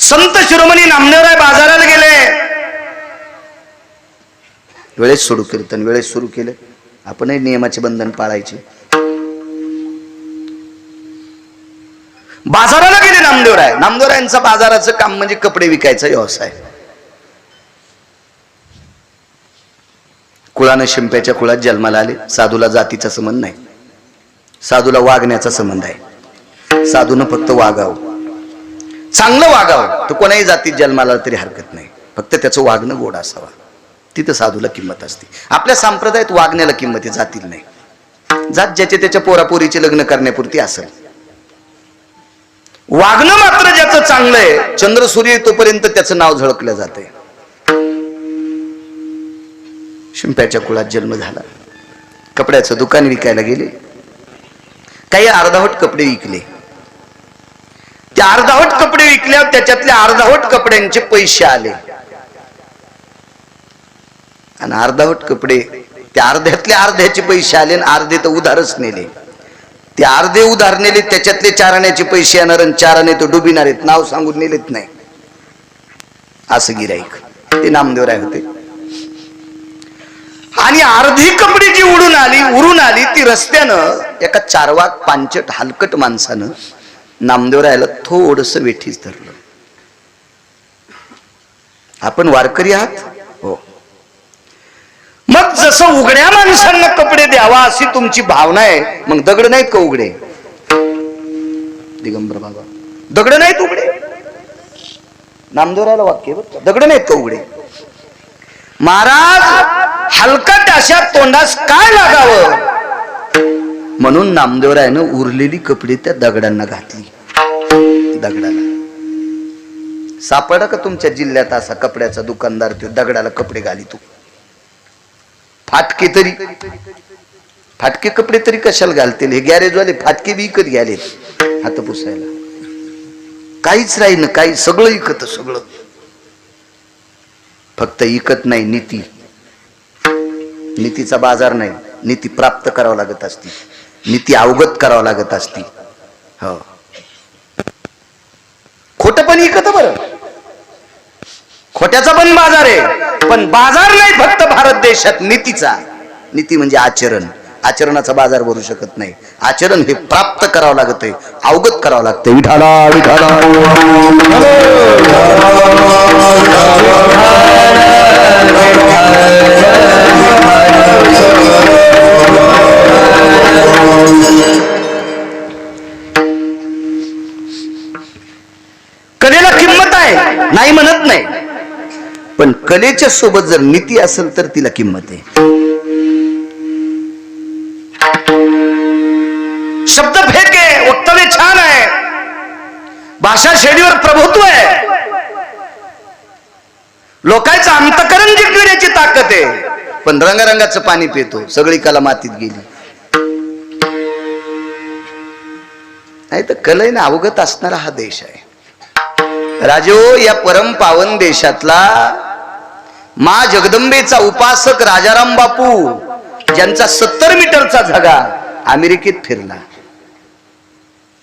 संत शिरोमणी नामदेवराय बाजाराला गेले, वेळेत सुरू कीर्तन वेळेत सुरू केले, आपणही नियमाचे बंधन पाळायचे। बाजाराला गेले नामदेवराय। नामदेवरायांचा बाजाराचं काम म्हणजे कपडे विकायचा व्यवसाय। कुळाने शिंप्याच्या कुळात जन्माला आले। साधूला जातीचा संबंध नाही, साधूला वागण्याचा संबंध आहे। साधूनं फक्त वागावं, चांगलं वागावं, तर कोणाही जातीत जन्माला तरी हरकत नाही, फक्त त्याचं वागणं गोड असावं, तिथं साधूला किंमत असते। आपल्या संप्रदायात वागण्याला किंमत आहे, जातीला नाही। जात ज्याच्या त्याच्या पोरापोरीचे लग्न करण्यापुरती असेल, वागणं मात्र ज्याचं चांगलं आहे, चंद्र सूर्य तोपर्यंत त्याचं नाव झळकलं जाते। शिंप्याच्या कुळात जन्म झाला, कपड्याचं दुकान विकायला गेले, काही अर्धावट कपडे विकले। त्या अर्धावट कपडे विकल्यावर त्याच्यातल्या अर्धावट कपड्यांचे पैसे आले, आणि अर्धावट कपडे त्या अर्ध्यातल्या अर्ध्याचे पैसे आले, आणि अर्धे तर उधारच नेले। ते अर्धे उधार नेले, त्याच्यातले चाराण्याचे पैसे येणार, आणि चाराने तो डुबिणार आहेत, नाव सांगून नेलेत नाही। असं गिराईक ते नामदेवराय होते। आणि अर्धी कपडे जी उरून आली ती रस्त्यानं एका चारवाक पांचट हलकट माणसानं नामदेवरायला थोडस वेठीस धरलं। आपण वारकरी आहात हो, मग जसं उघड्या माणसांना कपडे द्यावा अशी तुमची भावना आहे, मग दगड नाहीत का उघडे? दिगंबर बाबा, दगड नाहीत उघडे? नामदेवरायला वाक्य बघ, दगड नाहीत का उघडे? महाराज हलकट अशा तोंडास काय लागावं, म्हणून नामदेवरायानं उरलेली कपडे त्या दगडांना घातली। दगडाला सापडा का तुमच्या जिल्ह्यात असा कपड्याचा दुकानदार तो दगडाला कपडे घालितो? फाटके तरी, फाटके कपडे तरी कशाला घालतील? हे गॅरेजवाले फाटके बी विकत घ्याले हात पुसायला, काहीच राहील, काही सगळं इकत, सगळं फक्त इकत नाही नीती। नीतीचा बाजार नाही, नीती प्राप्त करावं लागत असती, नीती अवगत करावं लागत असती। हो, खोटं पण इकत बरं, खोट्याचा पण बाजार आहे, पण बाजार नाही फक्त भारत देशात नीतीचा। नीती म्हणजे आचरण, आचरणाचा बाजार भरू शकत नाही। आचरण हे प्राप्त करावं लागतंय, अवगत करावं लागतंय। विठाला विठाला कलेला किंमत आहे नाही म्हणत नाही, पण कलेच्या सोबत जर नीती असेल तर तिला किंमत आहे। शब्द फेक आहे, वक्तव्य छान आहे, भाषा शैलीवर प्रभुत्व आहे, लोकांचं अंतकरण जिंकण्याची ताकद आहे, पण रंगारंगाचं पाणी पितो, सगळी कला मातीत गेली। नाही तर कलेने अवगत असणारा हा देश आहे। राजो, या परम पावन देशातला मा जगदंबेचा उपासक राजाराम बापू, ज्यांचा 70 मीटरचा झगा अमेरिकेत फिरला,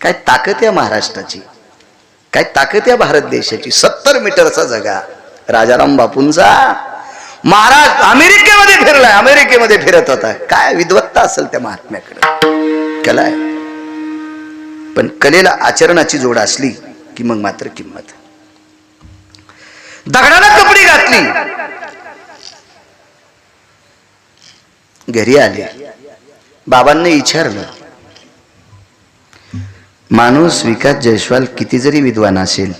काय ताकद या महाराष्ट्राची, काय ताकद या भारत देशाची। 70 मीटरचा झगा राजाराम बापूंचा, महाराज अमेरिकेमध्ये फिरलाय, अमेरिकेमध्ये फिरत होता। काय विद्वत्ता असेल त्या महात्म्याकडे, कला आहे। पण कलेला आचरणाची जोड असली की मग मात्र किंमत। दगडाला कपडे घातली, घरी आले, बाबांनी विचारलं, माणूस विकास जयस्वाल किती जरी विद्वान असेल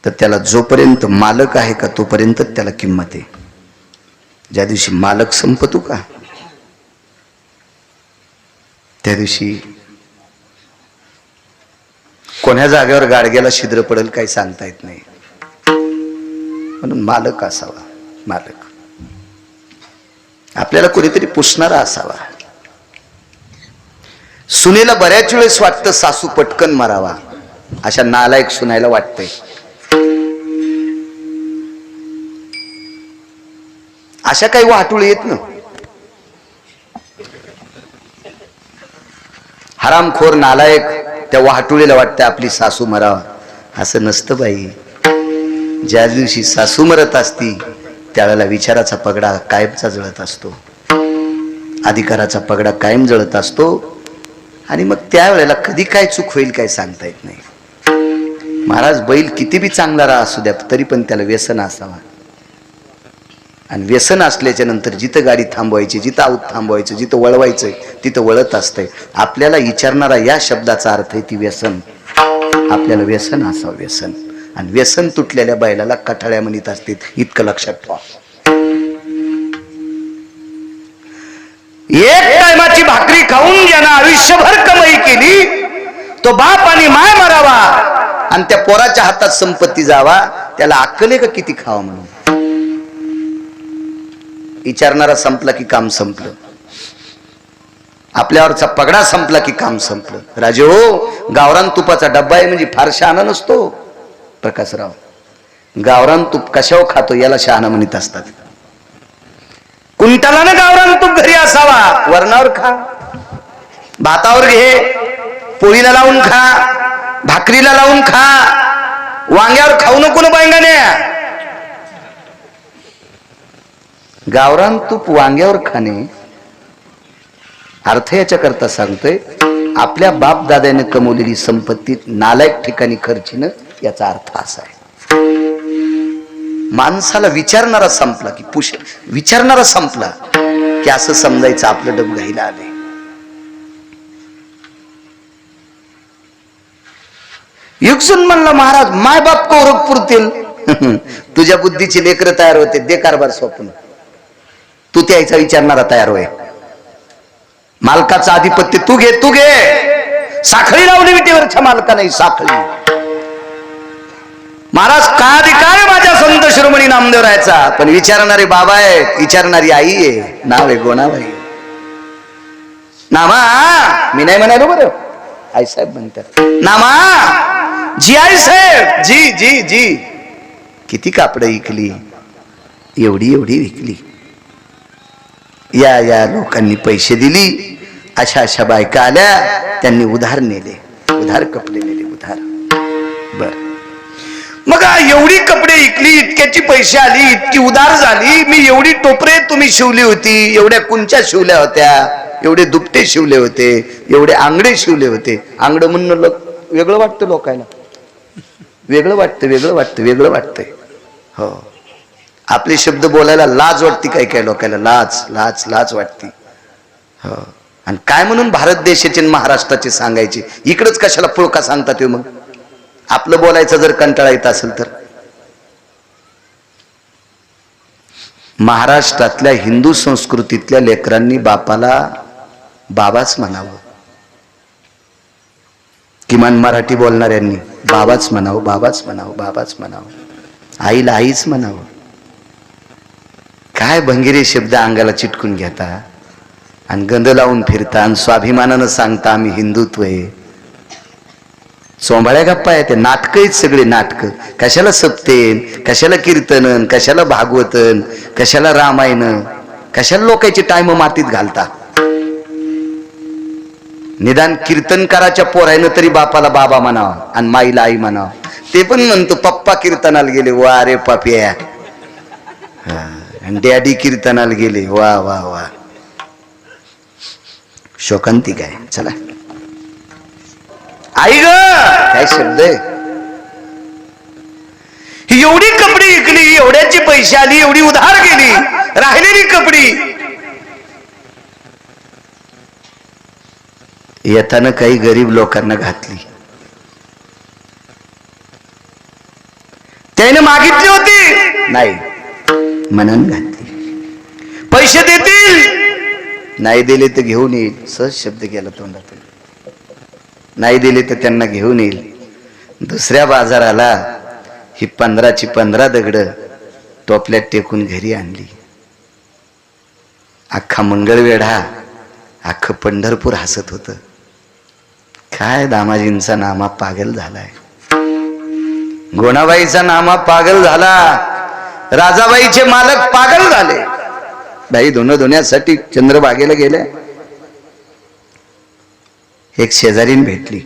तर त्याला जोपर्यंत मालक आहे का तोपर्यंत त्याला किंमत आहे। ज्या दिवशी मालक संपतो का त्या दिवशी कोण्या जागेवर गाडग्याला छिद्र पडेल काही सांगता येत नाही। म्हणून मालक असावा, मालक आपल्याला कोणीतरी पुसणारा असावा। सुनेला बऱ्याच वेळेस वाटतं सासू पटकन मारावा, अशा नालायक सुनायला वाटतंय। अशा काही वाटुळे येत ना, हरामखोर नालायक त्या वाहटुळीला वाटतं आपली सासू मरावा, असं नसतं बाई। ज्या दिवशी सासू मरत असती त्यावेळेला विचाराचा पगडा कायमचा जळत असतो, अधिकाराचा पगडा कायम जळत असतो. आणि मग त्यावेळेला कधी काय चूक होईल काय सांगता येत नाही. महाराज बैल किती बी चांगला राहा असू द्या तरी पण त्याला व्यसन असावा. आणि व्यसन असल्याच्या नंतर जिथं गाडी थांबवायची, जिथं आऊत थांबवायचं, जिथं वळवायचंय तिथं वळत असतंय. आपल्याला विचारणारा या शब्दाचा अर्थ आहे ती व्यसन. आपल्याला व्यसन असावं, व्यसन. आणि व्यसन तुटलेल्या बैलाला कठाळ्या म्हणत असतील, इतकं लक्षात ठेवा. एक टायमाची भाकरी खाऊन ज्यानं आयुष्यभर कमाई केली तो बाप आणि माय मरावा आणि त्या पोराच्या हातात संपत्ती जावा, त्याला अक्कल आहे का किती खावा म्हणून? विचारणारा संपला की काम संपलं. आपल्यावरचा पगडा संपला की काम संपलं. राजे हो, गावरान तुपाचा डब्बा आहे म्हणजे फार शहाणा नसतो. प्रकाशराव, गावरान तूप कशावर खातो याला शहाणा म्हणत असतात. कुंटलानं गावरान तूप घरी असावा, वरणावर खा, भातावर घे, पोळीला लावून खा, भाकरीला लावून खा, वांग्यावर खाऊ नको ना बैंगण्या. गावरान तूप वांग्यावर खाणे अर्थ याच्या करता सांगतोय, आपल्या बाप दाद्याने कमवलेली संपत्ती नालायक ठिकाणी खर्चीनं, याचा अर्थ असा आहे. माणसाला विचारणारा संपला की विचारणारा संपला की असं समजायचं आपलं डब घाईला आले. युगसून म्हणला महाराज माय बाप कौरव पुरतील. तुझ्या बुद्धीची लेकर तयार होते, दे कारभार स्वप्न. तू त्याचा विचारणारा तयार होय. मालकाचं आधिपत्य तू घे, तू घे. साखळी लावली विटेवरच्या मालका नाही, साखळी. महाराज का अधिकार माझ्या संत शिरोमणी नामदेवरायचा, पण विचारणारे बाबा आहेत, विचारणारी आई आहे. नाव आहे गोणाबाई. नामा मी नाही म्हणालो बरं, आई साहेब म्हणतात. नामा जी आई साहेब, जी जी जी. किती कापडं विकली, एवढी एवढी विकली. या या लोकांनी पैसे दिली, अशा अशा बायका आल्या, त्यांनी उधार नेले, उधार कपडे नेले, उधार. बर मग एवढी कपडे विकली, इतक्याची पैसे आली, इतकी उधार झाली. मी एवढी टोपरे तुम्ही शिवली होती, एवढ्या कुंच्या शिवल्या होत्या, एवढे दुपटे शिवले होते, एवढे आंगडे शिवले होते. आंगड म्हणून वेगळं वाटतं लोकांना, वेगळं वाटतं, वेगळं वाटतं, वेगळं वाटतंय. हो, आपले शब्द बोलायला लाज वाटते काही काही लोकांना, लाज लाज लाज वाटते. हो, आणि काय म्हणून भारत देशाचे महाराष्ट्राचे सांगायचे, इकडच कशाला पुळका सांगतात मग? आपलं बोलायचं जर कंटाळा येत असेल तर. महाराष्ट्रातल्या हिंदू संस्कृतीतल्या लेकरांनी बापाला बाबाच म्हणावं, किमान मराठी बोलणाऱ्यांनी बाबाच म्हणावं, बाबाच म्हणावं, बाबाच म्हणावं. आईला आईच म्हणावं. काय भंगिरे शब्द अंगाला चिटकून घेता आणि गंध लावून फिरता आणि स्वाभिमानानं सांगता आम्ही हिंदुत्व आहे. सोंबाळ्या गप्पा आहे ते, नाटक आहेत सगळे नाटक. कशाला सप्तेन, कशाला कीर्तन, कशाला भागवतन, कशाला रामायण, कशाला लोकांची टाइम मातीत घालता. निदान कीर्तनकाराच्या पोरायनं तरी बापाला बाबा म्हणावा आणि माईला आई म्हणावा. ते पण म्हणतो पप्पा कीर्तनाला गेले, वा रे पापिया. आणि डॅडी कीर्तनाला गेले, वा वा वा. शोकांतिक आहे. चला आई ग, काय शब्द आहे. एवढी कपडी विकली, एवढ्याची पैसे आली, एवढी उधार गेली, राहिलेली कपडी येताना काही गरीब लोकांना घातली. त्याने मागितली होती नाही, म्हणून घातली. पैसे देतील, नाही दिले तर घेऊन येईल. सहज शब्द गेला तोंडातून. नाही दिले तर त्यांना घेऊन येईल. दुसऱ्या बाजाराला ही 15ची 15 दगड टोपल्यात टेकून घरी आणली. अख्खा मंगळवेढा, अख्खं पंढरपूर हसत होत. काय दामाजींचा नामा पागल झालाय, गोणाबाईचा नामा पागल झाला, राजाबाईचे मालक पागल झाले. बाई धुण्यासाठी चंद्रभागेला गेल्या. एक शेजारीन भेटली.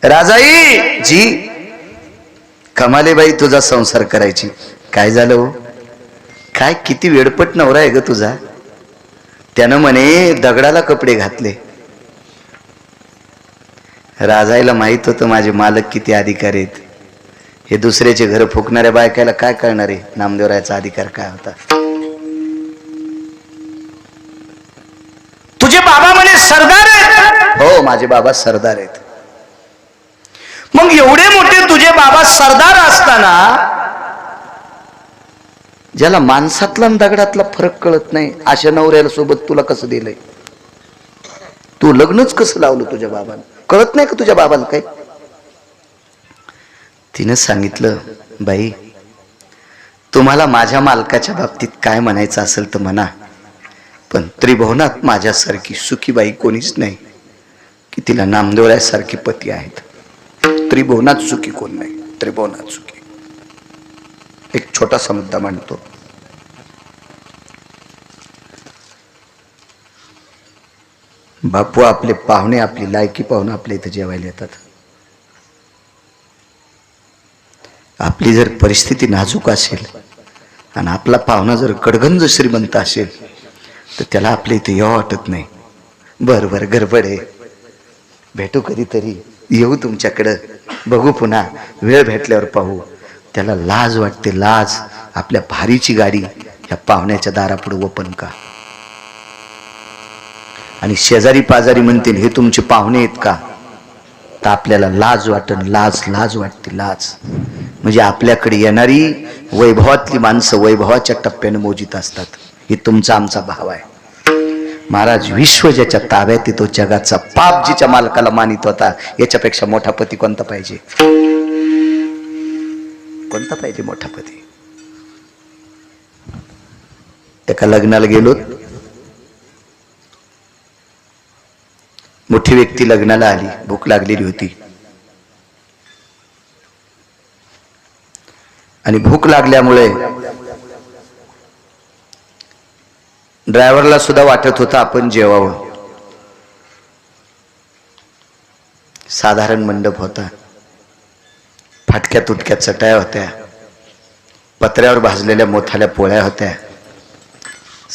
राजाई जी, का कमाले बाई तुझा संसार करायची. काय झालं हो? काय किती वेडपट नवरा आहे ग तुझा. त्यानं म्हणे दगडाला कपडे घातले. राजायला माहित होतं माझे मालक किती अधिकारी आहेत. हे दुसऱ्याचे घर फुकणाऱ्या बायकायला काय कळणार आहे नामदेवरायाचा अधिकार काय होता. तुझे बाबा म्हणे सरदार आहेत. हो माझे बाबा सरदार आहेत. मग एवढे मोठे तुझे बाबा सरदार असताना ज्याला माणसातला आणि दगडातला फरक कळत नाही अशा नवऱ्याला सोबत तुला कसं दिलंय. तू लग्नच कसं लावलं तुझ्या बाबाला. कळत नाही का तुझ्या बाबाला काय. तिनं सांगितलं बाई तुम्हाला माझ्या मालकाच्या बाबतीत काय म्हणायचं असेल तर म्हणा, पण त्रिभुवनात माझ्यासारखी सुखी बाई कोणीच नाही की तिला नामदेवरायासारखे पती आहेत. त्रिभुवनात सुखी कोण नाही. त्रिभुवनात सुखी. एक छोटासा मुद्दा मांडतो. बापू आपले पाहुणे आपली लायकी पाहुणे आपल्या इथे जेवायला येतात. आपली जर परिस्थिती नाजूक असेल आणि आपला पाहुणा जर गडगंज श्रीमंत असेल तर त्याला आपल्या इथे यावं वाटत नाही. बरं बरं गडबड आहे, भेटू कधीतरी, येऊ तुमच्याकडं, बघू पुन्हा, वेळ भेटल्यावर पाहू. त्याला लाज वाटते. लाज. आपल्या भारीची गाडी ह्या पाहुण्याच्या दारापुढे ओपन का. आणि शेजारी पाजारी म्हणतील हे तुमचे पाहुणे आहेत का, तर आपल्याला लाज वाटन. लाज लाज वाटते. लाज म्हणजे आपल्याकडे येणारी वैभवातली माणसं वैभवाच्या टप्प्याने मोजित असतात. हे तुमचा आमचा भाव आहे. महाराज विश्व ज्याच्या ताब्यात येतो जगाचा पाप जिच्या मालकाला मानित होता, याच्यापेक्षा मोठा पती कोणता पाहिजे. कोणता पाहिजे मोठा पती. एका लग्नाला गेलो. मोठी व्यक्ती लग्नाला आली. भूक लागलेली होती आणि भूक लागल्यामुळे ड्रायव्हरला सुद्धा वाटत होतं आपण जेवावं. साधारण मंडप होता. फाटक्या तुटक्या चटाया होत्या. पत्र्यावर भाजलेल्या मोठाल्या पोळ्या होत्या.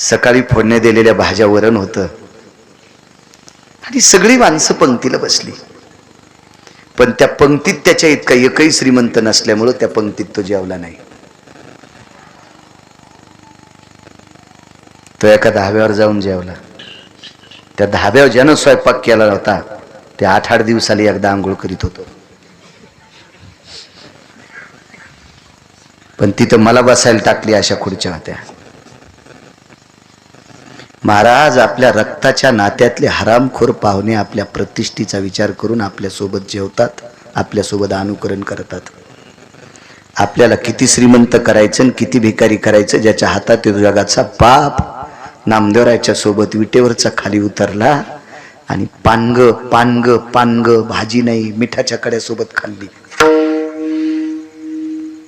सकाळी फोडणे दिलेल्या भाज्या, वरण होतं आणि सगळी माणसं पंक्तीला बसली. पण त्या पंक्तीत त्याच्या इतका एकही श्रीमंत नसल्यामुळं त्या पंक्तीत तो जेवला नाही. तो एका धाब्यावर जाऊन जेवला. त्या धाब्यावर ज्यानं स्वयंपाक केला होता ते 8-8 दिवसाला एकदा आंघोळ करीत होतो. पण तिथं मला बसायला टाकली अशा खुर्च्या होत्या. महाराज आपल्या रक्ताच्या नात्यातले हरामखोर पाहुणे आपल्या प्रतिष्ठेचा विचार करून आपल्यासोबत जेवतात, आपल्यासोबत अनुकरण करतात. आपल्याला किती श्रीमंत करायचं आणि किती भिकारी करायचं ज्याच्या हातात जगाचा पाप नामदेवरायाच्या सोबत विटेवरचा खाली उतरला आणि पानग पानग पानग भाजी नाही मिठाच्या कड्यासोबत खाल्ली.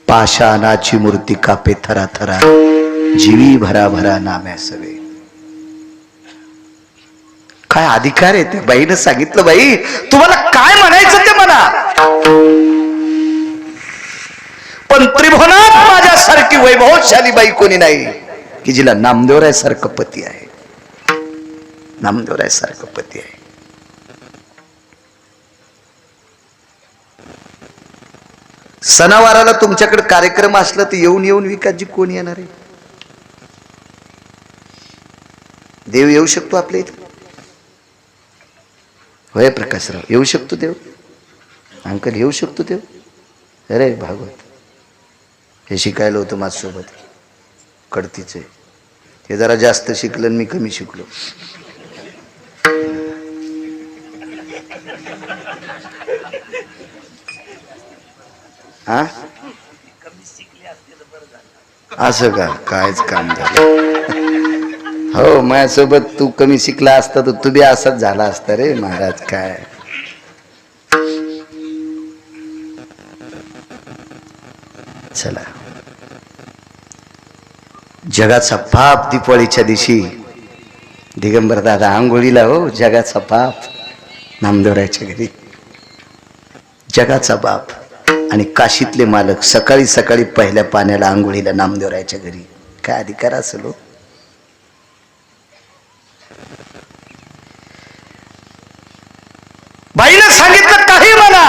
पाषाणाची मूर्ती कापे थरा थरा, जीवी भरा भरा नाम्या सवे. काय अधिकार आहे. त्या बाईनं सांगितलं बाई तुम्हाला काय म्हणायचं ते म्हणा, पण त्रिभुवनात माझ्यासारखी वैभवशाली बाई कोणी नाही की जिला नामदेवरायासारखं पती आहे. नामदेवरायासारखं पती आहे. सणावाराला तुमच्याकडे कार्यक्रम असला तर येऊन येऊन विकासजी कोण येणार आहे. देव येऊ शकतो आपल्या इथे. होय प्रकाशराव येऊ शकतो देव. अंकल येऊ शकतो देव. अरे भागवत हे शिकायला होतं माझ्यासोबत कडतीचे. हे जरा जास्त शिकलं मी कमी शिकलो. हा असं का. कायच काम झालं. हो माझ्यासोबत तू कमी शिकला असता तर तू बी असाच झाला असता रे महाराज. काय चला जगाचा पाप दीपावलीच्या दिवशी दिगंबर दादा आंघोळीला. हो जगाचा पाप नामदेवरायाच्या घरी. जगाचा बाप आणि काशीतले मालक सकाळी सकाळी पहिल्या पाण्याला आंघोळीला नामदेवरायच्या घरी. काय अधिकार असेल हो? बाईनं सांगितलं काही म्हणा,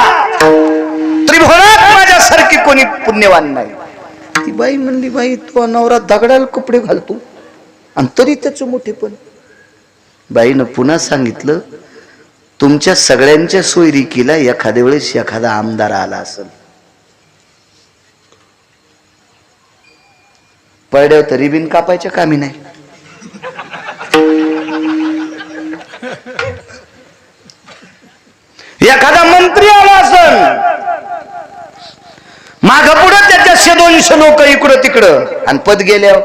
त्रिभुवनात माझ्यासारखी कोणी पुण्यवान नाही. ती बाई म्हणली, बाई तो नवरा दगडाला कपडे घालतो आणि तरी त्याचं मोठेपण. बाईनं पुन्हा सांगितलं, तुमच्या सगळ्यांच्या सोयरिकीला एखाद्या वेळेस एखादा आमदार आला असेल, पडद्यावर तरी बिन कापायच्या कामी नाही. एखादा मंत्री आला असेल, माग पुढे त्याच्या 100-200 लोक इकडं तिकडं, आणि पद गेल्यावर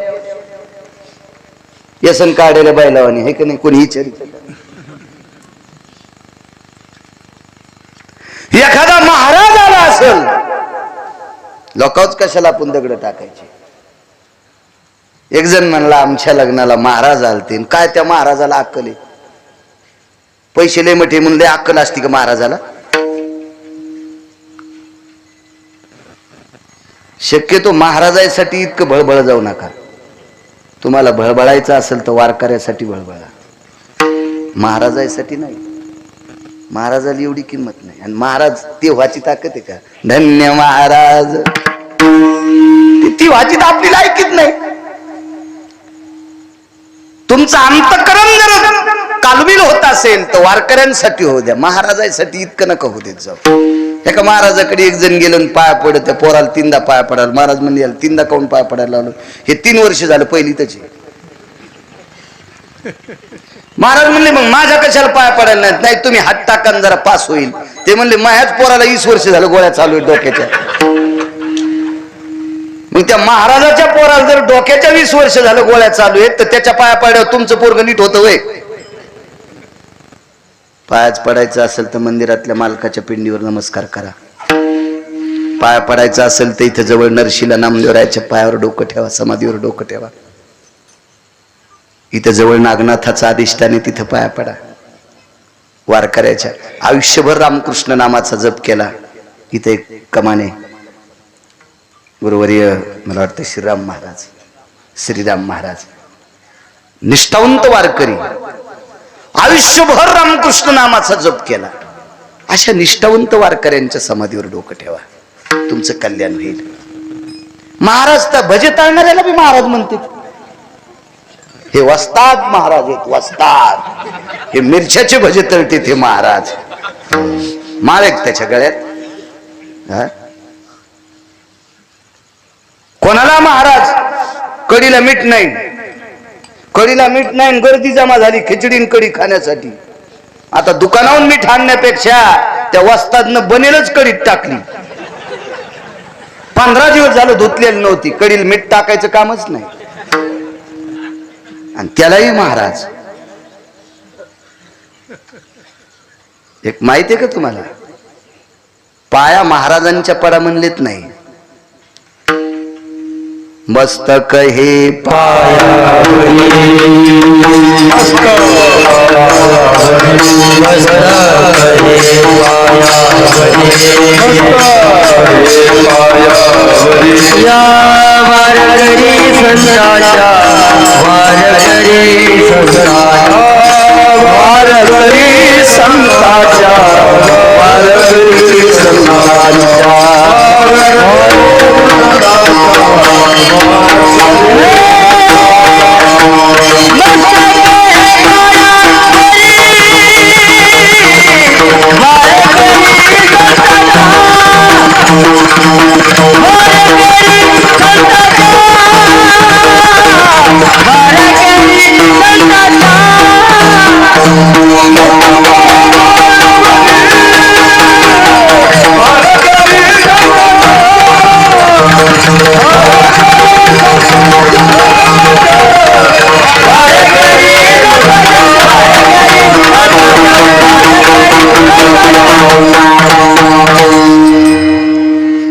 व्यसन काढायला बायलावानी हे का नाही कोणी विचारित. एखादा महाराज आला असेल, लोकांच कशाला आपण दगड टाकायचे. एक जण म्हणला, आमच्या लग्नाला महाराज आलते. काय त्या महाराजाला अक्कल आहे? पैसे लय मोठे म्हणले, अक्कल असती का महाराजाला? शक्यतो महाराजासाठी इतकं भळभळ जाऊ नका. तुम्हाला भळभळायचं असेल तर वारकऱ्यासाठी भळभळा, महाराजासाठी नाही. महाराजाला एवढी किंमत नाही. आणि महाराज ती व्हाची ताकद आहे का? धन्य महाराज, ती व्हाची तर आपली लायकीच नाही. तुमचं अंतःकरण जर कालबिल होत असेल तर वारकऱ्यांसाठी होऊ द्या, महाराजासाठी इतकं नका होऊ देत जाऊ. एका महाराजाकडे एक जण गेलं, पाया पडत, त्या पोराला 3दा पाया पडायला. महाराज म्हणजे 3दा काऊन पाया पडायला लावलं? हे 3 वर्ष झालं, पहिली त्याची. महाराज म्हणले, मग माझ्या कशाला पाया पडायला नाहीत? नाही, तुम्ही हात टाकान जरा पास होईल. ते म्हणले, माझ्याच पोराला 20 वर्ष झालं गोळ्या चालू आहेत डोक्याच्या. मग त्या महाराजाच्या पोराला जर डोक्याच्या 20 वर्ष झालं गोळ्या चालू आहेत, तर त्याच्या पाया पड्यावर तुमचं पोरग नीट होतं वय? पायाच पडायचं असेल तर मंदिरातल्या मालकाच्या पिंडीवर नमस्कार करा. पाया पडायचं असेल तर इथं जवळ नरशीला नामदेवरायाच्या पायावर डोकं ठेवा, समाधीवर डोकं ठेवा. इथं जवळ नागनाथाचा अधिष्ठान आहे, तिथं पाया पडा. वारकऱ्याच्या आयुष्यभर रामकृष्ण नामाचा जप केला. इथे एक कमाने गुरुवर्य, मला वाटतं श्रीराम महाराज निष्ठावंत वारकरी, आयुष्यभर रामकृष्ण नामाचा जप केला. अशा निष्ठावंत वारकऱ्यांच्या समाधीवर डोकं ठेवा, तुमचं कल्याण होईल. महाराज त्या भजे ताळणाऱ्याला बी महाराज म्हणते. हे वस्ताद महाराज आहेत, वस्ताद. हे मिरच्याचे भजे तळते ते महाराज. माळ एक त्याच्या गळ्यात. कोणाला महाराज कडीला मीठ नाही, कडीला मीठ नाही, गर्दी जमा झाली खिचडी कढी खाण्यासाठी. आता दुकानाहून मीठ आणण्यापेक्षा त्या वस्तादनं बनेलच कडीत टाकली. 15 दिवस झालं धुतलेली नव्हती, कडीला मीठ टाकायचं कामच नाही. आणि त्यालाही महाराज. एक माहिती आहे का तुम्हाला? पाया महाराजांच्या पडा म्हणलेत नाही, मस्तक हे पायावरी, मस्तक या वारकरी संताच्या, वारकरी संताच्या, वारकरी संताच्या, वारकरी संताच्या.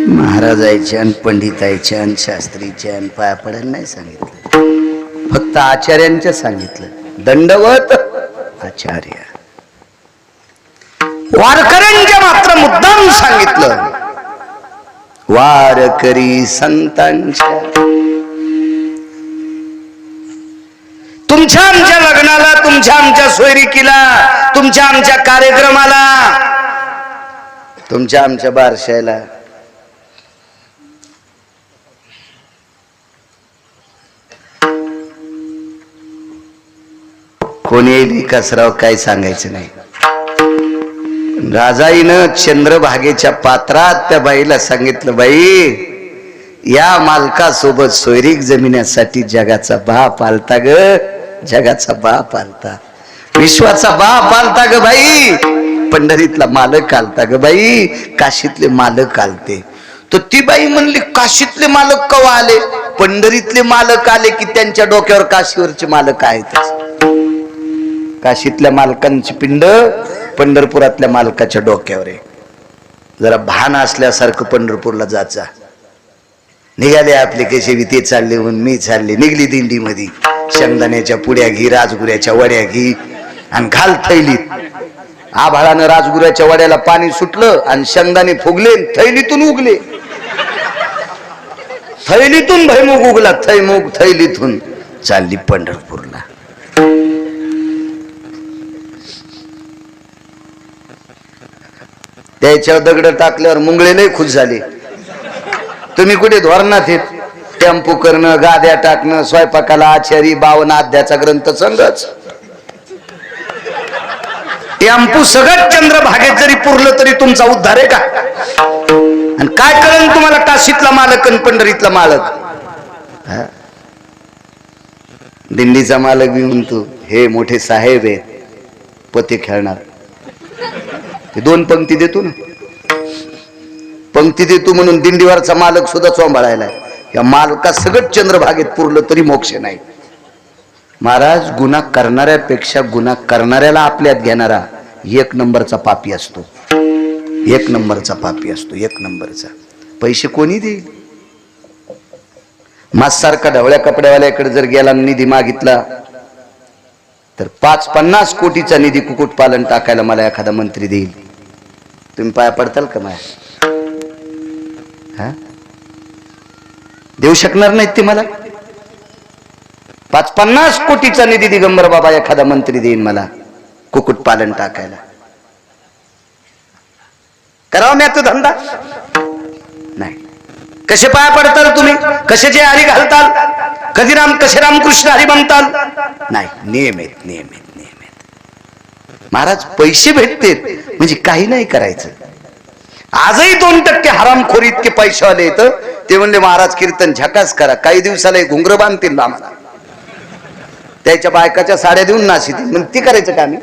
महाराजांच्या आणि पंडितांच्या आणि शास्त्रीच्या आणि पाया पडायला नाही सांगितलं, फक्त आचार्यांच्या सांगितलं. दंडवत आचार्य. वारकऱ्यांच्या मात्र मुद्दाम सांगितलं. वारकरी संतांच्या. तुमच्या आमच्या लग्नाला, तुमच्या आमच्या सोयरिकीला, तुमच्या आमच्या कार्यक्रमाला, तुमच्या आमच्या बारशाला कोणी कसराव काय सांगायचं नाही. राजाईनं चंद्रभागेच्या पात्रात त्या बाईला सांगितलं, बाई या मालकासोबत सोयरीक जमिन्यासाठी जगाचा बाप आलता ग, जगाचा बाप आलता, विश्वाचा बाप आलता ग बाई, पंढरीतला मालक आलता ग बाई, काशीतले मालक आलते. तर ती बाई म्हणली, काशीतले मालक कवा आले? पंढरीतले मालक आले की त्यांच्या डोक्यावर काशीवरचे मालक आहेत. काशीतल्या मालकांची पिंड पंढरपुरातल्या मालकाच्या डोक्यावर आहे. जरा भान असल्यासारखं पंढरपूरला जायचा. निघाले आपले कसे ते चालले म्हणून मी चालले. निघली दिंडी मध्ये, शेंगदाण्याच्या पुड्या घी, राजगुऱ्याच्या वड्या घी आणि घाल थैलीत. आभाळानं राजगुऱ्याच्या वड्याला पाणी सुटलं आणि शेंगदाणे फुगले, थैलीतून उगले. थैलीतून भैमुग उगला, थैमुग थैलीतून चालली पंढरपूरला. त्याच्यावर दगड टाकल्यावर मुंगळे लय खुश झाले. तुम्ही कुठे धोरणात येत? टेम्पो करणं, गाद्या टाकणं, स्वयंपाकाला आचारी, 52 अध्यायाचा ग्रंथ संगच. टेम्पो सगळं चंद्रभागेत जरी पुरलं तरी तुमचा उद्धार आहे का? आणि काय कळलं तुम्हाला काशीतला मालक आणि पंढरीतला मालक? दिंडीचा मालक मी म्हणतो, हे मोठे साहेब आहेत, पते खेळणार. ते 2 पंक्ती देतो ना, पंक्ती देतो म्हणून दिंडीवरचा मालक सुद्धा चोंबाळायला. या मालका सगळं चंद्रभागेत पुरलं तरी मोक्ष नाही. महाराज, गुन्हा करणाऱ्यापेक्षा गुन्हा करणाऱ्याला आपल्यात घेणारा 1 नंबरचा पापी असतो. 1 नंबरचा पापी असतो, 1 नंबरचा. पैसे कोणी देईल? माझ्यासारखा ढवळ्या कपड्यावाल्याकडे जर गेला निधी मागितला तर 50 कोटीचा निधी कुक्कुटपालन टाकायला मला एखादा मंत्री देईल. तुम्ही पाया पडताल का माझ्या? देऊ शकणार नाहीत ते मला. 50 कोटीचा निधी दिगंबर बाबा एखादा मंत्री देईन मला कुक्कुटपालन टाकायला. करावा मी आता धंदा? नाही. कसे पाया पडताल तुम्ही? कशाचे हरी घालताल? कसे रामकृष्ण हरी म्हणताल? नाही. नियम आहेत, नियम आहेत, नियम आहेत. महाराज, पैसे भेटतेत म्हणजे काही नाही करायचं. आजही 2% हरामखोरी इतके पैशावाले येतं. ते म्हणले, महाराज कीर्तन झकास करा, काही दिवसाला एक घुंगर बांधतील आम्हाला, त्याच्या बायकाच्या साड्या देऊन नाशितील. मग ती करायचं का आम्ही?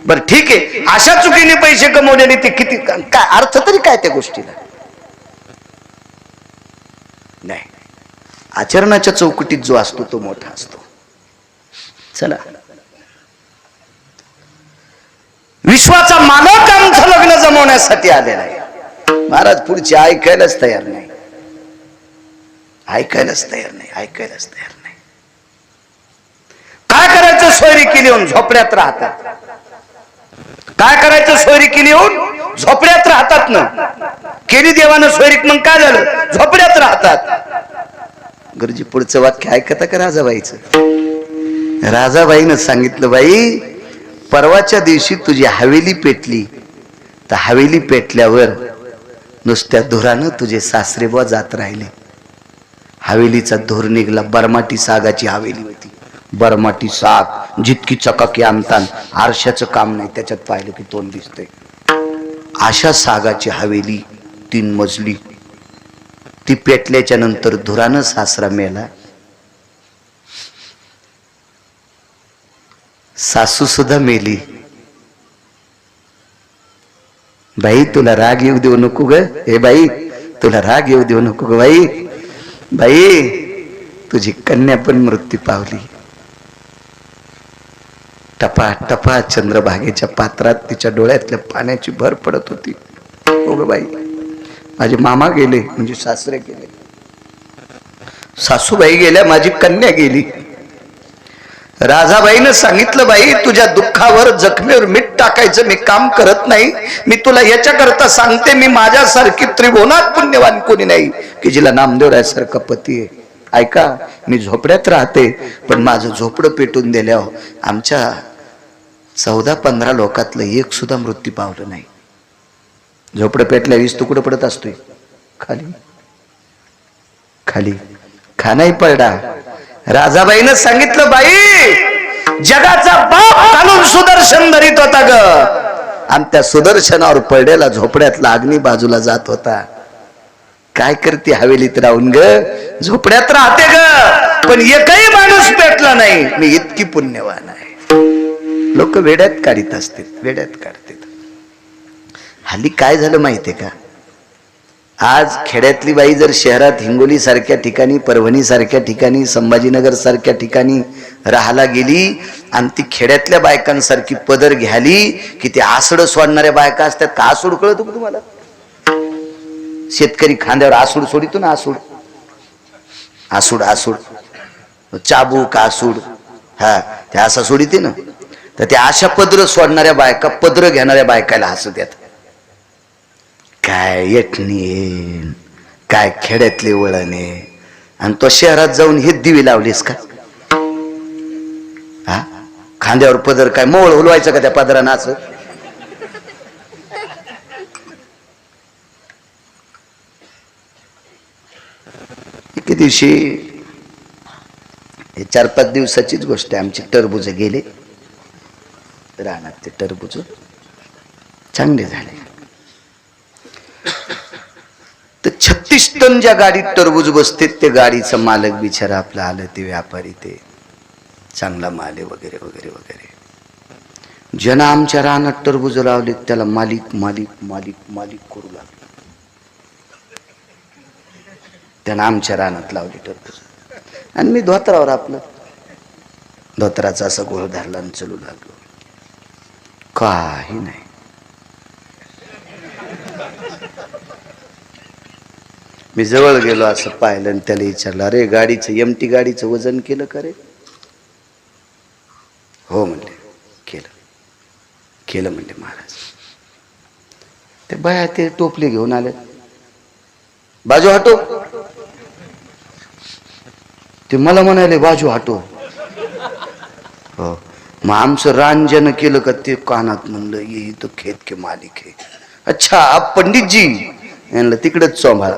बरं ठीक आहे, अशा चुकीने पैसे कमवलेले ते किती, काय अर्थ तरी काय त्या गोष्टीला? नाही. आचरणाच्या चौकटीत जो असतो तो मोठा असतो. चला, विश्वाचा मालक आमचं लग्न जमवण्यासाठी आलेला आहे. महाराज पुढचे ऐकायलाच तयार नाही, ऐकायलाच तयार नाही, ऐकायलाच तयार नाही. काय करायचं? सोयरीकी लिहून झोपड्यात राहतात. काय करायचं? सोयरीकी लिहून झोपड्यात राहतात ना. केली देवानं सोयरीक, मग काय झालं? झोपड्यात राहतात. गुरुजी पुढचं वाक्य ऐकता का राजाबाईचं? राजाबाईनं सांगितलं, बाई परवाच्या दिवशी तुझी हवेली पेटली, तर हवेली पेटल्यावर नुसत्या धुरानं तुझे सासरेबुवा जात राहिले. हवेलीचा धूर निघला. बरमाटी सागाची हवेली होती. बरमाटी साग, जितकी चकाकी आमतान, आरशाचं काम नाही, त्याच्यात पाहिलं की तोंड दिसतंय. अशा सागाची हवेली 3 मजली. ती पेटल्याच्या नंतर धुरानं सासरा मेला. सासू सुद्धा मेली. बाई तुला राग येऊ देऊ नको ग, हे बाई तुला राग येऊ देऊ नको ग बाई. बाई तुझी कन्या पण मृत्यू पावली. टपा टपा चंद्रभागेच्या पात्रात तिच्या डोळ्यातल्या पाण्याची भर पडत होती. हो ग बाई, माझे मामा गेले, म्हणजे सासरे गेले, सासूबाई गेल्या, माझी कन्या गेली. राजाबाईनं सांगितलं, बाई तुझ्या दुःखावर जखमीवर मीठ टाकायचं मी काम करत नाही. मी तुला याच्याकरता सांगते, मी माझ्यासारखी त्रिभुवनात पुण्यवान कोणी नाही की जिला नामदेवरायासारखा पती आहे. ऐका, मी झोपड्यात राहते, पण माझं झोपडं पेटून दिल्यावर आमच्या 14-15 लोकातलं एक सुद्धा मृत्यू पावलं नाही. झोपडं पेटल्या वीज तुकडं पडत असतोय खाली खाली, खानाही पडला. राजाबाईनं सांगितलं, बाई जगाचा बाप घालून सुदर्शन धरीत होता ग, आणि त्या सुदर्शनावर पडलेला झोपड्यातला अग्नी बाजूला जात होता. काय करते हवेलीत राहून ग, झोपड्यात राहते ग, पण एकही माणूस पेटला नाही. मी इतकी पुण्यवान आहे. लोक वेड्यात काढीत असतील, वेड्यात काढतात. हल्ली काय झालं माहितीये का, आज खेड्यातली बाई जर शहरात हिंगोली सारख्या ठिकाणी, परभणी सारख्या ठिकाणी, संभाजीनगर सारख्या ठिकाणी राहायला गेली आणि ती खेड्यातल्या बायकांसारखी पदर घ्याली की ते आसड सोडणाऱ्या बायका असतात का? आसूड कळतो का तुम्हाला? शेतकरी खांद्यावर आसूड सोडितो ना, आसूड आसूड आसूड चाबूक आसूड, हा ते असं सोडिते ना. तर त्या अशा पदर सोडणाऱ्या बायका, पदर घेणाऱ्या बायकाला हसत येत. काय येटणी, काय खेड्यातले वळणे, आणि तो शहरात जाऊन हे दिवे लावलीस का? हा, खांद्यावर पदर काय मोळ उलवायचं का त्या पदरानं? असं एके दिवशी, हे 4-5 दिवसाचीच गोष्ट आहे, आमची टरबूज गेले रानात. ते टरबूज चांगले झाले. तर 36 टन ज्या गाडीत टरबूज बसते, ते गाडीचं मालक बिचारा आपला आलं, ते व्यापारी, ते चांगला माल आहे वगैरे वगैरे वगैरे. ज्यानं आमच्या रानात टरबूज लावले त्याला मालिक मालिक मालिक मालिक करू लागले. त्यानं आमच्या रानात लावली टरबूज, आणि मी धोत्रावर आपलं धोत्राचा असा गोळ धरला आणि चलू लागलो. काही नाही. मी जवळ गेलो, असं पाहिलं आणि त्याला विचारलं, अरे गाडीचं, एमटी गाडीचं वजन केलं का रे? हो म्हणले, केलं. केलं म्हणले महाराज. ते बाया ते टोपले घेऊन आले, बाजू हटो. ते मला म्हणाले बाजू हटो. हो, मग आमचं रांजन केलं का ते कानात म्हणलं, ये तो खेत के मालिक है. अच्छा, आप पंडित जी, यांना तिकडच चोंभाळा.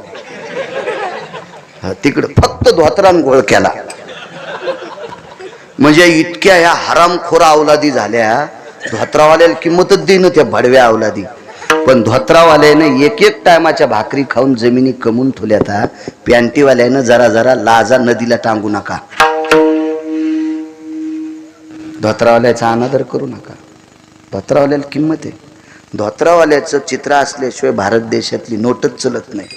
तिकडं फक्त धोत्रान गोळ केला. म्हणजे इतक्या ह्या हरामखोरा अवलादी झाल्या, धोत्रावाल्याला किंमतच देईन त्या भडव्या अवलादी. पण धोत्रावाल्यानं एक टायमाच्या भाकरी खाऊन जमिनी कमवून ठेवल्यात. पॅन्टीवाल्यानं जरा जरा लाजा नदीला टांगू नका. धोत्रावाल्याचा अनादर करू नका. धोत्रावाल्याला किंमत आहे. धोत्रावाल्याचं चित्र असल्याशिवाय भारत देशातली नोटच चलत नाही.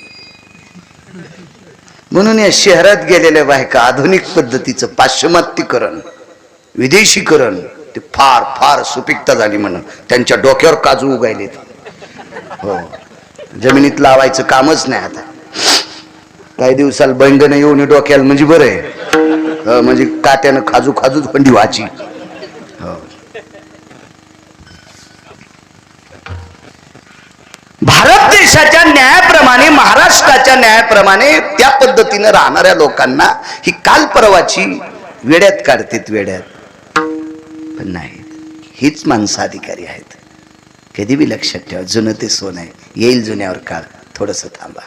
म्हणून या शहरात गेलेल्या बायका आधुनिक पद्धतीचं पाश्चिमात्यीकरण, विदेशीकरण, ते फार फार सुपिकता झाली म्हणून त्यांच्या डोक्यावर काजू उगायलेत. हो, जमिनीत लावायचं कामच नाही आता. काही दिवसाला बैंगन येऊन डोक्याला म्हणजे बरं आहे, म्हणजे काट्यानं खाजू खाजूच पंडी व्हायची. हो, भारत देशाच्या न्यायाप्रमाणे, महाराष्ट्राच्या न्यायाप्रमाणे त्या पद्धतीनं राहणाऱ्या लोकांना ही काल परवाची वेड्यात काढतात, वेड्यात. पण नाही, हीच माणसं अधिकारी आहेत. कधी बी लक्षात ठेवा, जुनं ते सोनं आहे, येईल जुन्यावर काळ. थोडस थांबा.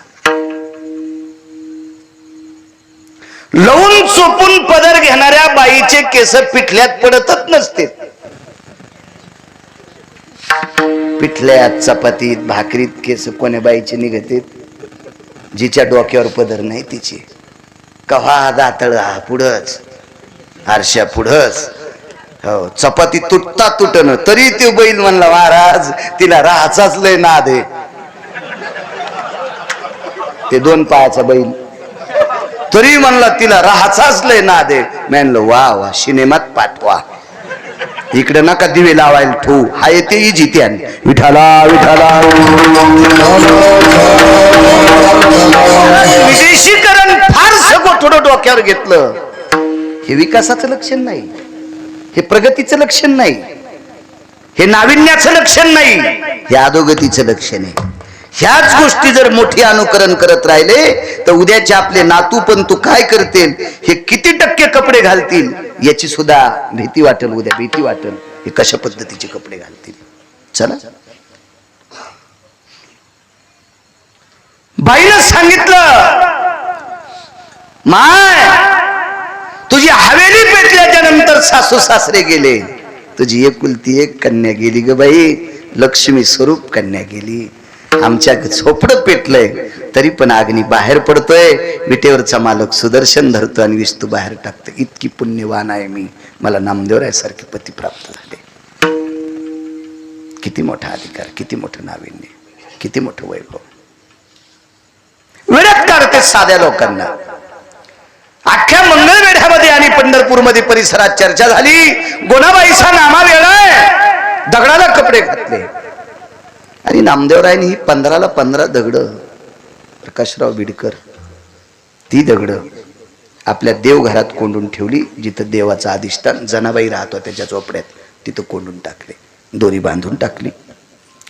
लवून चोपून पदर घेणाऱ्या बाईचे केस पिठल्यात पडतच नसते. पिठल्यात, चपातीत, भाकरीत केस कोण्या बाईचे निघते? जिच्या डोक्यावर पदर नाही तिची. कव्हा दातळ पुढंच, आरशा पुढंच. हो, चपाती तुटता तुटन तरी ते बैल म्हणला, महाराज तिला राहाचाच लय नाद आहे. ते 2 पायाचा बैल तरी म्हणला तिला राहाचाच लय नाद आहे. म्हणलं वा वा, सिनेमात पाठवा. इकडे नका दिवे लावायला ठेवू. हा येते जित्यान विठाला विठाला. विदेशीकरण फार सगळं थोडं डोक्यावर घेतलं. हे विकासाचं लक्षण नाही. हे प्रगतीचं लक्षण नाही, हे नाविन्याचं लक्षण नाही, हे अधोगतीचं लक्षण आहे. ह्याच गोष्टी जर मोठी अनुकरण करत राहिले तर उद्याचे आपले नातू पण तू काय करतील, हे किती टक्के कपडे घालतील याची सुद्धा भीती वाटेल. उद्या भीती वाटेल हे कशा पद्धतीचे कपडे घालतील. चला, बाईनं सांगितलं, माय तुझी हवेली पेटल्याच्या नंतर सासू सासरे गेले, तुझी एकुलती एक कन्या गेली ग बाई, लक्ष्मी स्वरूप कन्या गेली. आमच्या झोपडं पेटलंय तरी पण अग्नी बाहेर पडतोय. विटेवरचा मालक सुदर्शन धरतो आणि विस्तू बाहेर टाकतो. इतकी पुण्यवान आहे मी, मला नामदेवरायासारखे पती प्राप्त झाले. किती मोठा अधिकार, किती मोठं नाविन्य, किती मोठं वैभव. विरक्त करते साध्या लोकांना. अख्ख्या मंगळवेढ्यामध्ये आणि पंढरपूरमध्ये परिसरात चर्चा झाली, गोनाबाईचा नामा वेळाय, दगडाला कपडे घातले. आणि नामदेवरायांनी ही 15ला 15 दगड, प्रकाशराव बिडकर, ती दगड आपल्या देवघरात कोंडून ठेवली. जिथं देवाचा अधिष्ठान जनाबाई राहतो त्याच्या झोपड्यात, तिथं कोंडून टाकले, दोरी बांधून टाकली.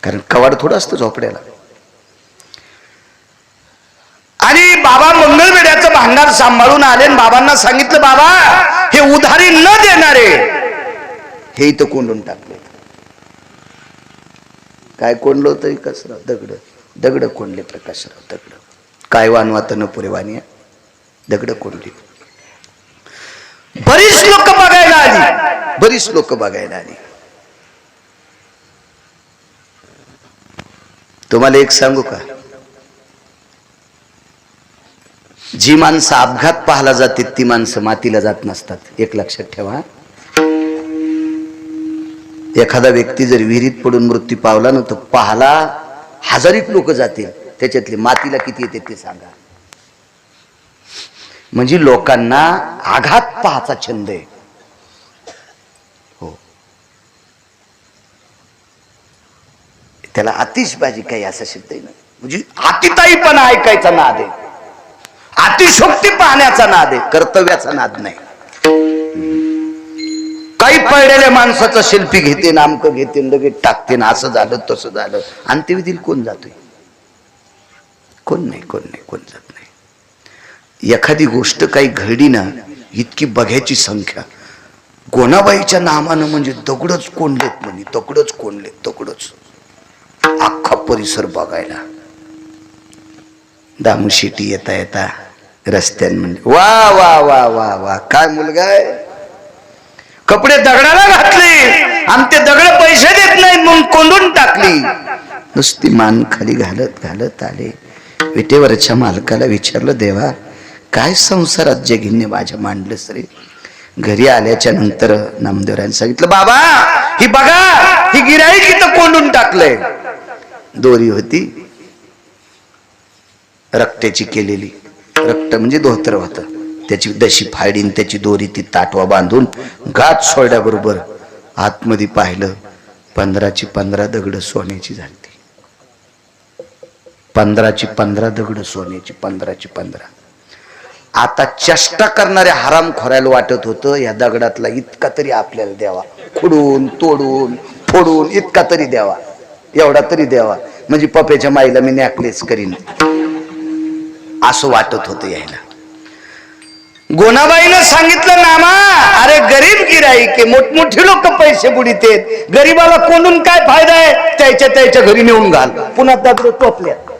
कारण कवाड थोडं असतं झोपड्याला. आणि बाबा मंगळवेढ्याचं भांडार सांभाळून आले आणि बाबांना सांगितलं, बाबा हे उधारी न देणारे हे इथं कोंडून टाकले. काय कोंडलं होतं? कसराव दगड, दगड कोंडले प्रकाशराव, दगड. काय वानवात न पुरे वाणी, दगड कोंडली. बरीच लोक बघायला आली, बरीच लोक बघायला आली. तुम्हाला एक सांगू का, जी माणसं अपघात पाहायला जाते ती माणसं मातीला जात नसतात. एक लक्षात ठेवा. एखादा व्यक्ती जर विहिरीत पडून मृत्यू पावला ना तर पाहाला हजारिक लोक जातील, त्याच्यातले मातीला किती येते ते सांगा. म्हणजे लोकांना आघात पाहायचा छंद आहे. हो, त्याला आतिषबाजी काही असा शब्द आहे ना, म्हणजे आतिताईपणा ऐकायचा नाद आहे, अतिशोक्ती पाहण्याचा नाद आहे, कर्तव्याचा नाद नाही. काही पडलेल्या माणसाचा शिल्पी घेते, नामक घेते, लगेच टाकते ना, असं झालं तसं झालं. अंत्यविधीला कोण जातोय? कोण नाही, कोण नाही, कोण जात नाही. एखादी गोष्ट काही घडली ना, इतकी बघायची संख्या. गोनाबाईच्या नामानं म्हणजे दगडच कोंडलेत, म्हणे दगडच कोंडलेत, दगडच. अख्खा परिसर बघायला. दामू शेटी येता येता रस्त्यान म्हणजे वा वा वा वा वा, काय मुलगा आहे. कपडे दगडाला घातले आणि ते दगड पैसे देत नाहीत म्हणून कोंडून टाकली. नुसती मान खाली घालत घालत आले. विटेवरच्या मालकाला विचारलं, देवा काय संसारात जगिन्य माझ्या मांडलंस रे. घरी आल्याच्या नंतर नामदेवरायांनी सांगितलं, बाबा ही बघा, ही गिऱ्हाईक इथं कोंडून टाकलंय. दोरी होती रक्ताची केलेली, रक्त म्हणजे धोतर होतं, त्याची दशी फाडीन त्याची दोरी ती ताटवा बांधून गाठ सोडल्याबरोबर आतमध्ये पाहिलं, 15ची 15 दगड सोन्याची झाली. 15ची 15 दगड सोन्याची, 15ची 15. आता चेष्टा करणाऱ्या हरामखोराला वाटत होतं या दगडातला इतका तरी आपल्याला द्यावा, खुडून तोडून फोडून इतका तरी द्यावा, एवढा तरी द्यावा, म्हणजे पप्याच्या माईला मी नॅकलेस करीन, असं वाटत होतं यायला. गोनाबाईनं सांगितलं, नामा अरे गरीब गिराईक आहे, मोठमोठी लोक पैसे बुडीतेत, गरीबाला कोंडून काय फायदा आहे, त्याच्या घरी नेऊन घाल, पुन्हा दगड टोपल्यात.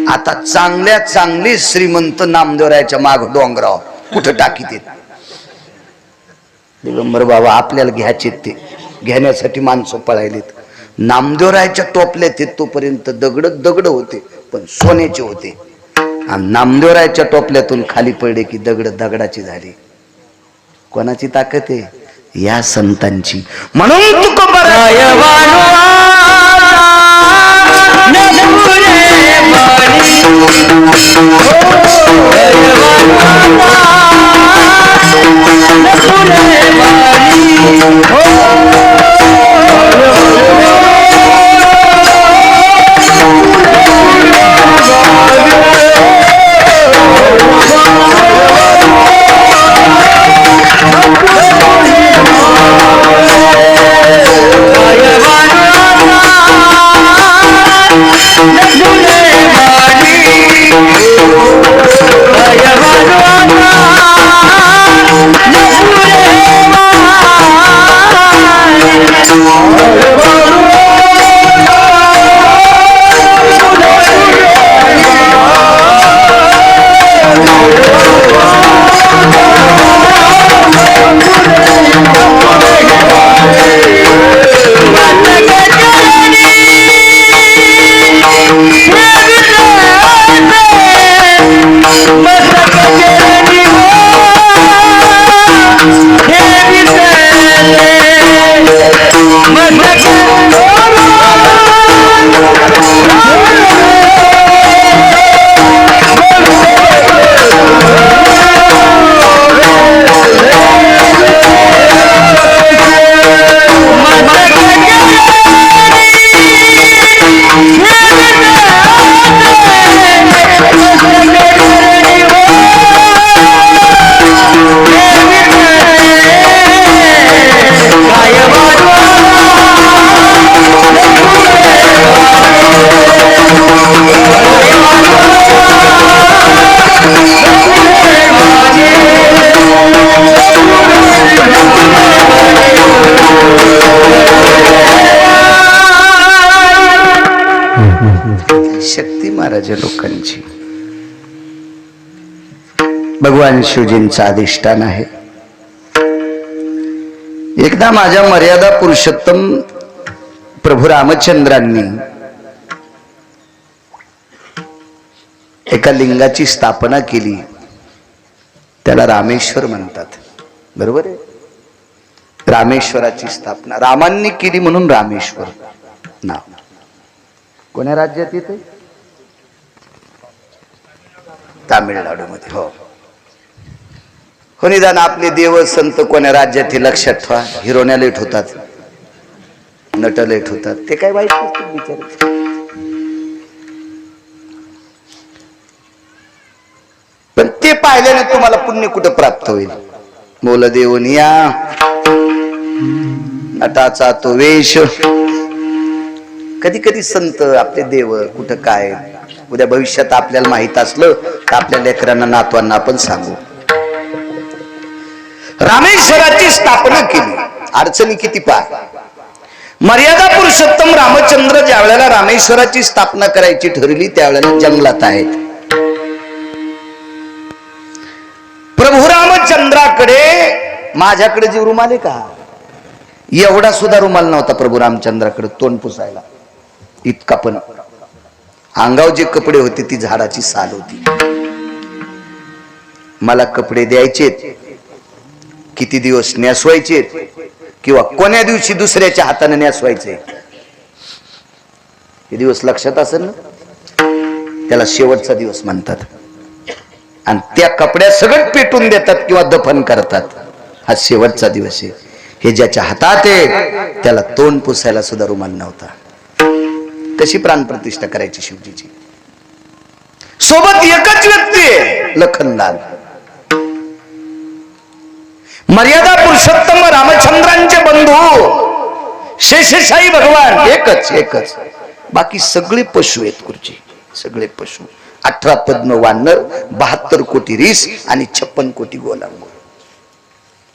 आता चांगल्या चांगली श्रीमंत नामदेवरायाच्या माग डोंगराव कुठं टाकीत. दिगंबर बाबा आपल्याला घ्यायचे, ते घेण्यासाठी माणसं पळायलीत. नामदेवरायाच्या टोपल्यात येत तोपर्यंत दगड दगड होते पण सोन्याचे होते, आणि नामदेवरायाच्या टोपल्यातून खाली पडले की दगड दगडाची झाली. कोणाची ताकद आहे? या संतांची. म्हणून शक्ती महाराज लोकांची भगवान शिवजींचं अधिष्ठान आहे. एकदा माझ्या मर्यादा पुरुषोत्तम प्रभू रामचंद्रांनी एका लिंगाची स्थापना केली, त्याला रामेश्वर म्हणतात. बरोबर आहे. रामेश्वराची स्थापना रामांनी केली म्हणून रामेश्वर नाव. कोण्या राज्यात येते? तामिळनाडूमध्ये. हो हो. निदान आपले देव संत कोण्या राज्यात हे लक्षात ठेवा. हिरोण्या लेट होतात, नट लेट होतात, ते काय वाईट नसतं बिचारे. पण ते पाहिल्याने तुम्हाला पुण्य कुठं प्राप्त होईल? मोल देऊन या नटाचा तो वेश. कधी कधी संत आपले देव कुठं काय उद्या भविष्यात आपल्याला माहित असलं तर आपल्या लेकरांना नातवांना आपण सांगू. रामेश्वराची स्थापना केली. अडचणी किती पहा. मर्यादा पुरुषोत्तम रामचंद्र ज्या वेळेला रामेश्वराची स्थापना करायची ठरली त्यावेळेला जंगलात आहेत. प्रभू रामचंद्राकडे माझ्याकडे जे रुमाल आहे का, एवढा सुद्धा रुमाल नव्हता प्रभू रामचंद्राकडे तोंड पुसायला. इतका पण अंगावर जे कपडे होते ती झाडाची साल होती. मला कपडे द्यायचेत, किती दिवस नेसवायचे किंवा कोण्या दिवशी दुसऱ्याच्या हाताने नेसवायचे हे दिवस लक्षात असेल ना. त्याला शेवटचा दिवस म्हणतात. आणि त्या कपड्या सगळं पेटून देतात किंवा दफन करतात. हा शेवटचा दिवस आहे. हे ज्याच्या हातात आहे त्याला तोंड पुसायला सुद्धा रुमाल नव्हता. कशी प्राणप्रतिष्ठा करायची शिवजीची? सोबत एकच व्यक्ती आहे, लखनलाल. मर्यादा पुरुषोत्तम रामचंद्रांचे बंधू शेषशाही भगवान एकच. बाकी सगळे पशु आहेत गुरुजी, सगळे पशु. 18 पद्म वानर, 72 कोटी रीस आणि 56 कोटी गोलांगोल.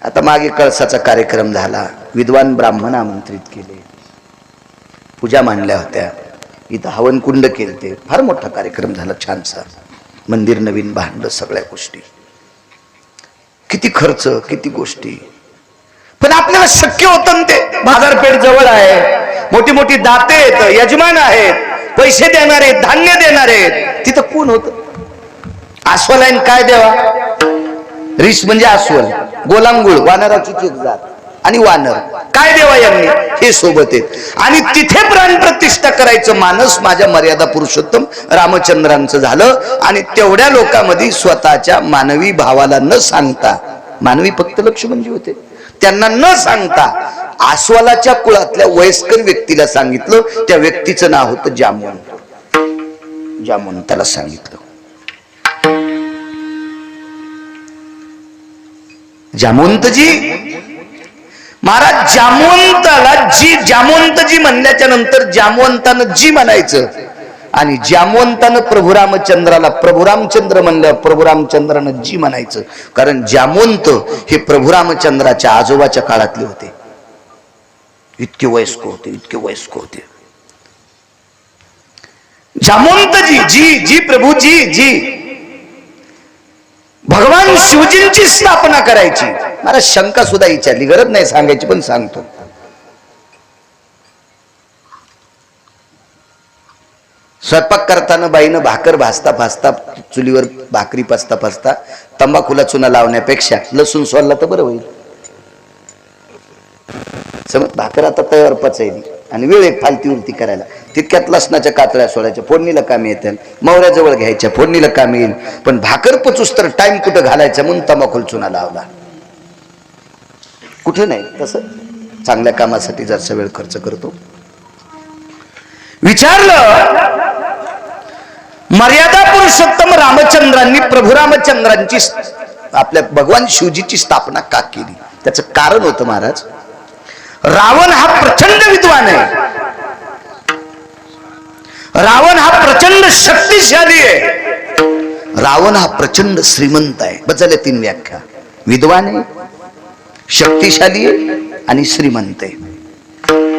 आता मागे कळसाचा कार्यक्रम झाला. विद्वान ब्राह्मण आमंत्रित केले, पूजा मांडल्या होत्या, इथं हवन कुंड केलते. फार मोठा कार्यक्रम झाला, छानसा. मंदिर नवीन बांधलं, सगळ्या गोष्टी. किती खर्च, किती गोष्टी. पण आपल्याला शक्य होतं ते. बाजारपेठ जवळ आहे, मोठी मोठी दाते आहेत, यजमान आहेत, पैसे देणारे, धान्य देणारे. तिथं कोण होत? अस्वलाईन काय देवा? रीस म्हणजे अस्वल, गोलांगुळ वानराची एक जात, आणि वानर काय देवा यांनी हे सोबत आहेत. आणि तिथे प्राणप्रतिष्ठा करायचं मानस माझ्या मर्यादा पुरुषोत्तम रामचंद्रांचं झालं. आणि तेवढ्या लोकांमध्ये स्वतःच्या मानवी भावाला न सांगता, मानवी फक्त लक्ष्मणजी होते, त्यांना न सांगता अस्वलाच्या कुळातल्या वयस्कर व्यक्तीला सांगितलं. त्या व्यक्तीचं नाव होतं जामवंत. त्याला सांगितलं, जामवंतजी महाराज. जामवंतजी म्हणल्याच्या नंतर जामवंतानं जी म्हणायचं. आणि जामवंतानं प्रभू रामचंद्राला प्रभू रामचंद्र म्हणलं, प्रभू रामचंद्रानं जी म्हणायचं. कारण जामवंत हे प्रभू रामचंद्राच्या आजोबाच्या काळातले होते. इतके वयस्क होते. जामवंतजी जी प्रभूजी भगवान शिवजींची स्थापना करायची. मला शंका सुद्धा विचारली, गरज नाही सांगायची पण सांगतो. स्वयंपाक करताना बाईनं भाकर भाजता चुलीवर भाकरी पाचता तंबाखूला चुना लावण्यापेक्षा लसूण सोलला तर बरं होईल. समज भाकर आता तयार पचायली आणि वेळ एक फालती उलटी करायला, तितक्यात लसणाच्या कातळ्या सोडायच्या, फोडणीला कामी येतील. मौऱ्याजवळ घ्यायच्या, फोडणीला कामी येईल. पण भाकर पचूस तर टाइम कुठं घालायचा म्हणून तंबाखूला चुना लावला. कुठे नाही तसं. चांगल्या कामासाठी जास्त वेळ खर्च करतो. विचारलं, मर्यादा पुरुषोत्तम रामचंद्रांनी प्रभू रामचंद्रांची आपल्या भगवान शिवजीची स्थापना का केली? त्याचं कारण होतं महाराज. रावण हा प्रचंड विद्वान आहे, रावण हा प्रचंड शक्तिशाली आहे, रावण हा प्रचंड श्रीमंत आहे. बदलल्या 3 व्याख्या. विद्वान आहे, शक्तिशाली आहे आणि श्रीमंत आहे.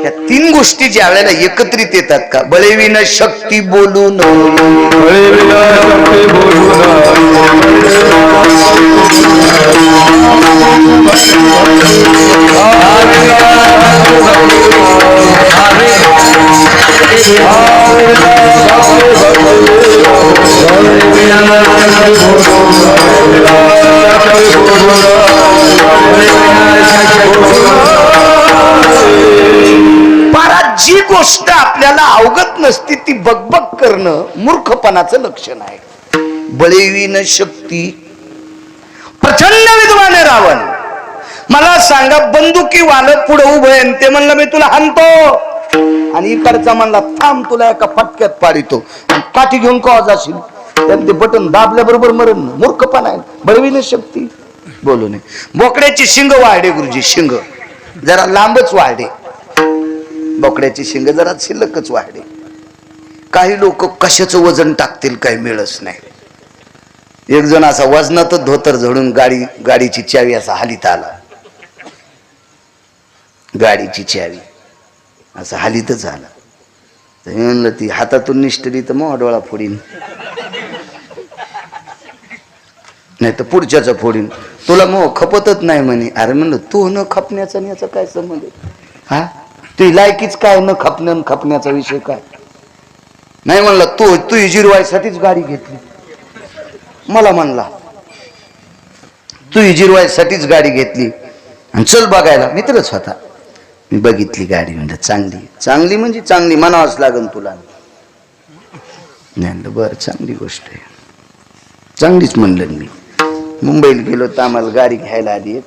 या तीन गोष्टी ज्या वेळेला एकत्रित येतात का, बळेविन शक्ती बोलून, बळेविना शक्ती बोलून, पारा जी गोष्ट आपल्याला अवगत नसती ती बकबक करणं मूर्खपणाचं लक्षण आहे. बळेविन शक्ती, प्रचंड विद्वान आहे रावण. मला सांगा, बंदुकी वालं पुढे उभं आहे, ते म्हणलं मी तुला हाणतो, आणि इकडचा म्हणला थांब तुला एका फटक्यात पाडितो, काठी घेऊन का जाशील, त्यात ते बटन दाबल्याबरोबर मरण. मूर्खपणा आहे. बळेविन शक्ती बोलू नये. बोकड्याची शिंग वाढे गुरुजी, शिंग जरा लांबच वाढे, बोकड्याची शिंग जरा शिल्लकच वाढे. काही लोक कशाचं वजन टाकतील काही मिळच नाही. एक जण असा वजनातच धोतर झडून गाडीची चावी असा हालीत आला, गाडीची चावी असा हालीतच आला. तर म्हणलं ती हातातून निष्ठली तर मग डोळा फोडीन, नाही तर पुढच्याचा फोडीन. तुला मग खपतच नाही म्हणे. अरे म्हणलं तू न खपण्याचा याचा काय संबंध? हा, तुझी लायकीच काय न खपण्याचा विषय काय? नाही म्हणला तू जिरवायसाठीच गाडी घेतली. मला म्हणला तू जिरवायसाठीच गाडी घेतली आणि चल बघायला. मित्रच होता. मी बघितली गाडी, म्हणजे चांगली म्हणजे चांगली म्हणावंच लागन तुला. नाही बरं, चांगली गोष्ट आहे, चांगलीच म्हणलं. मी मुंबईला गेलो तर आम्हाला गाडी घ्यायला आली एक.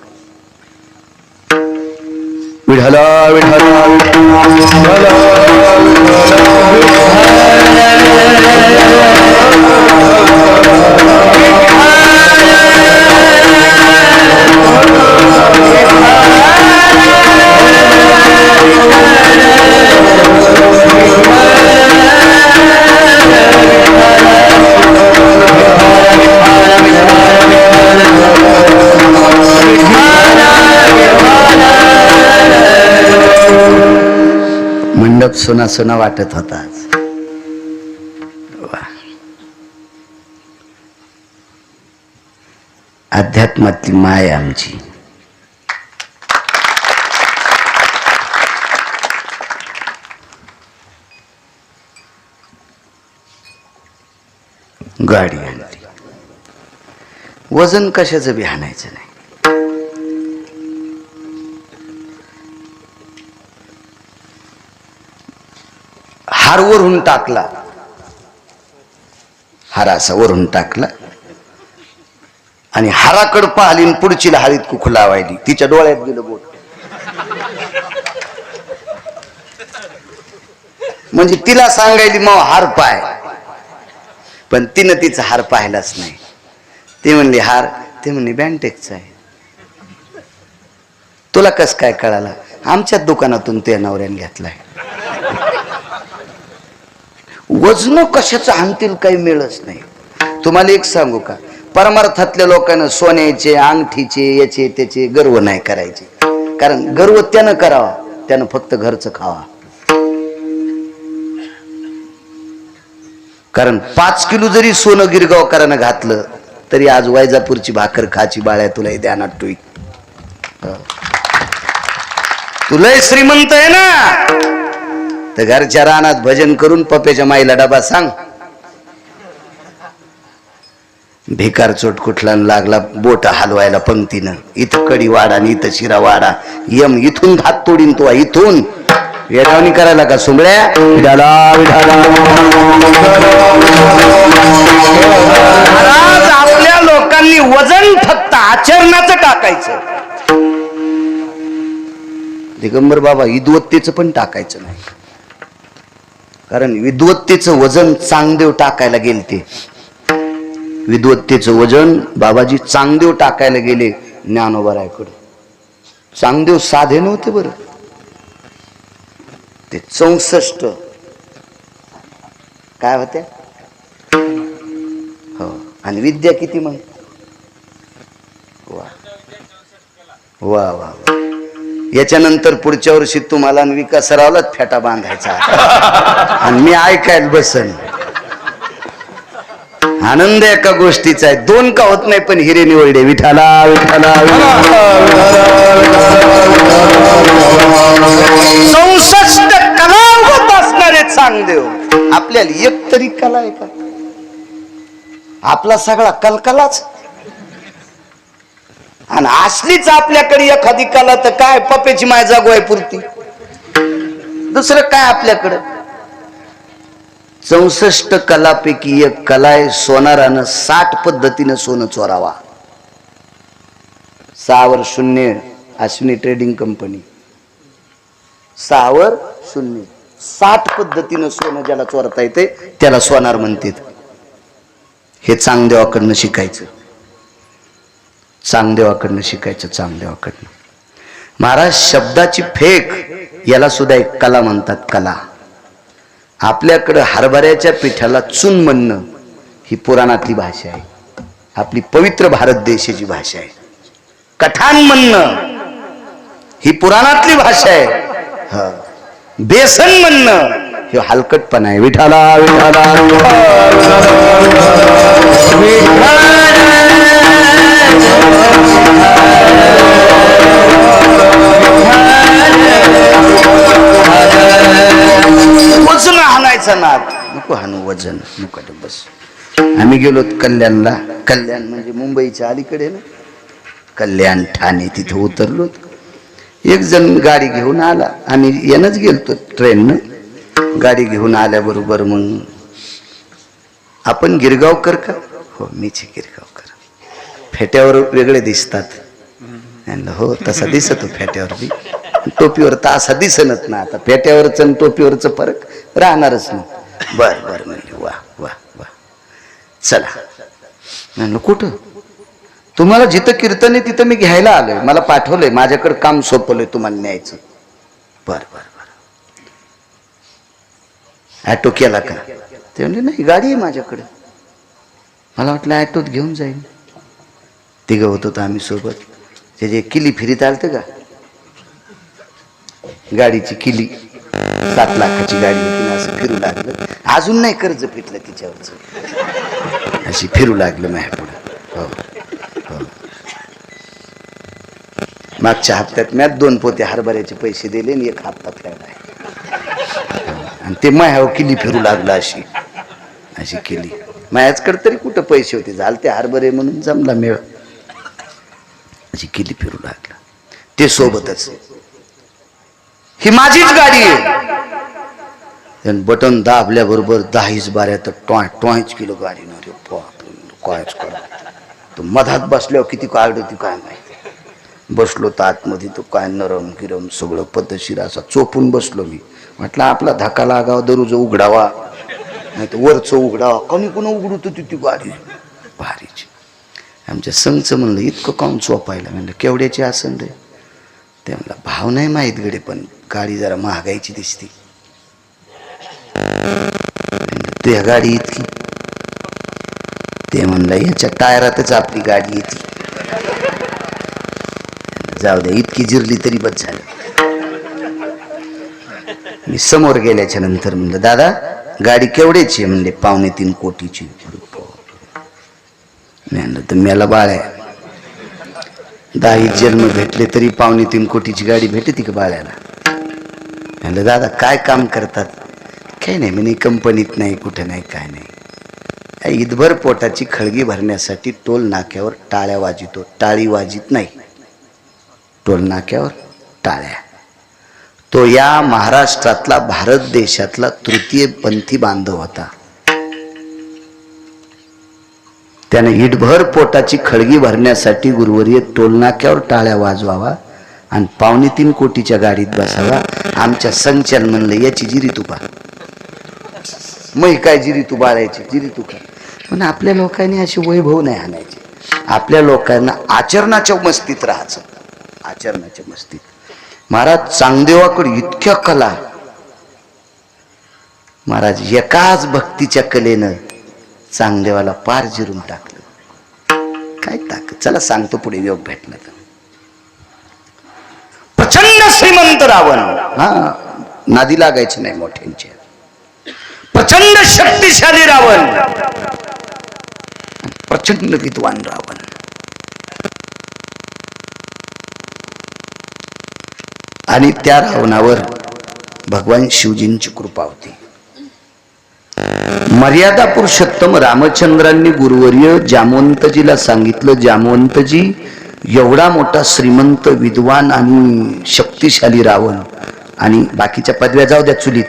विठाला विठाला मंडप सोना सोना वाटत होता आज. अध्यात्मातली माय आमची. गाडी आणली, वजन कशाचं बी आणायचं नाही. हार वरून टाकला, हार असा वरून टाकला आणि हाराकड पाहिली आणि पुढची हारीत कुख लावायली. तिच्या डोळ्यात गेलं बोट. म्हणजे तिला सांगायली मग हार पाय, पण तिनं तिचा हार पाहिलाच नाही. ती म्हणली हार, ते म्हणली बँटेकचा आहे. तुला कस काय कळाला? आमच्याच दुकानातून ते नवऱ्याने घेतलाय. वजन कशाचं आणतील काही मिळच नाही. तुम्हाला एक सांगू का, परमार्थातल्या लोकांना सोन्याचे अंगठीचे याचे त्याचे गर्व नाही करायचे. कारण गर्व त्यानं करावा, त्यानं फक्त घरचं खावा. कारण 5 किलो जरी सोनं गिरगावकरानं घातलं तरी आज वैजापूरची भाकर खाची बाळ्या तुला ध्यानात ठेवी. तुला श्रीमंत आहे ना, तर घरच्या रानात भजन करून पप्याच्या माईला डबा सांग. भिकार चोट कुठला लागला बोट हलवायला पंक्तीनं, इथं कडी वाडा आणि इथं शिरा वाडा, यम इथून हात तोडीन तो, इथून वेडावणी करायला का सुंबळ्या. आपल्या लोकांनी वजन फक्त आचरणाचं टाकायचं. दिगंबर बाबा विद्वत्तेचं पण टाकायचं नाही. कारण विद्वत्तेचं वजन चांगदेव टाकायला गेलते. विद्वत्तेचं वजन बाबाजी चांगदेव टाकायला गेले ज्ञानोबरायकडे. चांगदेव साधे नव्हते बरं, ते 64 काय होत्या हो. आणि विद्या किती मग? वा वा वा. याच्यानंतर पुढच्या वर्षी तुम्हाला आणि विकासरावलाच फेटा बांधायचा आणि मी ऐकायला बसन. आनंद एका गोष्टीचा आहे, दोन का होत नाही पण हिरे निवडे. विठाला विठाला 64 कला होत असणारे चांगदेव. आपल्याला एक तरी कला आहे का? आपला सगळा कलकलाच. आणि असलीच आपल्याकडे एखादी कला तर काय पप्याची माय जागवाय पुरती, दुसरं काय आपल्याकडं. 64 कलापैकी एक कला आहे सोनारानं 60 पद्धतीनं सोनं चोरावा. 6 वर 0 अश्विनी ट्रेडिंग कंपनी. 6 वर 0 60 पद्धतीनं सोनं ज्याला चोरता येते त्याला सोनार म्हणतात. हे चांगदेवाकडनं शिकायचं, चांगदेवाकडनं शिकायचं, चांगदेवाकडनं. महाराज शब्दाची फेक याला सुद्धा एक कला म्हणतात, कला. आपल्याकडं हरभऱ्याच्या पिठाला चून म्हणणं ही पुराणातली भाषा आहे, आपली पवित्र भारत देशाची भाषा आहे. कठाण म्हणणं ही पुराणातली भाषा आहे. बेसन म्हणणं हे हलकटपणा आहे. विठाला विठाला वजन हाणायचा नाद नको, हाणू वजन नको. बस आम्ही गेलो कल्याणला. कल्याण म्हणजे मुंबईच्या अलीकडे ना, कल्याण ठाणे. तिथे उतरलो. एक जण गाडी घेऊन आला, आम्ही यानंच गेलतो ट्रेननं. गाडी घेऊन आल्याबरोबर मग आपण गिरगावकर का? हो मीच गिरगावकर. फेट्यावर वेगळे दिसतात. हो तसा दिसतो फेट्यावर बी, टोपीवर तर असा दिसनच ना. आता फेट्यावरच आणि टोपीवरच फरक राहणारच नाही. बर बर म्हणले, वा वा वा चला. म्हणलं कुठं? तुम्हाला जिथं कीर्तन आहे तिथं मी घ्यायला आलोय, मला पाठवलंय, माझ्याकडे काम सोपवलंय तुम्हाला न्यायचं. बर बर बर. ॲटो केला का? ते म्हणले नाही गाडी आहे माझ्याकडे. मला वाटलं ॲटोत घेऊन जाईल. तिघं होतो तर आम्ही सोबत. त्याची किली फिरीत आलतं का? गाडीची किली 7 लाखाची गाडी होती ना, असं फिरू लागलं. अजून नाही कर्ज फिटलं तिच्यावरच, अशी फिरू लागलं माझ्या पुढं. हो हो. मागच्या हप्त्यात मी 2 पोते हरभऱ्याचे पैसे दिले आणि 1 हप्ता फेडला. आणि ते मायाव किली फिरू लागला, अशी अशी केली. मायाचकडे तरी कुठं पैसे होते, झाल ते हरभरे म्हणून जमला मेळ. अशी किली फिरू लागला. ते सोबतच. ही माझीच गाडी आहे. बटन दाबल्याबरोबर 10 बाऱ्यात टॉय टॉयच किलो गाडी ना रे कायच करा. तो मधात बसल्यावर किती काढ होती काय माहिती. बसलो तर आतमध्ये तो काय नरम गिरम सगळं पद्धतशीर असा चोपून बसलो मी. म्हटलं आपला धक्का लागावा, दररोज उघडावा, नाही तर वरचं उघडावा. कोणी कोण उघडत होती ती गाडी भारीची. आमच्या संघचं म्हणलं इतकं काऊन चोपायला? म्हणलं केवढ्याची असन रे? ते म्हणलं भाव नाही माहीत गडे, पण गाडी जरा महागाईची दिसती. तुझ्या गाडी इतकी? ते म्हणलं याच्या टायरातच आपली गाडी येते. जाऊ द्या, इतकी जिरली तरी बस झालं. मी समोर गेल्याच्या नंतर म्हणलं दादा गाडी केवढ्याची? म्हणले 2.25 कोटीची. म्हणलं तर मेला बाळ आहे. 10 जन्म भेटले तरी 2.25 कोटीची गाडी भेटते का बाळ्याला? म्हणलं दादा काय काम करतात? काही नाही म्हणे, कंपनीत नाही, कुठं नाही, काय नाही. ईदभर पोटाची खळगी भरण्यासाठी टोल नाक्यावर टाळ्या वाजितो. टाळी वाजित नाही, टोल नाक्यावर टाळ्या. तो या महाराष्ट्रातला, भारत देशातला तृतीय पंथी बांधव होता. त्याने ईटभर पोटाची खळगी भरण्यासाठी गुरुवर्य टोल नाक्यावर टाळ्या वाजवावा आणि 2.25 कोटीच्या गाडीत बसावा. आमच्या संचालन म्हणलं याची जिरी तुका मै काय जिरी तू बाळायची जिरी तुका. पण आपल्या लोकांनी अशी वैभव नाही आणायची. आपल्या लोकांना आचरणाच्या मस्तीत राहायचं, आचरणाच्या मस्तीत. महाराज चांगदेवाकडे इतक्या कला. महाराज एकाच भक्तीच्या कलेनं चांगदेवाला पार जिरून टाकलं. काय ताकद. चला सांगतो पुढे योग भेटला तर. प्रचंड श्रीमंत रावण, हा नादी लागायचे नाही मोठ्यांच्या, प्रचंड शक्तिशाली रावण, प्रचंड विद्वान रावण. आणि त्या रावणावर भगवान शिवजींची कृपा होती. मर्यादा पुरुषोत्तम रामचंद्रांनी गुरुवर्य जामवंतजीला सांगितलं, जामवंतजी एवढा मोठा श्रीमंत विद्वान आणि शक्तिशाली रावण, आणि बाकीच्या पदव्या जाऊ द्या चुलीत,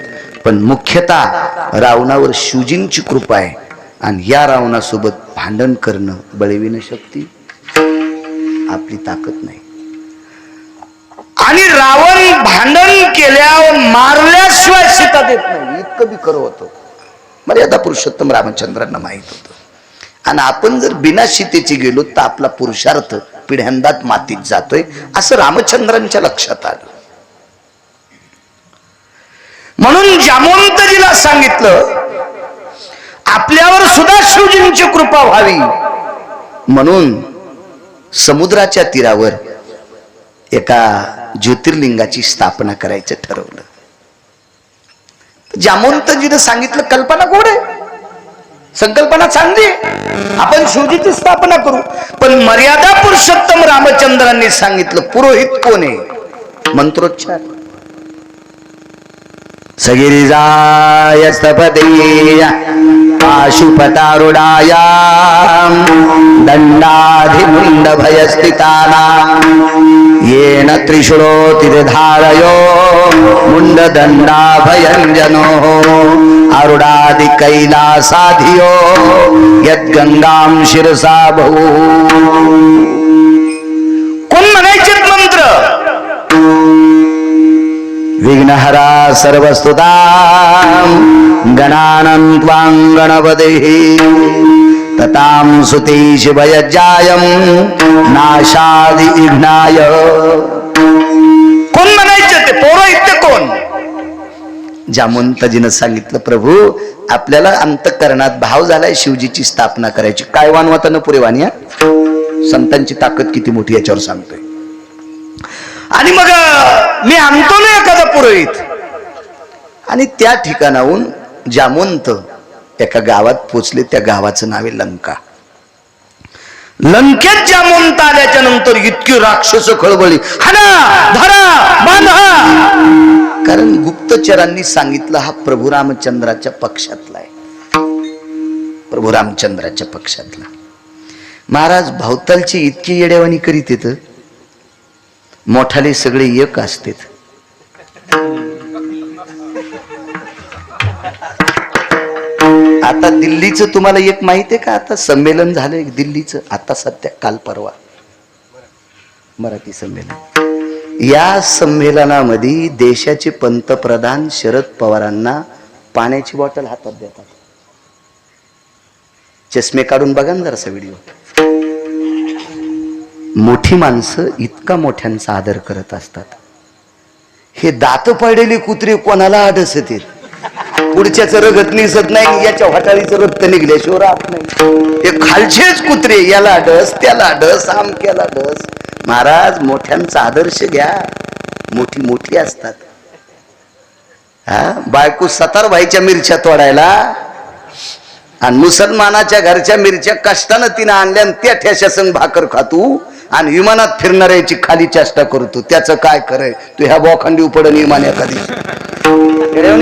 पण मुख्यतः रावणावर शिवजींची कृपा आहे, आणि या रावणासोबत भांडण करणं बळविन शक्ती आपली ताकद नाही. आणि रावण भांडण केल्यावर मारल्याशिवाय सीता देत नाही, इतकं बी खरं होतं. मर्यादा पुरुषोत्तम रामचंद्रांना माहित होतं. आणि आपण जर बिना सीतेची गेलो तर आपला पुरुषार्थ पिढ्यांदात मातीत जातोय, असं रामचंद्रांच्या लक्षात आलं. म्हणून जामवंतजीला सांगितलं आपल्यावर सुद्धा शिवजींची कृपा व्हावी, म्हणून समुद्राच्या तीरावर एका ज्योतिर्लिंगाची स्थापना करायचं ठरवलं. जामवंतजीने सांगितलं कल्पना गोड आहे, संकल्पना चांगली, आपण शिवजीची स्थापना करू. पण मर्यादा पुरुषोत्तम रामचंद्रांनी सांगितलं पुरोहित कोण आहे, मंत्रोच्चार. सगिरिजाय स्थपते पाशुपतारुडाय दंडाधिमुंड भयस्थिताना येन त्रिशूलोतिधारयो मुंड दंडा भयंजनो आरुडादि कैलासाधियो यद्गंगां शिरसा बहु. कोण म्हणायचे मंत्र? विघ्नहरा सर्वस्तुतां गणानं त्वां गणपतिः ततां सुते शिवयज्जायं नाशादि विघ्नाय. कोण म्हणायचे ते पौरोहित्य कोण? जामवंतजीनं सांगितलं प्रभू आपल्याला अंतःकरणात भाव झालाय शिवजीची स्थापना करायची. काय वानवता न पुरेवानी, संतांची ताकद किती मोठी याच्यावर सांगतोय. आणि मग मी आणतो ना एखादा पुरोहित. आणि त्या ठिकाणाहून जामवंत एका गावात पोचले, त्या गावाचं नाव आहे लंका. लंकेत जामवंत आल्याच्या नंतर इतकी राक्षस खळबळली, हाना धरा बांधा, कारण गुप्तचरांनी सांगितलं हा प्रभू रामचंद्राच्या पक्षातला आहे, प्रभू रामचंद्राच्या पक्षातला. महाराज भवतालची इतकी येड्यावानी करीत येत, मोठाले सगळे एक असते. आता दिल्लीचं तुम्हाला एक माहिती आहे का, आता संमेलन झालं दिल्लीचं, आता सध्या काल परवा मराठी संमेलन. या संमेलनामध्ये देशाचे पंतप्रधान शरद पवारांना पाण्याची बॉटल हातात देतात. चष्मे काढून बघा ना जरासा व्हिडिओ. मोठी माणसं इतका मोठ्यांचा आदर करत असतात. हे दात पडलेले कुत्रे कोणाला आडसत, पुढच्याच रगत निसत नाही, याच्या वाटाळीचं रक्त निघल्याशिवाय राहत नाही. हे खालचेच कुत्रे, याला डस त्याला डस आमक्याला डस. महाराज मोठ्यांचा आदर्श घ्या, मोठी मोठी असतात. हा बायको सतार भाईच्या मिरच्या तोडायला आणि मुसलमानाच्या घरच्या मिरच्या कष्टानं तिनं आणल्या, आणि त्या ठ्याशा संग भाकर खातू आणि विमानात फिरणाऱ्याची खाली चेष्टा करतो. त्याचं काय खरंय? तू ह्या बोखंडी उपडन विमान एखादी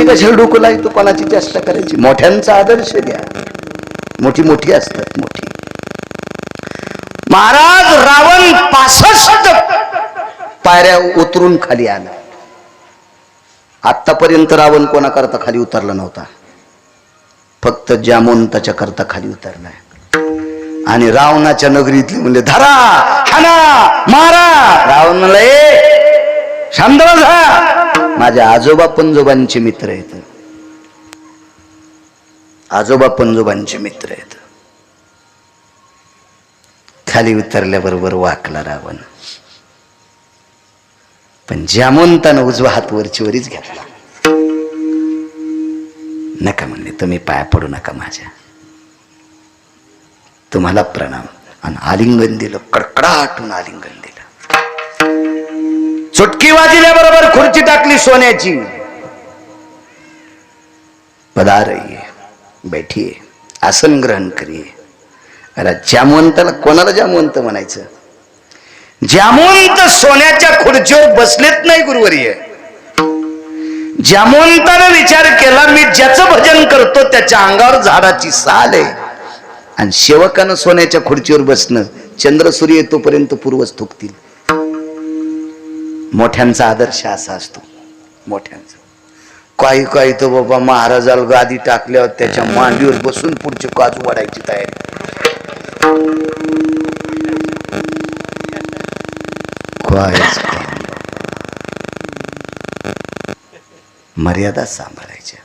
कशाला डोकं लाई, तू कोणाची चेष्टा करायची? मोठ्यांचा आदर्श घ्या, मोठी मोठी असतात मोठी. महाराज रावण 65 पायऱ्या उतरून खाली आला. आतापर्यंत रावण कोणाकरता खाली उतरला नव्हता, फक्त जामवंताच्या करता खाली उतरलाय. आणि रावणाच्या नगरीतले म्हणले धरा हाना मारा. रावण म्हणला ए शांत बसा, माझ्या आजोबा पंजोबांचे मित्र आहेत, आजोबा पंजोबांचे मित्र आहेत. खाली उतरल्याबरोबर वाकला रावण, पण जामवंतानं उजवा हात वरचीवरीच घेतला. नका म्हणले, तुम्ही पाया पडू नका माझ्या, तुम्हाला प्रणाम. आणि आलिंगन दिलं, कडकडाटून आलिंगन दिलं. चुटकी वाजल्याबरोबर खुर्ची टाकली सोन्याची. पधारिये, बैठिये, आसन ग्रहण करिये. अरे जामवंताला कोणाला जामवंत म्हणायचं? जामवंत सोन्याच्या खुर्चीवर बसलेत नाही गुरुवर्य. जामवंतानं विचार केला, मी ज्याचं भजन करतो त्याच्या अंगावर झाडाची साल आहे, आणि सेवकानं सोन्याच्या खुर्चीवर बसणं, चंद्र सूर्य येतोपर्यंत पूर्वज थुकतील. मोठ्यांचा आदर्श असा असतो. मोठ्यांचा काही काही तो बाबा महाराजाला गादी टाकल्यावर त्याच्या मांडीवर बसून पुढचे काजू वाढायची तयारी. मर्यादा सांभाळायच्या.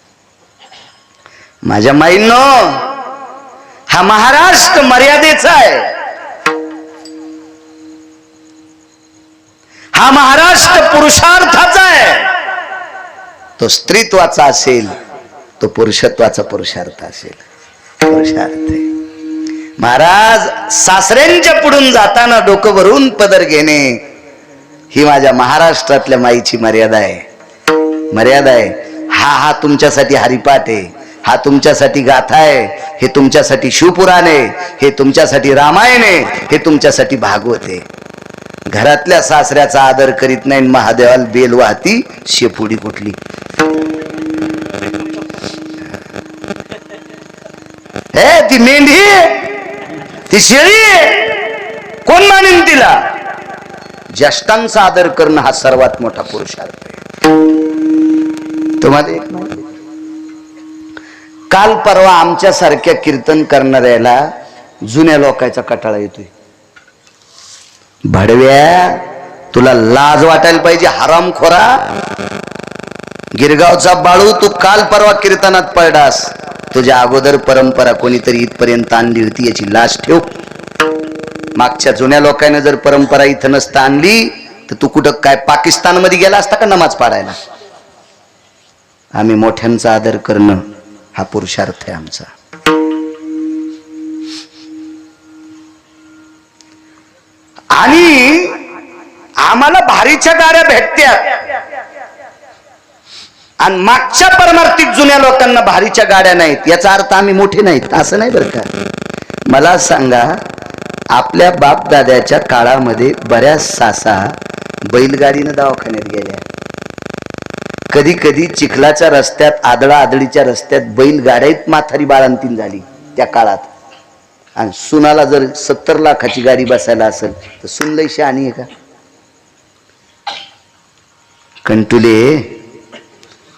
माझ्या माईंनो, हा महाराष्ट्र मर्यादेचा आहे. हा महाराष्ट्र पुरुषार्थाचा आहे. तो स्त्रीत्वाचा असेल, तो पुरुषत्वाचा पुरुषार्थ असेल. पुरुषार्थ आहे. महाराज सासऱ्यांच्या पुढून जाताना डोकं भरून पदर घेणे ही माझ्या महाराष्ट्रातल्या माईची मर्यादा आहे. मर्यादा आहे. हा तुमच्यासाठी हरिपाठ आहे, हा तुमच्यासाठी गाथा आहे, हे तुमच्यासाठी शिवपुराण आहे, हे तुमच्यासाठी रामायण आहे, हे तुमच्यासाठी भागवत आहे. घरातल्या सासऱ्याचा आदर करीत नाही, महादेवाला बेल वाहती, शेपुडी कुठली. हे ती मेंढी, ती शेळी, कोण मानेन तिला? ज्येष्ठांचा आदर करणं हा सर्वात मोठा पुरुषार्थ आहे. तुम्हाला काल परवा आमच्या सारख्या कीर्तन करणाऱ्याला जुन्या लोकांचा कटाळा येतोय. भडव्या, तुला लाज वाटायला पाहिजे हरामखोरा. गिरगावचा बाळू, तू काल परवा कीर्तनात पडलास. तुझ्या अगोदर परंपरा कोणीतरी इथपर्यंत आणली होती याची लाज ठेव. मागच्या जुन्या लोकांना जर परंपरा इथं नसता आणली तर तू कुठं काय पाकिस्तान मध्ये गेला असता का नमाज पाडायला? आम्ही मोठ्यांचा आदर करणं हा पुरुषार्थ आहे आमचा. आणि आम्हाला भारीच्या गाड्या भेटत्यात आणि मागच्या परमार्थिक जुन्या लोकांना भारीच्या गाड्या नाहीत. याचा अर्थ आम्ही मोठे नाहीत असं नाही बरं का. मला सांगा, आपल्या बाप दाद्याच्या काळामध्ये बऱ्याच सासा बैलगाडीनं दवाखान्यात गेल्या. कधी कधी चिखलाच्या रस्त्यात, आदळा आदळीच्या रस्त्यात बैलगाड्यात म्हातारी बाळंतीण झाली त्या काळात. आणि सुनाला जर 70 लाखाची गाडी बसायला असेल तर सुन लई शहाणी आहे का? कंटुले,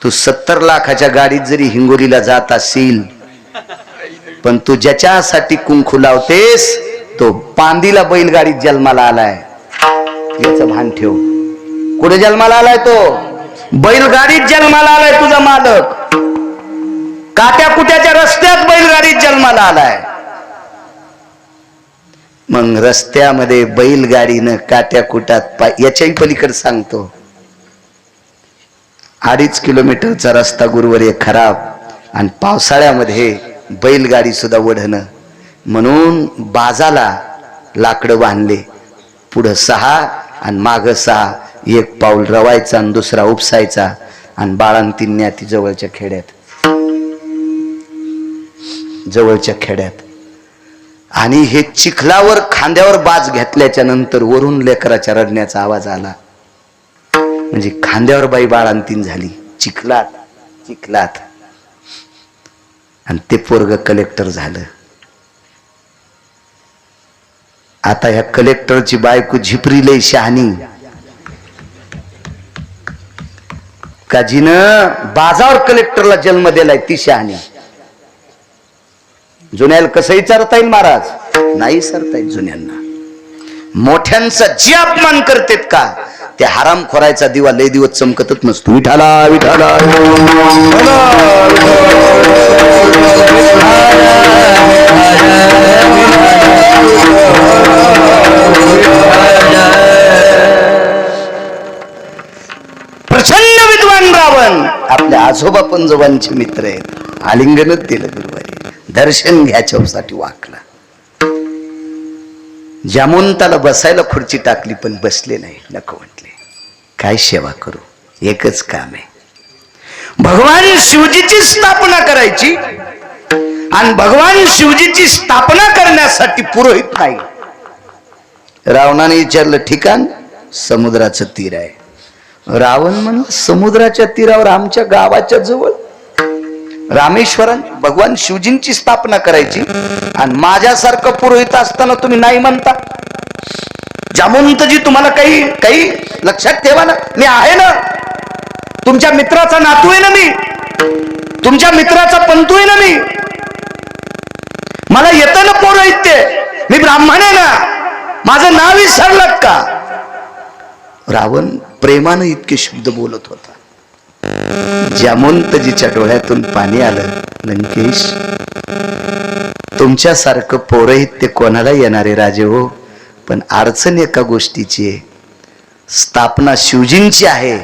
तू 70 लाखाच्या गाडीत जरी हिंगोलीला जात असशील, पण तू ज्याच्यासाठी कुंकू लावतेस तो पांदीला बैलगाडीत जन्माला आलाय, याचं भान ठेव. कुठे जन्माला आलाय तो? बैलगाडीत जन्माला आलाय तुझा मालक. काट्या कुट्याच्या रस्त्यात बैलगाडीत जन्माला आलाय. मग रस्त्यामध्ये बैलगाडीनं काट्या कुटात याच्याही पलीकडे सांगतो, 2.5 किलोमीटरचा रस्ता गुरुवर्य खराब, आणि पावसाळ्यामध्ये बैलगाडी सुद्धा वढणं. म्हणून बाजाला लाकडं बांधले, पुढं 6 आणि मागं 6. एक पाऊल रवायचा आणि दुसरा उपसायचा, आणि बाळंतींनी ती जवळच्या खेड्यात. आणि हे चिखलावर खांद्यावर बाज घेतल्याच्या नंतर वरून लेकराच्या रडण्याचा आवाज आला. म्हणजे खांद्यावर बाई बाळंतीण झाली चिखलात. आणि ते पोरग कलेक्टर झालं. आता ह्या कलेक्टरची बायको झिपरी लई शहाणी, का जिनं बाजावर कलेक्टरला जन्म दिलाय ती शहाणी. जुन्याला कसं विचारता येईल महाराज? नाही सरता येईल जुन्यांना. मोठ्यांचा जे अपमान करतेत का ते हरामखोरायचा दिवा लय दिवस चमकतच नसतो. विठाला विठाला प्रचंड विद्वान रावण आपल्या आजोबा पंजोबांचे मित्र आहेत. आलिंगनच दिलं गुरुवारी, दर्शन घ्यायच्यासाठी वाकला. जामवंताला बसायला खुर्ची टाकली पण बसले नाही, नको म्हटले. काय सेवा करू? एकच काम आहे, भगवान शिवजीची स्थापना करायची. आणि भगवान शिवजीची स्थापना करण्यासाठी पुरोहित नाही. रावणाने विचारलं ठिकाण, समुद्राचं तीर आहे. रावण म्हणलं समुद्राच्या तीरावर आमच्या गावाच्या जवळ रामेश्वरान भगवान शिवजींची स्थापना करायची आणि माझ्यासारखं पुरोहित असताना तुम्ही नाही म्हणता? जामवंतजी तुम्हाला काही लक्षात ठेवा ना, मी आहे ना, तुमच्या मित्राचा नातू आहे ना, मी तुमच्या मित्राचा पंतू आहे ना, मी मला येतं ना पौरोहित्य, मी ब्राह्मण आहे ना, माझं नाव विसरलं का? रावण प्रेमानं इतके शब्द बोलत होता. जामवंतजीच्या डोळ्यातून पाणी आलं. लंकेश, तुमच्यासारखं पौरोहित्य कोणाला येणारे राजे हो, पण अडचण एका गोष्टीची आहे, स्थापना शिवजींची आहे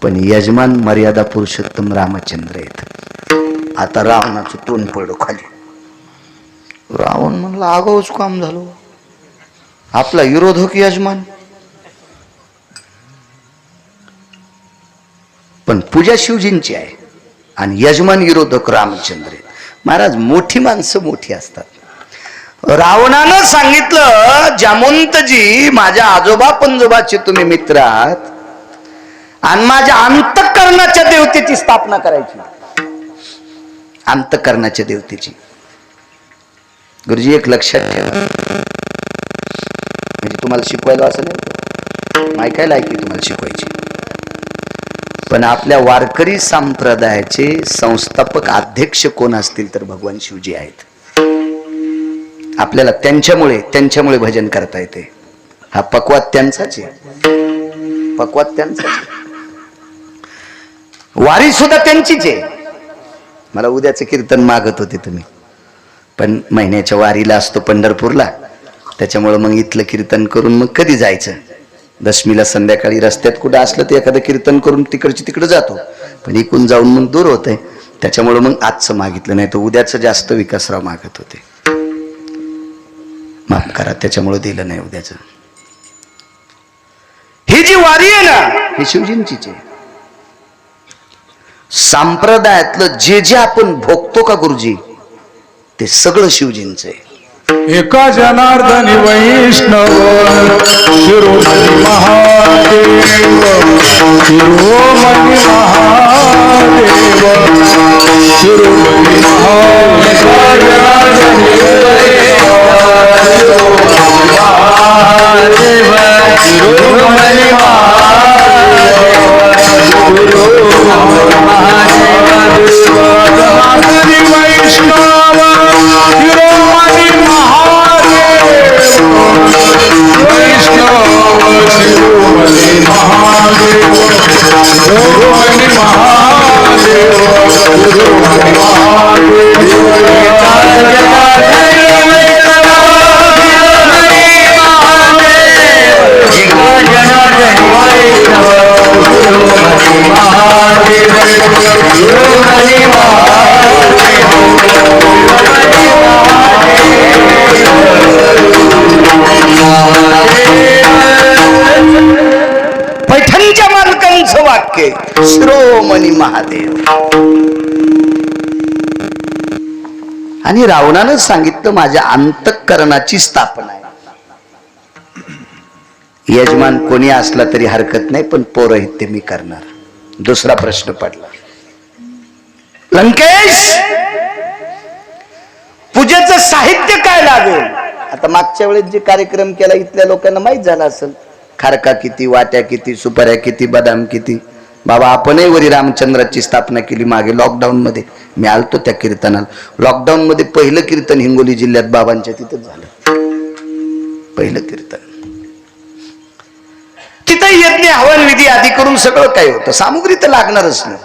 पण यजमान मर्यादा पुरुषोत्तम रामचंद्र आहेत. आता रावणाचं तोंड पडलं खाली. रावण म्हणलं आगाऊच काम झालं, आपला विरोधक यजमान, पण पूजा शिवजींची आहे आणि यजमान विरोधक रामचंद्र आहेत. महाराज, मोठी माणसं मोठी असतात. रावणानं सांगितलं जामवंतजी, माझ्या आजोबा पंजोबाचे तुम्ही मित्र आहात आणि माझ्या अंतःकरणाच्या देवतेची स्थापना करायची. अंतःकरणाच्या देवतेची. गुरुजी एक लक्षात ठेवा, म्हणजे तुम्हाला शिकवायला असं नाही, ऐकायला ऐकी तुम्हाला शिकवायची, पण आपल्या वारकरी संप्रदायाचे संस्थापक अध्यक्ष कोण असतील तर भगवान शिवजी आहेत. आपल्याला त्यांच्यामुळे भजन करता येते. हा पक्वात त्यांचाच आहे, पक्वात त्यांचाच आहे, वारी सुद्धा त्यांचीच आहे. मला उद्याचं कीर्तन मागत होते तुम्ही, पण महिन्याच्या वारीला असतो पंढरपूरला, त्याच्यामुळं मग इथलं कीर्तन करून मग कधी जायचं? दशमीला संध्याकाळी रस्त्यात कुठं असलं तर एखादं कीर्तन करून तिकडं जातो, पण इकडून जाऊन मग दूर होतंय, त्याच्यामुळं मग आजचं मागितलं, नाही तर उद्याचं जास्त विकासराव मागत होते. माफ करा, त्याच्यामुळे दिलं नाही उद्याचं. ही जी वारी आहे ना, ही शिवजींचीच आहे. संप्रदायातलं जे जे आपण भोगतो का गुरुजी, ते सगळं शिवजींचं आहे. एका जनार्दनी वैष्णव शिरोमणी महादेव, शिरोमणी महादेव, शिरोमणी पैठणच्या मालकांचं वाक्य, शिरोमणी महादेव. आणि रावणानं सांगितलं माझ्या अंतःकरणाची स्थापना आहे. यजमान कोणी असला तरी हरकत नाही, पण पौरोहित्य मी करणार. दुसरा प्रश्न पडला, लंकेश पूजेचं साहित्य काय लागेल? आता मागच्या वेळेस जे कार्यक्रम केला इथल्या लोकांना माहित झाला असेल, खारका किती, वाट्या किती, सुपाऱ्या किती, बदाम किती. बाबा, आपणही वरी रामचंद्राची स्थापना केली मागे लॉकडाऊन मध्ये. मी आलतो त्या कीर्तनाला. लॉकडाऊन मध्ये पहिलं कीर्तन हिंगोली जिल्ह्यात बाबांच्या तिथंच झालं, पहिलं कीर्तन. तिथं यज्ञ हवन विधी आदी करून सगळं काय होतं, सामुग्री तर लागणारच नाही.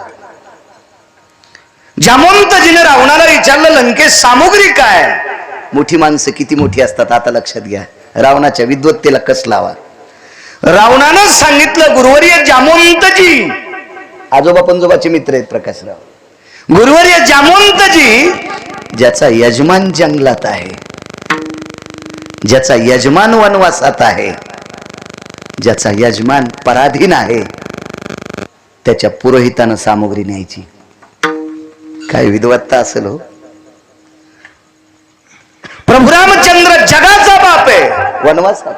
जामवंतजीने रावणाला विचारलं, लंकेश सामुग्री काय? मोठी माणसं किती मोठी असतात आता लक्षात घ्या. रावणाच्या विद्वत्तेला कस लावा. रावणानं सांगितलं, गुरुवर्य जामवंतजी, आजोबा पंजोबाचे मित्र आहेत प्रकाशराव. गुरुवर्य जामवंतजी, ज्याचा यजमान जंगलात आहे, ज्याचा यजमान वनवासात आहे, ज्याचा यजमान पराधीन आहे, त्याच्या पुरोहितानं सामुग्री न्यायची. काय विद्वत्ता असेल हो. प्रभू रामचंद्र जगाचा बाप आहे, वनवासात.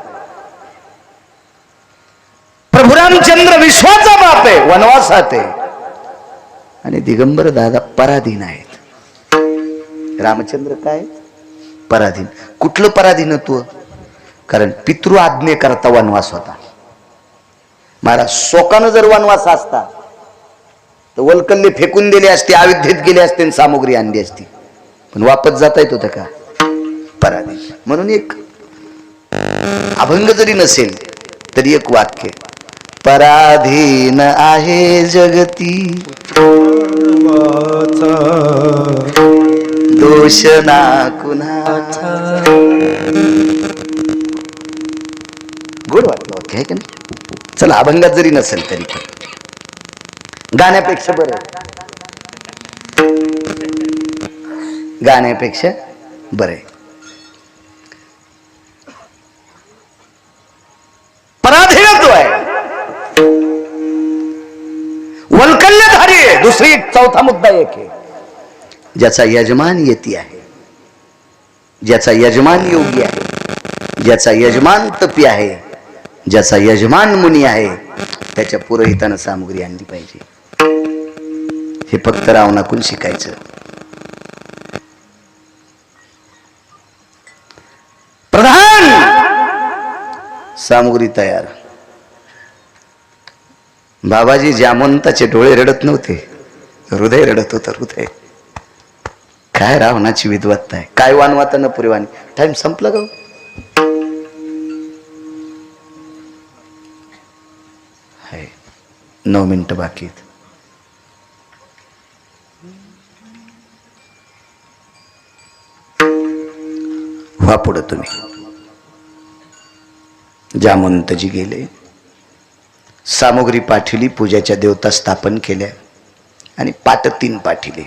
प्रभू रामचंद्र विश्वाचा बाप आहे, वनवासात आहे. आणि दिगंबर दादा पराधीन आहेत. रामचंद्र काय पराधीन. कुठलं पराधीनत्व? कारण पितृ आज्ञे करता वनवास होता. महाराज शोकानं जर वनवास असता तर वल्कल्ले फेकून दिले असते, अविद्येत गेले असते आणि सामुग्री आणली असती. पण वापस जाता येत होतं का? पराधीन. म्हणून एक अभंग जरी नसेल तरी एक वाक्य, पराधीन आहे जगती दोष ना कुणाचा. गोड वाटलं वाक्य आहे का नाही? चला अभंगात जरी नसेल तरी पण गाण्यापेक्षा बरं, गाण्यापेक्षा बरं. पराधीनत्व आहे, वल्कल्यधारी आहे. दुसरी चौथा मुद्दा एक आहे, ज्याचा यजमान यती आहे, ज्याचा यजमान योगी आहे, ज्याचा यजमान तपी आहे, ज्याचा यजमान मुनी आहे, त्याच्या पुरोहितानं सामुग्री आणली पाहिजे. हे फक्त रावणाकडून शिकायचं. प्रधान सामुग्री तयार. बाबाजी जामवंताचे डोळे रडत नव्हते, हृदय रडत होतं. हृदय. काय रावणाची विद्वत्ता आहे. काय वानवातानं पुरेवानी. टाइम संपला ग. 9 मिनिटं बाकी आहेत. व्हा पुढं तुम्ही. जामवंतजी गेले, सामुग्री पाठवली, पूजाच्या देवता स्थापन केल्या आणि पाट 3 पाठिले.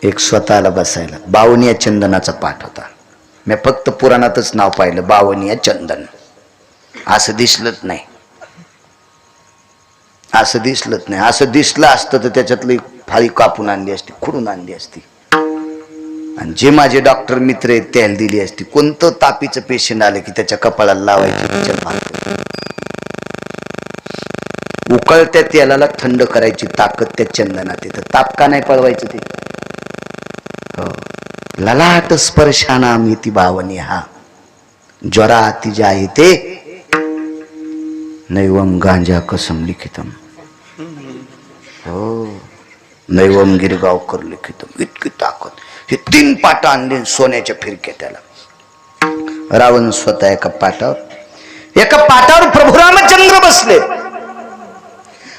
एक स्वतःला बसायला. 52 चंदनाचा पाठ होता. मी फक्त पुराणातच नाव पाहिलं, 52 चंदन. असं दिसलंच नाही, असं दिसलंच नाही. असं दिसलं असतं तर त्याच्यातली फाळी कापून आणली असती, खुडून आणली असती, आणि जे माझे डॉक्टर मित्र आहेत त्याला दिली असती. कोणतं तापीचं पेशंट आलं की त्याच्या कपाळाला लावायची, उकळत्या तेलाला थंड करायची ताकद त्या चंदनात येतं. ताप का नाही पळवायचं ते? हो. ललाट स्पर्शाना मिती 52 हा ज्वरा तिजा येते नैवम गांजा कसम लिखितम. हो, नैवम गिरगावकर लिखितम. इतकी ताकद. हे 3 पाट आणले सोन्याच्या फिरक्या त्याला. रावण स्वतः एका पाटावर प्रभू रामचंद्र बसले.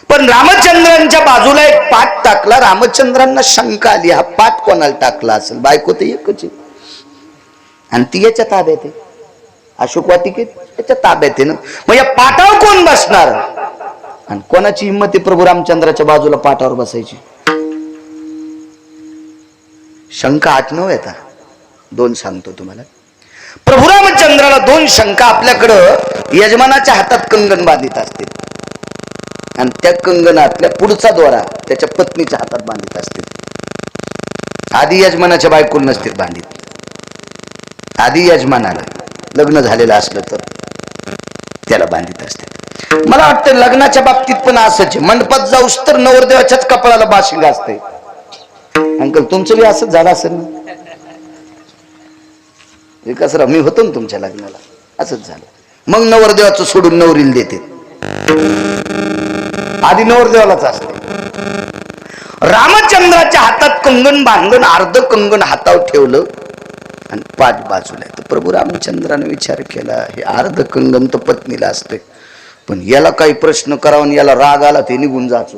पण रामचंद्रांच्या बाजूला एक पाट टाकला. रामचंद्रांना शंका आली, हा पाट कोणाला टाकला असेल? बायको तर एकच आहे आणि ती याच्या ताब्यात आहे. अशोक वाटिकेत याच्या ताब्यात आहे ना. मग या पाटावर कोण बसणार? आणि कोणाची हिंमत आहे प्रभू रामचंद्राच्या बाजूला पाटावर बसायची? शंका 8-9 येतात. 2 सांगतो तुम्हाला. प्रभू रामचंद्राला 2 शंका. आपल्याकडं यजमानाच्या हातात कंगन बांधित असते आणि त्या कंगनातल्या पुढचा दोरा त्याच्या पत्नीच्या हातात बांधित असते. आधी यजमानाच्या बायकोला नसते बांधित. आधी यजमानाला लग्न झालेलं असलं तर त्याला बांधित असते. मला वाटतं लग्नाच्या बाबतीत पण असंच आहे. मंडपात जाऊस तर नवरदेवाच्याच कपाळाला बाशिंग असते. अंकल तुमचं बी असंच झालं असेल ना? विकासराव, मी होतो ना तुमच्या लग्नाला, असंच झालं. मग नवरदेवाचं सोडून नवरीला देते. आधी नवरदेवालाच असते. रामचंद्राच्या हातात कंगन बांधून अर्ध कंगन हातावर ठेवलं आणि पाठ बाजूला. तर प्रभू रामचंद्राने विचार केला, हे अर्ध कंगन तर पत्नीला असते, पण याला काही प्रश्न करावा आणि याला राग आला ते निघून जायचो,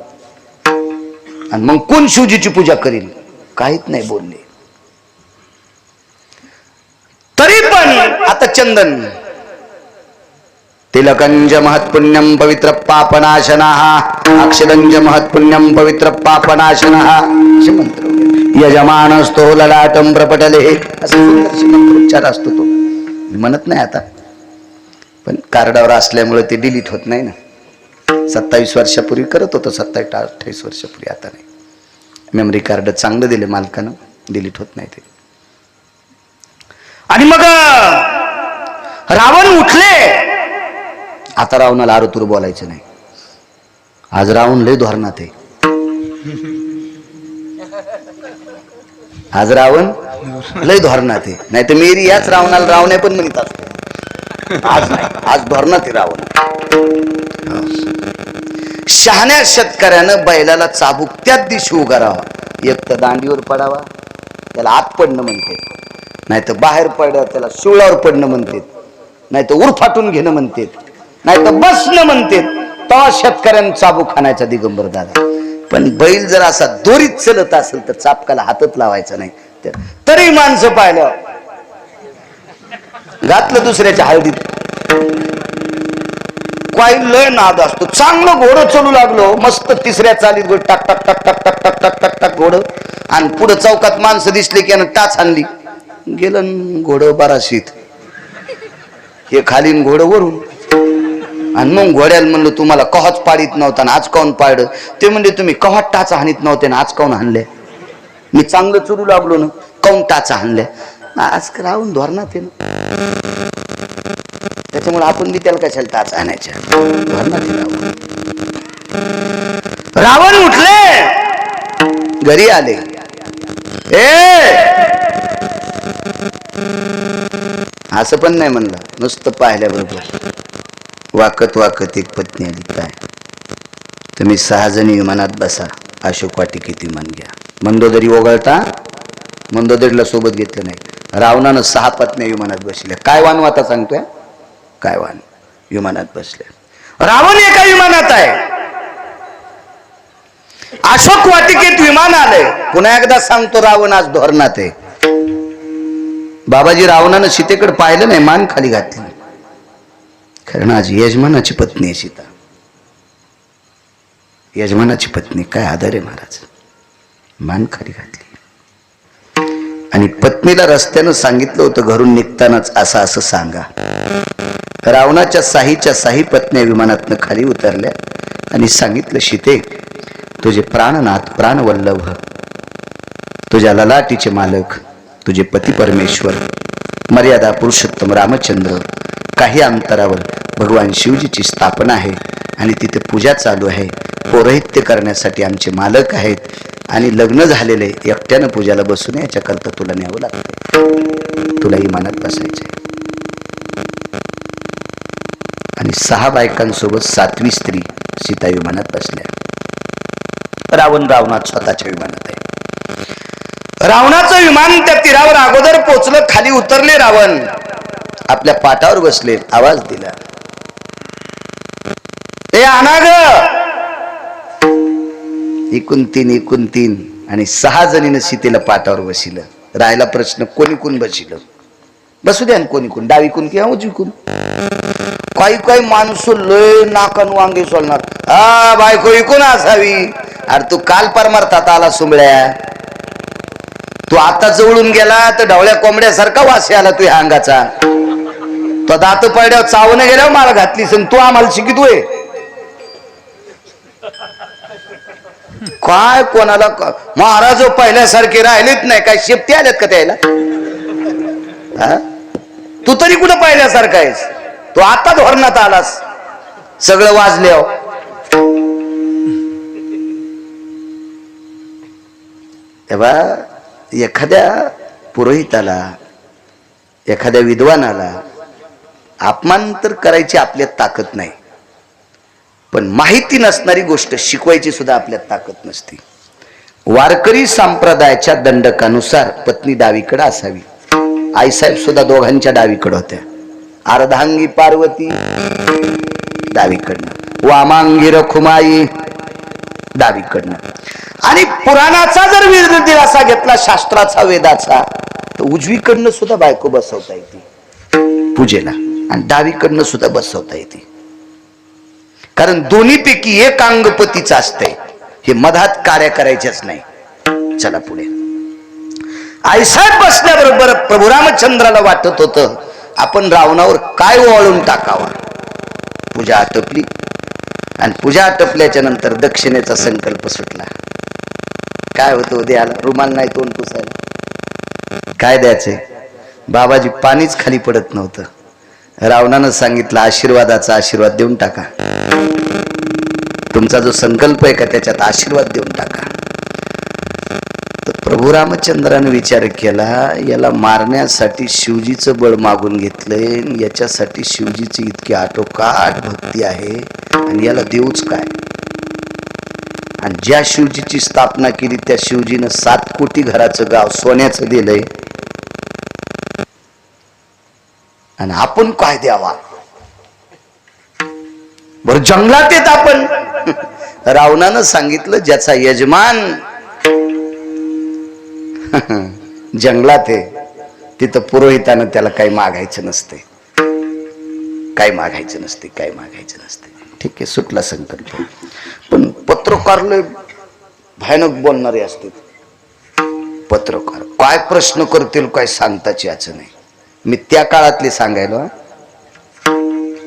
आणि मग कोण शिवजीची पूजा करील? काहीच नाही बोलले. तरी पण आता चंदन. तिलकंज महत्पुण्यम पवित्र पापनाशनः, अक्षरंज महत्पुण्यम पवित्र पापनाशनः असे मंत्र. यजमानस्तो ललाटम प्रपटले, असं सुंदर मंत्रोच्चार असतो तो. मी म्हणत नाही आता, पण कार्डावर असल्यामुळे ते डिलीट होत नाही ना. 27 वर्षापूर्वी करत होतो, 27-28 वर्षापूर्वी, आता नाही. मेमरी कार्ड चांगलं दिले मालकानं, डिलीट होत नाही ते. आणि मग रावण उठले. आता रावणाला आरुतूर बोलायचं नाही. आज रावण लय धोरणात आहे. आज रावण लय धोरणात आहे. नाही तर मेरी याच रावणाला रावणे पण म्हणत असते. आज नाही, आज धोरणात आहे रावण. शहाण्या शेतकऱ्यानं बैलाला चाबूक त्याच दिवशी उभा राहावा. एक तर दांडीवर पडावा, त्याला आत पडणं म्हणते, नाही तर बाहेर पडलं त्याला शिवळावर पडणं म्हणते, नाही तर उरफाटून घेणं म्हणते, नाही तर बसणं म्हणते. तेव्हा शेतकऱ्यानं चाबूक खाण्याचा दिगंबर दादा. पण बैल जर असा दोरीत चलत असेल तर चापकाला हातच लावायचा नाही. तरी माणसं पाहिलं घातलं दुसऱ्याच्या हळदीत. काही लय नाद असतो. चांगलं घोडं चलू लागलो, मस्त तिसऱ्या चालीत घोड टाक टाक टाक टाक टाक टाक टाक टाक टाक घोडं. आणि पुढे चौकात माणसं दिसले की टाच आणली, गेलं घोडं बाराशीत. हे खालीन घोडं वरून. आणि मग घोड्याला म्हणलं तुम्हाला कवाच पाडीत नव्हता ना आज काऊन पाडलं. ते म्हणजे तुम्ही कवा टाचा हानीत नव्हते ना आज काऊन हाणले. मी चांगलं चलू लागलो ना, काऊन टाचा हाणल्या. आज राहून धोरणात आहे ना, त्याच्यामुळे आपण बी त्याला कशाला टाच आणायच्या. रावण उठले, घरी आले. असं पण नाही म्हणलं, नुसतं पाहिल्याबरोबर वाकत वाकत एक पत्नी आली. काय तुम्ही 6 जणी विमानात बसा, अशोक वाटिकेत विमान घ्या. मंदोदरी वगळता मंदोदरीला सोबत घेतलं नाही. रावणानं 6 पत्न्या विमानात बसल्या. काय वान आता सांगतोय, काय वान विमानात बसले. रावण एका विमानात आहे, अशोक वाटिकेत विमान आलंय. पुन्हा एकदा सांगतो, रावण आज धोरणात आहे. बाबाजी रावणानं सीतेकडे पाहिलं नाही, मान खाली घातली. कारण आज यजमानाची पत्नी आहे सीता. यजमानाची पत्नी, काय आदर आहे महाराज. मान खाली घातली. आणि पत्नीला रस्त्यानं सांगितलं होतं घरून निघतानाच असं असं सांगा. रावणाच्या 6च्या 6 पत्न्या विमानातनं खाली उतरल्या आणि सांगितलं, सीते तुझे प्राणनाथ प्राणवल्लभ, तुझ्या ललाटीचे मालक, तुझे पती परमेश्वर मर्यादा पुरुषोत्तम रामचंद्र, काही अंतरावर भगवान शिवजीची स्थापना आहे आणि तिथे पूजा चालू आहे. पौरोहित्य करण्यासाठी आमचे मालक आहेत आणि लग्न झालेले एकट्यानं पूजाला बसून याच्याकरता तुला न्यावं लागतं. तुला इमानात बसायचंय. आणि 6 बायकांसोबत 7वी स्त्री सीता विमानात बसल्या. रावण रावणात स्वतःच्या विमानात आहे. रावणाचं विमान त्या तीरावर अगोदर पोचलं. खाली उतरले रावण, आपल्या पाटावर बसले. आवाज दिला, ए आणा ग. 3 आणि 6 जणीनं सीतेला पाटावर बसिलं. राहिला प्रश्न, कोणी कोण बसिलं. बसू द्या कोणी कोण, डावी कोण किंवा उजवी कोण. काही माणसं लय नाकान वांगे सोलणार. हा बायको इकून असावी. अरे तू काल परमार्थात आला सुंबळ्या. तू आता जवळून गेला तर ढवळ्या कोंबड्यासारखा वास आला तुझ्या अंगाचा. तो दात पडल्यावर चावून गेल्यावर मला घातलीस तू आम्हाला शिकितोय. काय कोणाला महाराज पहिल्यासारखे राहिलेच नाही. काय शेपटी आल्यात का त्याला. तू तरी कुठं पहिल्यासारखा आहेस. तू आता धोरणात आलास, सगळं वाजले. तेव्हा एखाद्या पुरोहिताला, एखाद्या विद्वानाला अपमान तर करायची आपल्यात ताकद नाही, पण माहिती नसणारी गोष्ट शिकवायची सुद्धा आपल्यात ताकद नसते. वारकरी संप्रदायाच्या दंडकानुसार पत्नी डावीकडे असावी. आईसाहेब सुद्धा दोघांच्या डावीकडे होत्या. अर्धांगी पार्वती डावीकडनं, वामांगी रखुमाई डावीकडनं. आणि पुराणाचा जर दिलासा घेतला, शास्त्राचा वेदाचा, तर उजवीकडनं सुद्धा बायको बसवता येते पूजेला आणि डावीकडनं सुद्धा बसवता येते. कारण दोन्हीपैकी एक अंग पतीचं असतंय. हे मधात कार्य करायचेच नाही. चला पुढे. आईसाहेब बसल्याबरोबर प्रभू रामचंद्राला वाटत होतं आपण रावणावर काय वळून टाकावा. पूजा आटपली आणि पूजा आटपल्याच्या नंतर दक्षिणेचा संकल्प सुटला. काय होतं उद्याला? रुमाल नाही तोंड पुसायला. काय द्यायचंय? बाबाजी पाणीच खाली पडत नव्हतं. रावणानं सांगितलं आशीर्वादाचा आशीर्वाद देऊन टाका. तुमचा जो संकल्प आहे का त्याच्यात आशीर्वाद देऊन टाका. तर प्रभू रामचंद्राने विचार केला, याला मारण्यासाठी शिवजीचं बळ मागून घेतलंय, याच्यासाठी शिवजीची इतकी आटोकाट भक्ती आहे आणि याला देऊच काय? आणि ज्या शिवजीची स्थापना केली त्या शिवजीनं 7 कोटी घराचं गाव सोन्याचं दिलंय आणि आपण काय द्यावा? बर जंगलात येत आपण. रावणानं सांगितलं ज्याचा यजमान जंगलात आहे तिथं पुरोहितानं त्याला काही मागायचं नसते, काही मागायचं नसते, काही मागायचं नसते. ठीक आहे, सुटला संकल्प. पण पत्रकार लय भयानक बोलणारे असतात. पत्रकार काय प्रश्न करतील काय सांगताच याचं नाही. मी त्या काळातले सांगायलो,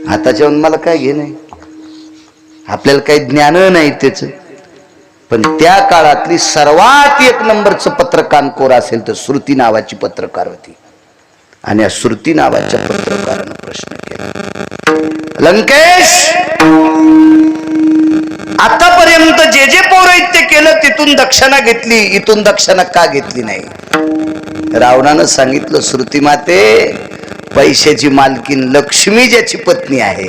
आताच्या मला काय घे नाही, आपल्याला काही ज्ञान नाही त्याच. पण त्या काळातली सर्वात 1 नंबरचं पत्रकार कोर असेल तर श्रुती नावाची पत्रकार होती. आणि या श्रुती नावाच्या पत्रकारानं प्रश्न केला, लंकेश आतापर्यंत जे जे पौरोहित्य केलं तिथून दक्षिणा घेतली, इथून दक्षिणा का घेतली नाही? रावणानं सांगितलं, श्रुती माते, पैशाची मालकीन लक्ष्मी ज्याची पत्नी आहे,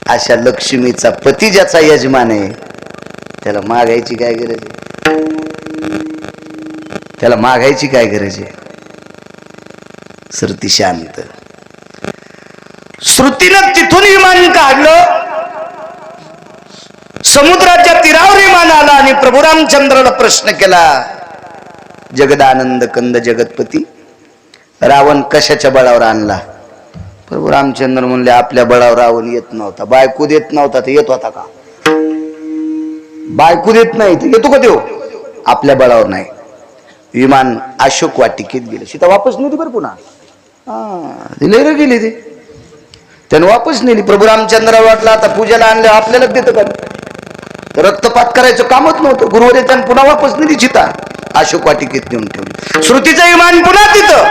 अशा लक्ष्मीचा पती ज्याचा यजमान आहे, त्याला मागायची काय गरज आहे? त्याला मागायची काय गरज आहे? श्रुती शांत. श्रुतीनं तिथून विमान काढलं, समुद्राच्या तीरावर विमान आला आणि प्रभू रामचंद्राला प्रश्न केला, जगदानंद कंद जगतपती, रावण कशाच्या बळावर आणला? प्रभू रामचंद्र म्हणले, आपल्या बळावर रावण येत नव्हता. बायको देत नव्हता तर येत होता का? बायको देत नाही तर येतो का देऊ? आपल्या बळावर नाही. विमान अशोक वाटिकेत गेले. सीता वापस नेली बरं पुन्हा. दिले गेली ते, त्यानं वापस नेली. प्रभू रामचंद्राला वाटलं आता पूजेला आणलं आपल्याला देतं का? रक्तपात करायचं कामच नव्हतं. गुरुवारी त्यानं पुन्हा वापस नेली सीता, अशोक वाटिकेत नेऊन ठेवली. श्रुतीचं विमान पुन्हा तिथं.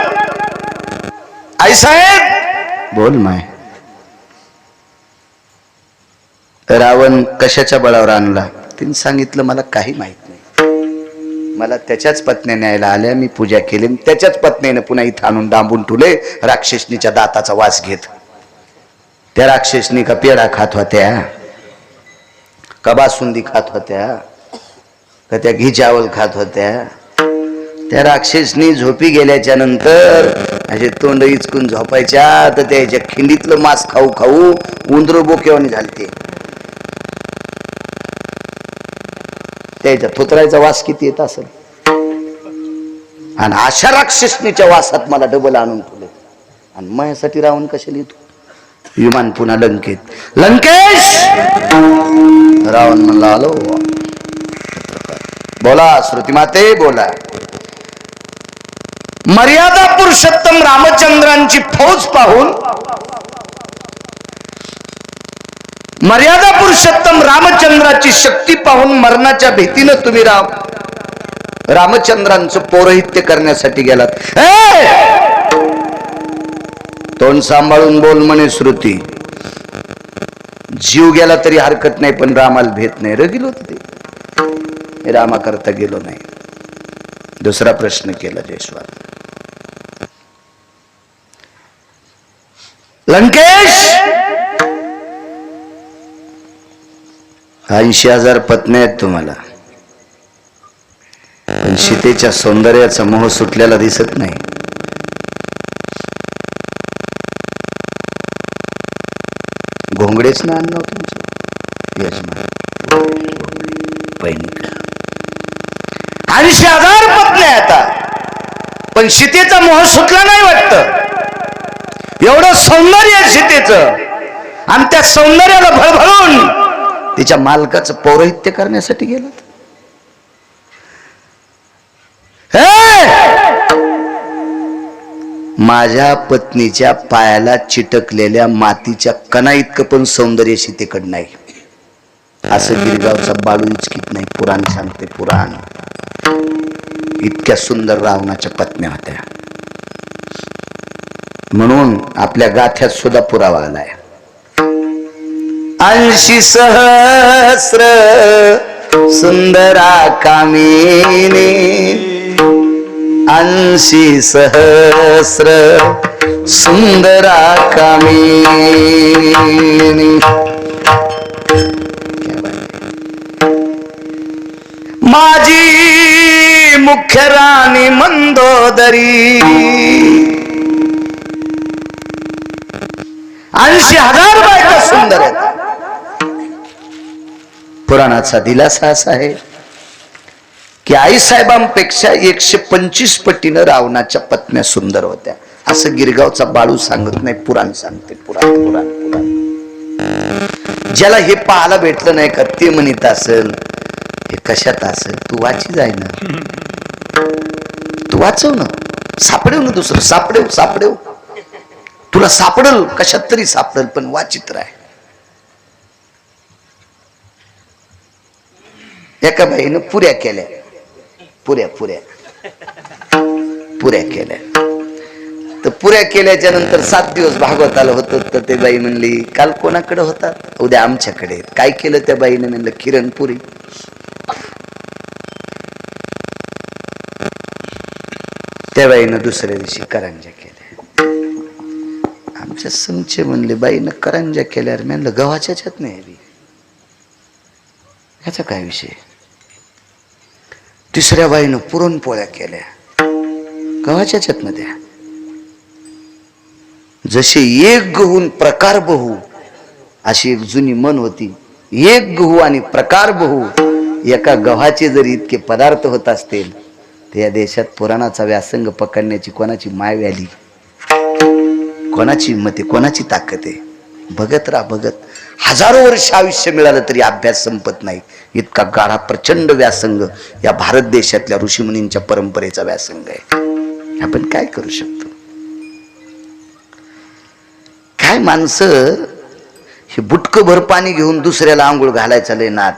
आई साहेब बोल माय, रावण कशाच्या बळावर आणला? तिने सांगितलं, मला काही माहित नाही. मला त्याच्याच पत्नी न्यायला आल्या, मी पूजा केली, त्याच्याच पत्नीने पुन्हा इथं आणून डांबून ठेवले राक्षसनीच्या दाताचा वास घेत. त्या राक्षसनी का पेढा खात होत्या, का बासुंदी खात होत्या, का त्या घी चावल खात होत्या? त्या राक्षसनी झोपी गेल्याच्या नंतर असे तोंड इचकून झोपायच्या तर त्याच्या खिंडीतलं मांस खाऊ खाऊ उंदर बोकेवानी झालते. त्याच्या थोतरायचा वास किती येत असेल. आणि अशा राक्षसनीच्या वासात मला डबल आणून ठेवले. आणि माझ्यासाठी रावण कशाला येतो? विमान पुन्हा लंकेत. लंकेश, रावण म्हणला, आलो. बोला श्रुती माते, बोला. मर्यादा पुरुषोत्तम रामचंद्रांची फौज पाहून, मर्यादा पुरुषोत्तम रामचंद्राची शक्ती पाहून मरणाच्या भीतीनं तुम्ही रामचंद्रांचं पौरोहित्य करण्यासाठी गेलात. तोंड सांभाळून बोल म्हणे श्रुती. जीव गेला तरी हरकत नाही, पण रामाला भेट नाही. रगिल होत ते, रामा करता गेलो नाही. दुसरा प्रश्न केला जयस्वाल, लंकेश 80,000 पत्नी आहेत तुम्हाला, पण सीतेच्या सौंदर्याचा मोह सुटलेला दिसत नाही. घोंगडेच ना आणलं तुमचं यजमान, पैनिक. 80,000 पत्नी आता, पण सीतेचा मोह सुटला नाही वाटतं. एवढं सौंदर्य सीतेचं, आणि त्या सौंदर्याला भळभळून तिच्या मालकाचं पौरोहित्य करण्यासाठी गेलं. माझ्या पत्नीच्या पायाला चिटकलेल्या मातीच्या कणा इतकं पण सौंदर्य सीतेकडे नाही. असं गिरगावचा बाळू इचकीत नाही. पुराण सांगते, पुराण. इतक्या सुंदर रावणाच्या पत्न्या होत्या, म्हणून आपल्या गाथ्यात सुद्धा पुरावा आलाय. 80 सहस्र सुंदरा कामिनी, 80 सहस्र सुंदरा कामिनी. माझी मुख्य राणी मंदोदरी, 80,000 बायका सुंदर आहेत. पुराणाचा दिलासा असा आहे की आईसाहेबांपेक्षा 125 पटीनं रावणाच्या पत्न्या सुंदर होत्या. असं गिरगावचा बाळू सांगत नाही, पुराण सांगते. पुराण पुराण पुराण. ज्याला हे पाहायला भेटलं नाही का ते म्हणत असेल हे कशात असेल. तू वाची जाय ना, तू वाचव ना, सापडेव ना, दुसरं सापडेव सापडेव. तुला सापडल, कशात तरी सापडल, पण वाचित राह. एका बाईनं पुऱ्या केल्या, पुऱ्या पुऱ्या पुऱ्या केल्या. तर पुऱ्या केल्याच्या नंतर 7 दिवस भागवताला होतं. तर ते बाई म्हणली काल कोणाकडे होतात, उद्या आमच्याकडे. काय केलं त्या बाईने, म्हणलं किरणपुरी. त्या बाईनं दुसऱ्या दिवशी करंजा केल्या. आमच्या समचे म्हणले बाईनं करंजा केल्यावर म्हणलं गव्हाच्याच्यात नाही बी, ह्याचा काय विषय. तिसऱ्या बाईनं पुरणपोळ्या केल्या, गव्हाच्याच्यात मध्ये. जसे एक गहून प्रकार बहु, अशी एक जुनी म्हण होती. एक गहू आणि प्रकार बहु, एका गव्हाचे जरी इतके पदार्थ होत असतील तर या देशात पुराणाचा व्यासंग पकडण्याची कोणाची माय व्याली, कोणाची हिंमत आहे, कोणाची ताकद आहे. बघत राहा, बघत. हजारो वर्ष आयुष्य मिळालं तरी अभ्यास संपत नाही. इतका गाढा प्रचंड व्यासंग या भारत देशातल्या ऋषीमुनींच्या परंपरेचा व्यासंग आहे. आपण काय करू शकतो. काय माणसं हे बुटकं भर पाणी घेऊन दुसऱ्याला आंघोळ घालायचा लय नाद.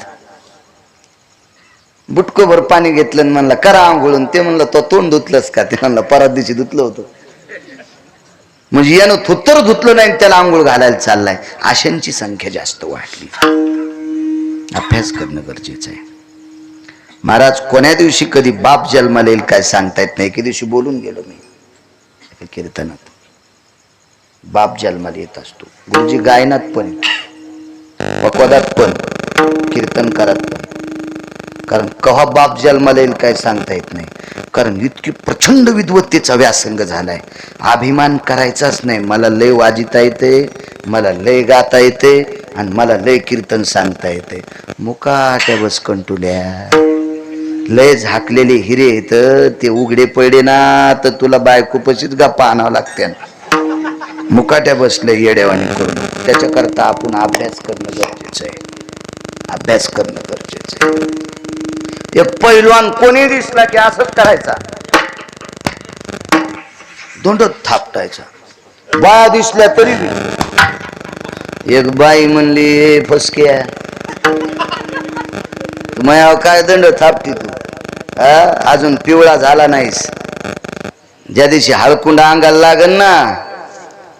बुटकं भर पाणी घेतलं म्हणलं करा आंघोळून. ते म्हणलं तो तोंड धुतलंस का, ते म्हणलं परत दिवशी धुतलं होतं. म्हणजे यानं थोत्तर धुतलं नाही, त्याला आंघोळ घालायला चाललाय. अशांची संख्या जास्त वाढली. अभ्यास करणं गरजेचं आहे. महाराज कोण्या दिवशी कधी बाप जन्माला येईल काय सांगता येत नाही. एके दिवशी बोलून गेलो मी कीर्तनात, बाप जन्माला येत असतो. गुरुजी गायनात पण, पकवादात पण, कीर्तन करत पण. कारण कवा बाप जन्माला येईल काय सांगता येत नाही. कारण इतकी प्रचंड विद्वत्तेचा व्यासंग झालाय. अभिमान करायचाच नाही. मला लय वाजिता येते, मला लय गाता येते, आणि मला लय कीर्तन सांगता येते. मुकाट्या बस कंटुल्या. लय झाकलेले हिरे येत ते उघडे पडे ना तर तुला बायकोपशीच गप्पा आणावं लागते. मुकाट्या बसले येडेवाणी करून. त्याच्याकरता आपण अभ्यास करणं गरजेचं आहे. अभ्यास करणं गरजेचं आहे. एक पैलवान कोणी दिसला की असंच करायचा, दोंडत थापटायचा. बाया दिसल्या तरी बी. एक बाई म्हणली फसक्या माया काय दंड थापती तू, अजून पिवळा झाला नाहीस. ज्या दिवशी हळकुंड अंगाला लागल ना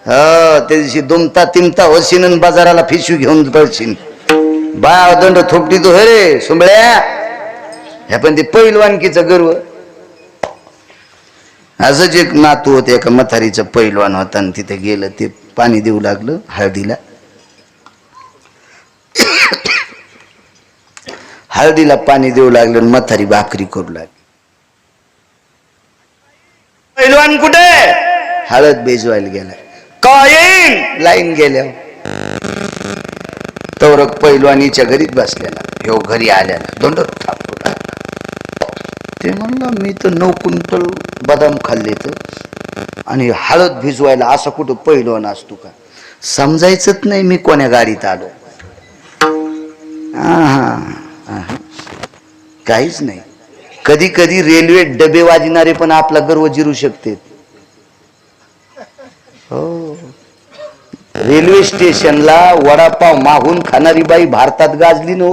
त्या दिवशी दुमता तिमता होशीन, बाजाराला पिशवी घेऊन पळशील. बाया दंड थोपटी तू रे सुंबळ्या. ह्या पण ते पैलवानकीचा गर्व. असंच एक नातू होते, एका म्हातारीचं पैलवान होता, आणि तिथे गेलं. ते पाणी देऊ लागलं हळदीला. हळदीला पाणी देऊ लागलं, म्हातारी भाकरी करू लागली. पैलवान कुठे, हळद बेजवायला गेला. काय येईन लाईन गेल्या. तवरक पैलवानीच्या घरीच बसलेला, ह्यो घरी आल्याला दोंडत थापू लागला. ते म्हणलं मी तर 9 क्विंटल बदाम खाल्ले तर, आणि हळद भिजवायला असा कुठं पैलवान असतो का. समजायचंच नाही मी कोण्या गाडीत आलो. काहीच नाही. कधी कधी रेल्वे डबे वाजणारे पण आपला गर्व जिरू शकते. हो, रेल्वे स्टेशनला वडापाव मागून खाणारी बाई भारतात गाजली नो.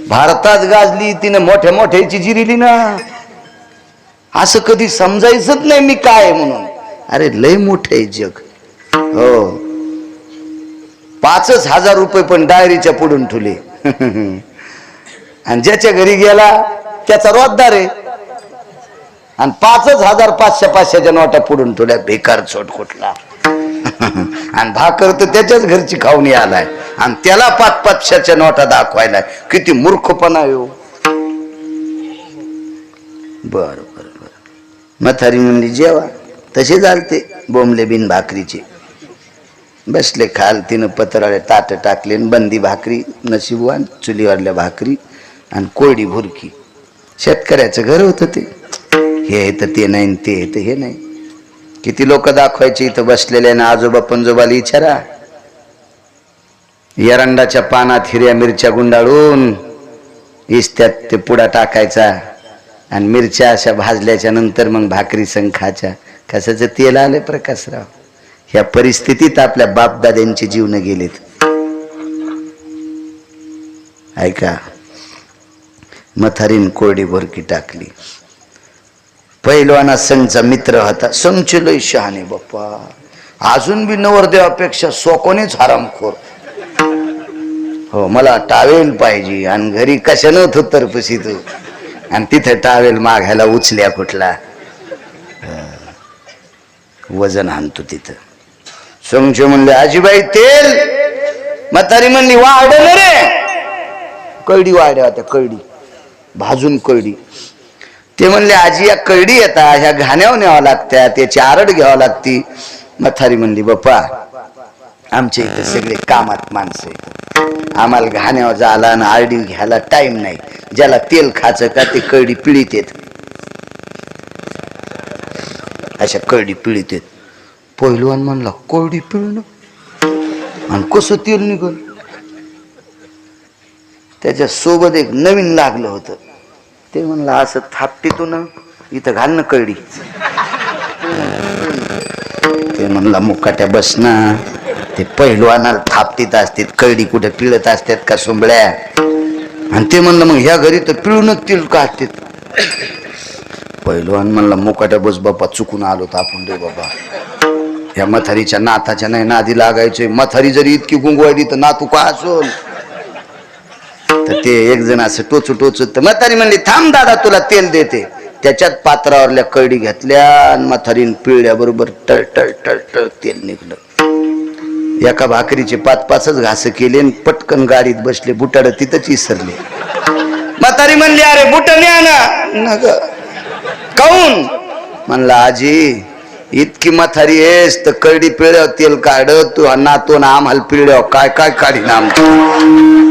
भारतात गाजली, तिने मोठ्या मोठ्याची जिरिली ना. असं कधी समजायचंच नाही मी काय म्हणून. अरे लय मोठं आहे जग. हो, 5,000 रुपये पण डायरीच्या पुढून ठुले. आणि ज्याच्या घरी गेला त्याचा रोजदार आहे. आणि 5,000 500 नोटा पुढून ठेवल्या. बेकार छोट कुठला. आणि भाकर तर त्याच्याच घरची खाऊन आलाय आणि त्याला 500 नोटा दाखवायला. किती मूर्खपणा येऊ. बर बर बर. म्हातारी म्हणली जेवा. तसे चालते बोंबले बिन भाकरीचे. बसले खाल. तिनं पत्राळे ताट टाकले. बंदी भाकरी नशीबवान, चुलीवरल्या भाकरी आणि कोरडी भुरकी. शेतकऱ्याचं घर होतं ते. हे येतं ते नाही, ते येतं हे नाही. किती लोक दाखवायचे इथं बसलेले ना. आजोबा पंजोबाला विचारा. एरंडाच्या पानात हिरव्या मिरच्या गुंडाळून इस्त्यात ते पुडा टाकायचा आणि मिरच्या अशा भाजल्याच्या नंतर मग भाकरी संखाच्या. कशाचं तेल आले प्रकाशराव. ह्या परिस्थितीत आपल्या बापदाद्यांचे जीवन गेलेत. ऐका, मथारीन कोरडी भरकी टाकली. पहिलवाना संघचा मित्र होता. संघचे लय शहाणे बाप्पा. अजून बी नवरदेवापेक्षा सोकोनेच हरामखोर. हो, मला टावेल पाहिजे आणि घरी कशानं होत तरपशी तू. आणि तिथे टावेल मागायला उचल्या कुठला. वजन आणतो तिथं. संघचे म्हणले आजीबाई तेल. म्हातारी म्हणली वाढ रे. कळडी वाढ्या होत्या, कळडी भाजून कळडी. ते म्हणले आजी या कळडी येतात, ह्या घाण्यावर न्यावं लागतात, त्याची आरड घ्यावं लागती. म्हातारी म्हणली बाप्पा आमच्या इथे सगळे कामात माणसं आहेत. आम्हाला घाण्यावर जायला आणि आरडी घ्यायला टाइम नाही. ज्याला तेल खायचं का ते कळडी पिळीत येत. अशा कळडी पिळीत येत. पहिलवान म्हणला कळडी पिळणं आणि कसं तेल निघल. त्याच्या सोबत एक नवीन लागलं होतं. ते म्हणलं असं थापटीतून इथं घाल ना कळडी. ते म्हणला मुकाट्या बस ना. ते पहिलवानाला थापटीत असतात, कळडी कुठे पिळत असतात का सोंबळ्या. आणि ते म्हणलं मग ह्या घरी तर पिळूनच तेल काढतात. पहिलवान म्हणला मुकाट्या बस बाबा, चुकून आलो तर आपण रे बाबा. ह्या म्हातारीच्या नाताच्या नाही नादी लागायचंय. म्हातारी जरी इतकी गुंगवायली तर नातू का असोल. तर ते एक जण असं टोचू टोचू. तर म्हातारी म्हणली थांब दादा तुला तेल देते. त्याच्यात पात्रावरल्या कळडी घेतल्या आणि म्हातारीन पिळल्या बरोबर टळ टळ टळ टळ तेल निघलं. एका भाकरीचे 5-5 घास केले आणि पटकन गाडीत बसले. बुटाड तिथंच विसरले. म्हातारी म्हणली अरे बुट न्या ना. काऊन म्हणला आजी इतकी म्हातारी आहेस तर कळडी पिळ्यावर तेल काढ. तू नातून आम्हाला पिळ्यावर काय काय काढी ना.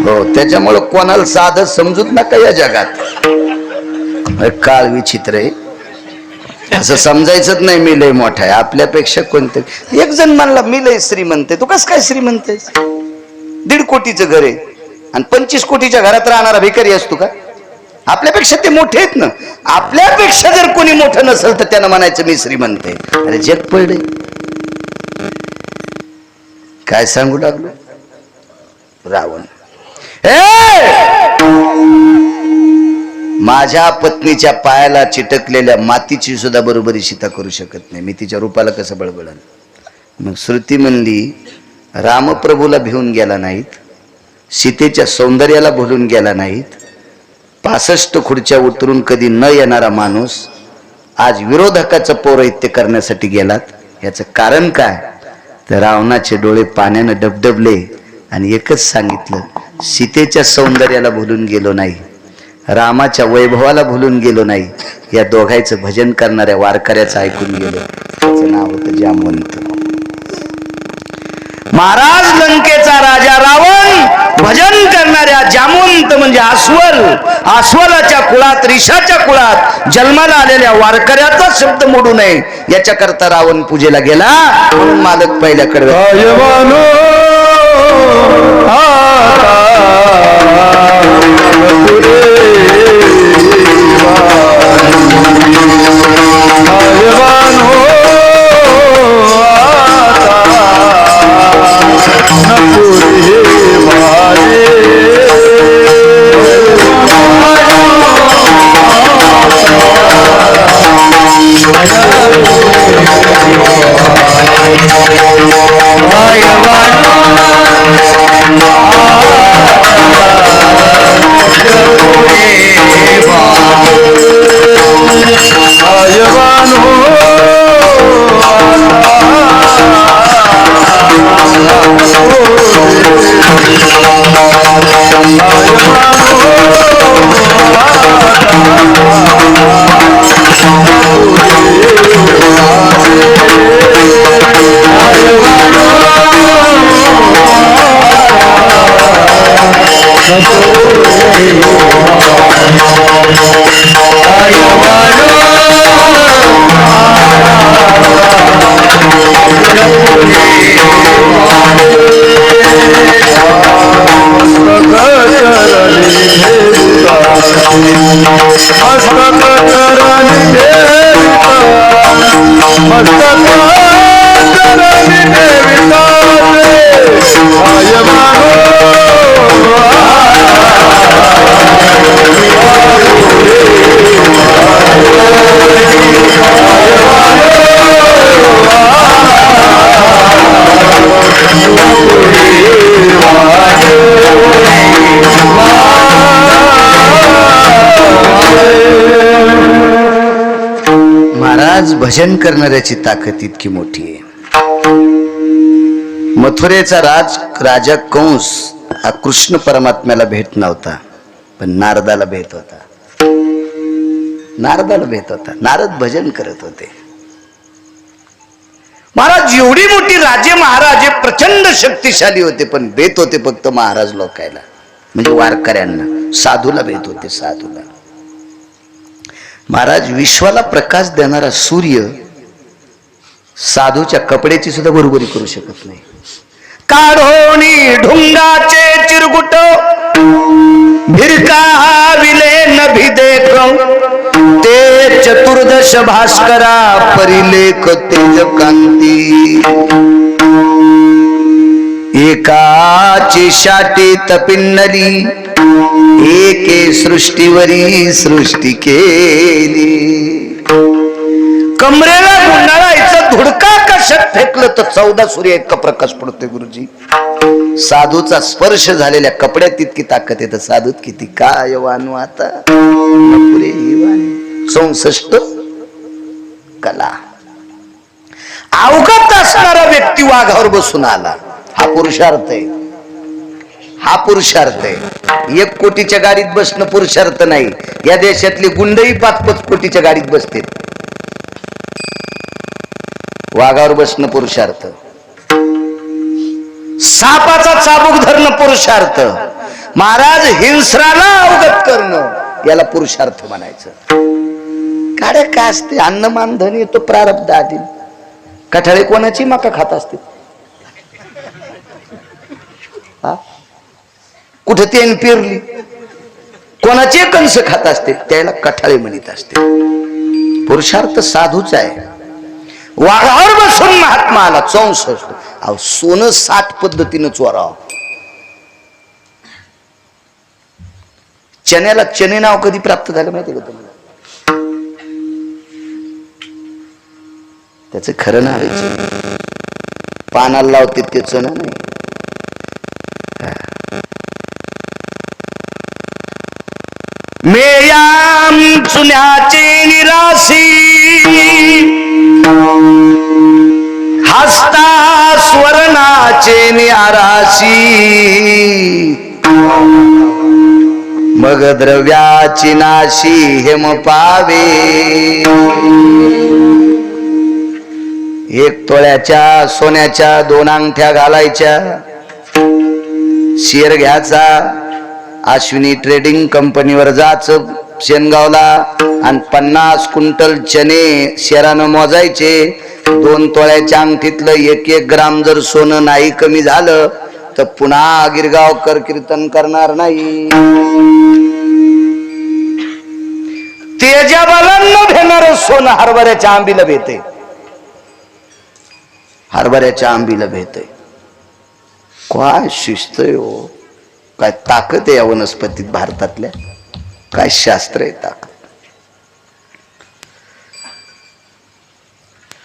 हो, त्याच्यामुळे कोणाला साधं समजूत नका या जगात. काळ विचित्र आहे. असं समजायचंच नाही मी लय मोठा आहे. आपल्यापेक्षा कोणते. एक जण म्हणला मी लय श्रीमंत आहे. तू कसं काय श्रीमंत आहेस. 1.5 कोटीचं घर आहे आणि 25 कोटीच्या घरात राहणारा भिकारी असतो का. आपल्यापेक्षा ते मोठे आहेत ना. आपल्यापेक्षा जर कोणी मोठं नसेल तर त्यानं म्हणायचं मी श्रीमंत आहे. अरे जग पडले. काय सांगू लागलो. रावण माझ्या पत्नीच्या पायाला चिटकलेल्या मातीची सुद्धा बरोबरी सीता करू शकत नाही. मी तिच्या रूपाला कसं बळबळन. मग श्रुती म्हणली रामप्रभूला भिवून गेला नाहीत, सीतेच्या सौंदर्याला भुलून गेला नाहीत, 65 खुर्च्या उतरून कधी न येणारा माणूस आज विरोधकाचं पौरोहित्य करण्यासाठी गेलात. याचं कारण काय तर रावणाचे डोळे पाण्यानं डबडबले आणि एकच सांगितलं सीतेच्या सौंदर्याला भुलून गेलो नाही, रामाच्या वैभवाला भुलून गेलो नाही. या दोघांचं भजन करणाऱ्या वारकऱ्याचं ऐकून गेलो. त्याचं नाव होतं जामवंत. महाराज लंकेचा राजा रावण भजन करणाऱ्या जामवंत म्हणजे अस्वल. अस्वलाच्या कुळात ऋषाच्या कुळात जन्माला आलेल्या वारकऱ्याचा शब्द मोडू नये याच्याकरता रावण पूजेला गेला. म्हणून मालक पहिल्याकडे महाराज भजन करणाऱ्याची ताकद इतकी मोठी आहे. मथुरेचा राजा कंस हा कृष्ण परमात्म्याला भेट नव्हता, पण नारदाला भेट होता. नारद भजन करत होते. महाराज एवढी मोठी राजे महाराजे प्रचंड शक्तिशाली होते, पण भेट होते फक्त महाराज लोकायला, म्हणजे वारकऱ्यांना, साधूला भेट होते. साधूला महाराज विश्वाला प्रकाश देणारा सूर्य साधूच्या कपड्याची सुद्धा बरोबरी करू शकत नाही. काढोनी ढुंगाचे चिरगुट भिरकाविले नभी देख ते चतुर्दश भास्करा परिलेख तेज कांती. एकाची शाटी तपिन्नली एके सृष्टीवरी सृष्टी केली. कमरेला गुंडाळायचं धुडका कशात फेकलं तर 14 सूर्य इतका प्रकाश पडतोय. गुरुजी साधूचा स्पर्श झालेल्या कपड्यात इतकी ताकद येतं. साधूत किती काय वानू आता 64 कला. अवगत असणारा व्यक्ती वाघावर बसून आला. हा पुरुषार्थ आहे. 1 कोटीच्या गाडीत बसणं पुरुषार्थ नाही. या देशातली गुंडही 5-5 कोटीच्या गाडीत बसते. वाघावर बसणं पुरुषार्थ. सापाचा चाबूक धरणं पुरुषार्थ. महाराज हिंस्राला अवगत करणं याला पुरुषार्थ म्हणायचं. काड्या काय असते? अन्नमान धन येतो प्रारब्ध आधी. कठाळे कोणाची मका खात असते? कुठे तेन पेरली कोणाचे कंस खात असते त्याला कठाळे म्हणत असते. पुरुषार्थ साधूच आहे. वाघावर बसून महात्मा आला 64. अहो सोनं 60 पद्धतीनं चोराव. चण्याला चने नाव कधी प्राप्त झालं माहिती का तुम्हाला? त्याचं खरं नाव आहे पानाला लावते ते चणा नाही. मेयाम चुन्याचे निराशी हस्ता स्वर्णाचे निराशी मग द्रव्याची नाशी हेम पावे. 1 तोळ्याच्या सोन्याच्या 2 अंगठ्या घालायच्या. शेअर घ्यायचा. अश्विनी ट्रेडिंग कंपनीवर जायचं शेनगावला आणि 50 क्विंटल चणे शेरानं मोजायचे. 2 तोळ्याच्या अंगठीतलं 1-1 ग्राम जर सोनं नाही कमी झालं तर पुन्हा गिरगावकर कीर्तन करणार नाही. तेजाबालांना भेटणार सोनं हरभऱ्याच्या आंबीला भेटते. हरभऱ्याच्या आंबीला भेटते. काय शिस्त आहे हो. काय ताकद आहे या वनस्पतीत भारतातल्या. काय शास्त्र आहे ताकद.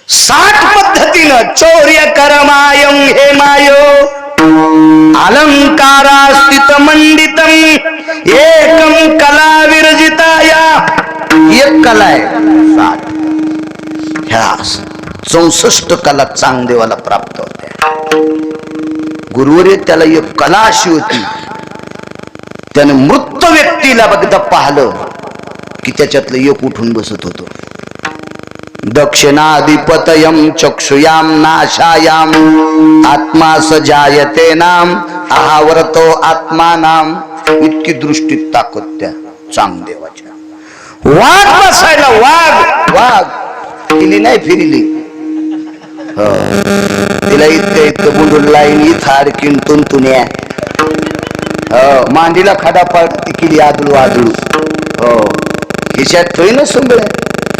60 पद्धतीनं चौर्य करमायं हे मायो अलंकारास्थित मंडितम एकम कला विरजिताया. 1 कला आहे 60. ह्या 64 कला चांगदेवाला प्राप्त होत्या. गुरुवर्य त्याला 1 कला अशी होती. त्याने मृत व्यक्तीला बघता पाहिलं की त्याच्यातलं 1 उठून बसत होतो. दक्षिणाधिपतयम चक्षुयाम नाशायाम आत्मा स जायते नाम आहावरतो आत्मा नाम इतकी दृष्टीत ताकद त्या चांगदेवाच्या. वाघ बसायला, वाघ वाघ तिली नाही फिरली. हो तिला इतकं इतकं बुंडून लाईन इथं अडकीन तुंतुन्या. हो मांडीला खडा पाड ती केली आदळू आदळू. हो खिशात ठोई ना सुंबळ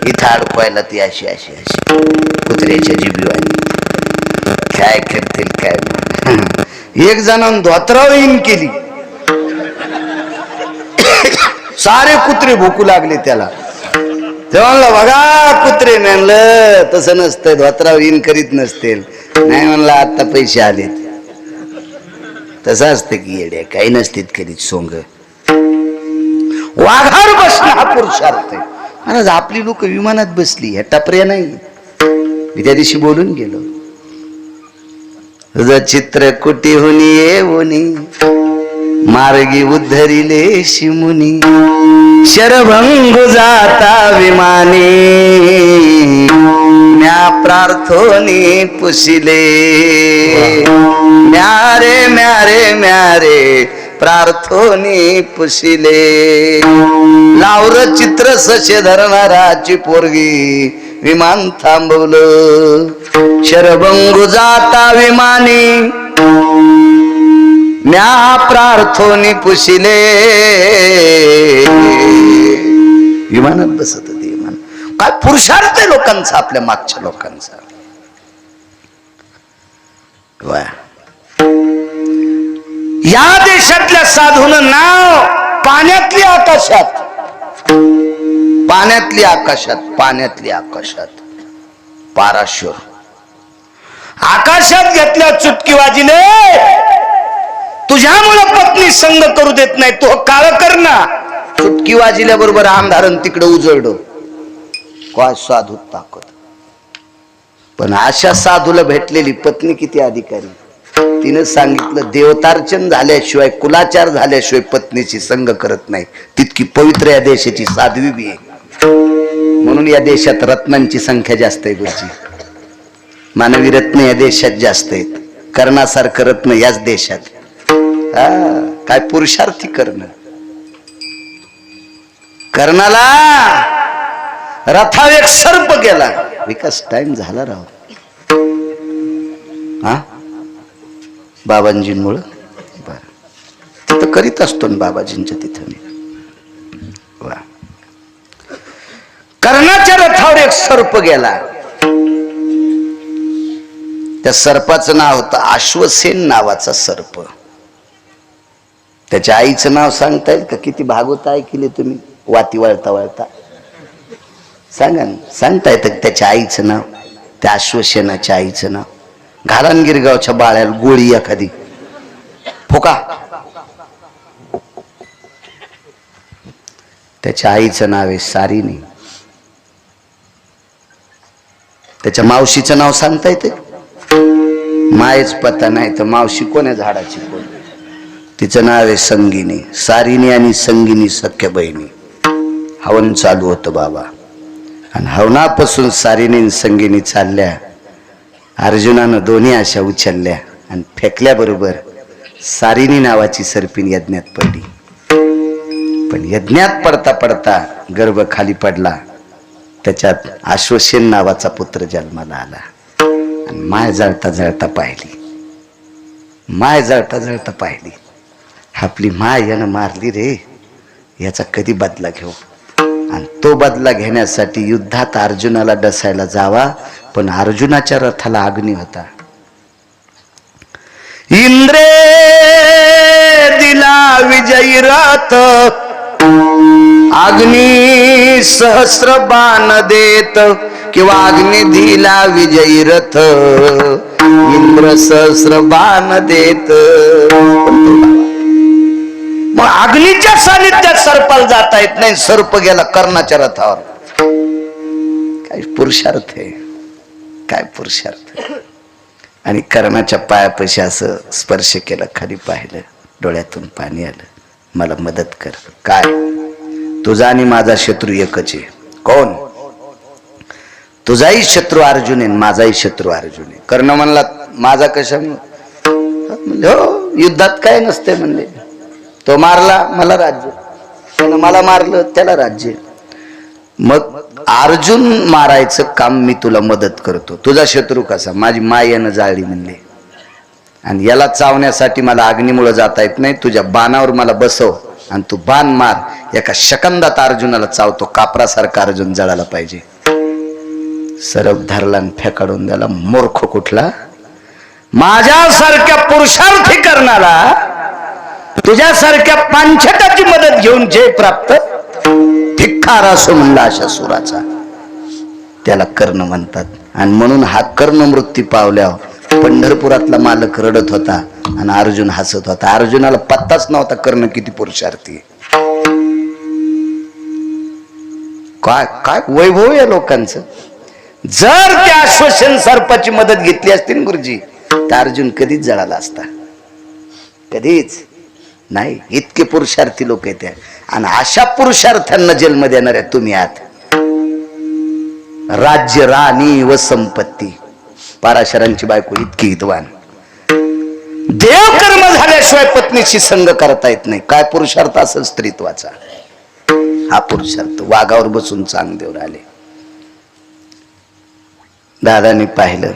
इथं अडकवायला ती अशी अशी अशी कुत्र्याच्या जिबीवानी. काय करतील काय. एक जणांनी धोत्रावर इन केली. सारे कुत्रे भुकू लागले त्याला. तेव्हा बघा कुत्रे म्हणलं तसं नसतं, धोत्रावर इन करीत नसतील. नाही म्हणलं आता पैसे आलेत. तसं असतं की येड्या काही नसतील करीत सोंग. वाघावर बसणं हा पुरुषार्थ आहे. महाराज आपली लोक विमानात बसली, ह्या टपऱ्या नाही. मी त्या दिवशी बोलून गेलो. तुझं चित्र कुटी होनी येऊनी मार्गी उद्धरिले शिमुनी. शरभंग जाता विमानी म्या प्रार्थोनी पुसिले. म्यारे म्यारे म्यारे प्रार्थोनी पुसिले. लावर चित्र सशे धरणाराची पोरगी विमान थांबवलं. शरभंग जाता विमानी म्या प्रार्थोनी पुसिले. विमानात बसत होते विमान. काय पुरुषार्थ आहे लोकांचा, आपल्या मागच्या लोकांचा. या देशातल्या साधूनं नाव पाण्यातली आकाशात, पाण्यातली आकाशात, पाण्यातली आकाशात पाराशर. आकाशात घेतल्या चुटकीवाजीने. तुझ्यामुळे पत्नी संग करू देत नाही, तो काळ कर ना. चुटकी वाजिल्या बरोबर अंधारण तिकडे उजळलं. काय साधू ताकद. पण अशा साधूला भेटलेली पत्नी किती अधिकारी. तिने सांगितलं देवतार्चन झाल्याशिवाय, कुलाचार झाल्याशिवाय पत्नीची संग करत नाही. तितकी पवित्र या देशाची साध्वी बी आहे. म्हणून या देशात रत्नांची संख्या जास्त आहे. गुरुजी मानवी रत्न या देशात जास्त आहेत. कर्णासारखं रत्न याच देशात. काय पुरुषार्थी करणं. कर्णाला रथावर एक सर्प गेला. विकास टाइम झाला राव. हा बाबांजींमुळं. बर तिथं करीत असतो ना बाबाजींच्या तिथं मी. वा कर्णाच्या रथावर एक सर्प गेला. त्या सर्पाचं नाव होतं अश्वसेन नावाचा सर्प. त्याच्या आईचं नाव सांगता येईल का? किती भागवत ऐकले तुम्ही वाती वळता वळता. सांगा ना, सांगता येतं त्याच्या आईचं नाव, त्या अश्वसेनाच्या आईचं नाव. घालान गिरगावच्या बाळ्याला गोळी एखादी फुका. त्याच्या आईचं नाव आहे सारिणी. त्याच्या मावशीचं नाव सांगता येते? मायच पता नाही तर मावशी कोण्या झाडाची कोण. तिचं नाव आहे संगिनी. सारिणी आणि संगिनी सख्या बहिणी. हवन चालू होतं बाबा. आणि हवनापासून सारिणी आणि संगिनी चालल्या. अर्जुनानं दोन्ही अशा उचलल्या आणि फेकल्याबरोबर सारिणी नावाची सर्पिण यज्ञात पडली. पण यज्ञात पडता पडता गर्भ खाली पडला. त्याच्यात अश्वसेन नावाचा पुत्र जन्माला आला. आणि माय जळता जळता पाहिली. माय जळता जळता पाहिली. आपली माय यानं मारली रे, याचा कधी बदला घेऊ. आणि तो बदला घेण्यासाठी युद्धात अर्जुनाला डसायला जावा. पण अर्जुनाच्या रथाला अग्नी होता. इंद्रे दिला विजयी रथ अग्नी सहस्र बाण देत. किंवा अग्नी दिला विजयी रथ इंद्र सहस्र बाण देत. मग अग्नीच्या सानिध्यात सर्पाला जाता येत नाही. सर्प गेला कर्णाच्या रथावर. काय पुरुषार्थ आहे, काय पुरुषार्थ. आणि कर्णाच्या पायापाशी असं स्पर्श केला, खाली पाहिलं, डोळ्यातून पाणी आलं. मला मदत कर. काय? तुझा आणि माझा शत्रू एकच आहे. कोण? तुझाही शत्रू अर्जुन आहे, माझाही शत्रू अर्जुन आहे. कर्ण म्हणला माझा कशा? म्हणले हो युद्धात काय नसते म्हणले. तो मारला मला राज्य, त्यानं मला मारलं त्याला राज्य. मग अर्जुन मारायचं काम मी तुला मदत करतो. तुझा शत्रू कसा? माझी माय यानं जाळली म्हणले, आणि याला चावण्यासाठी मला अग्नीमुळे जाता येत नाही. तुझ्या बाणावर मला बसव आणि तू बाण मार. एका सेकंदात अर्जुनाला चावतो. कापरासारखा अर्जुन जळाला पाहिजे. सरप धरला आणि फेकाडून द्याला. मूर्ख कुठला? माझ्यासारख्या पुरुषार्थी करणारा तुझ्यासारख्या पांचटाची मदत घेऊन जय प्राप्त धिक्कार असो म्हणला अशा सुराचा. त्याला कर्ण म्हणतात. आणि म्हणून हा कर्ण मृत्यू पावल्यावर पंढरपुरातला मालक रडत होता आणि अर्जुन हसत होता. अर्जुनाला पत्ताच नव्हता कर्ण किती पुरुषार्थी. काय काय वैभव या लोकांचं. जर त्या अश्वसेन सर्पाची मदत घेतली असती ना गुरुजी, तर अर्जुन कधीच जळाला असता. कधीच नाही. इतके पुरुषार्थी लोक आहेत. आणि अशा पुरुषार्थांना जन्म देणाऱ्या तुम्ही आहात. राज्य, राणी व संपत्ती. पाराशरांची बायको इतकी हितवान. देव कर्म झाल्याशिवाय पत्नीशी संग करता येत नाही. काय पुरुषार्थ असेल स्त्रीत्वाचा. हा पुरुषार्थ. वाघावर बसून चांगदेव आले. दादानी पाहिलं.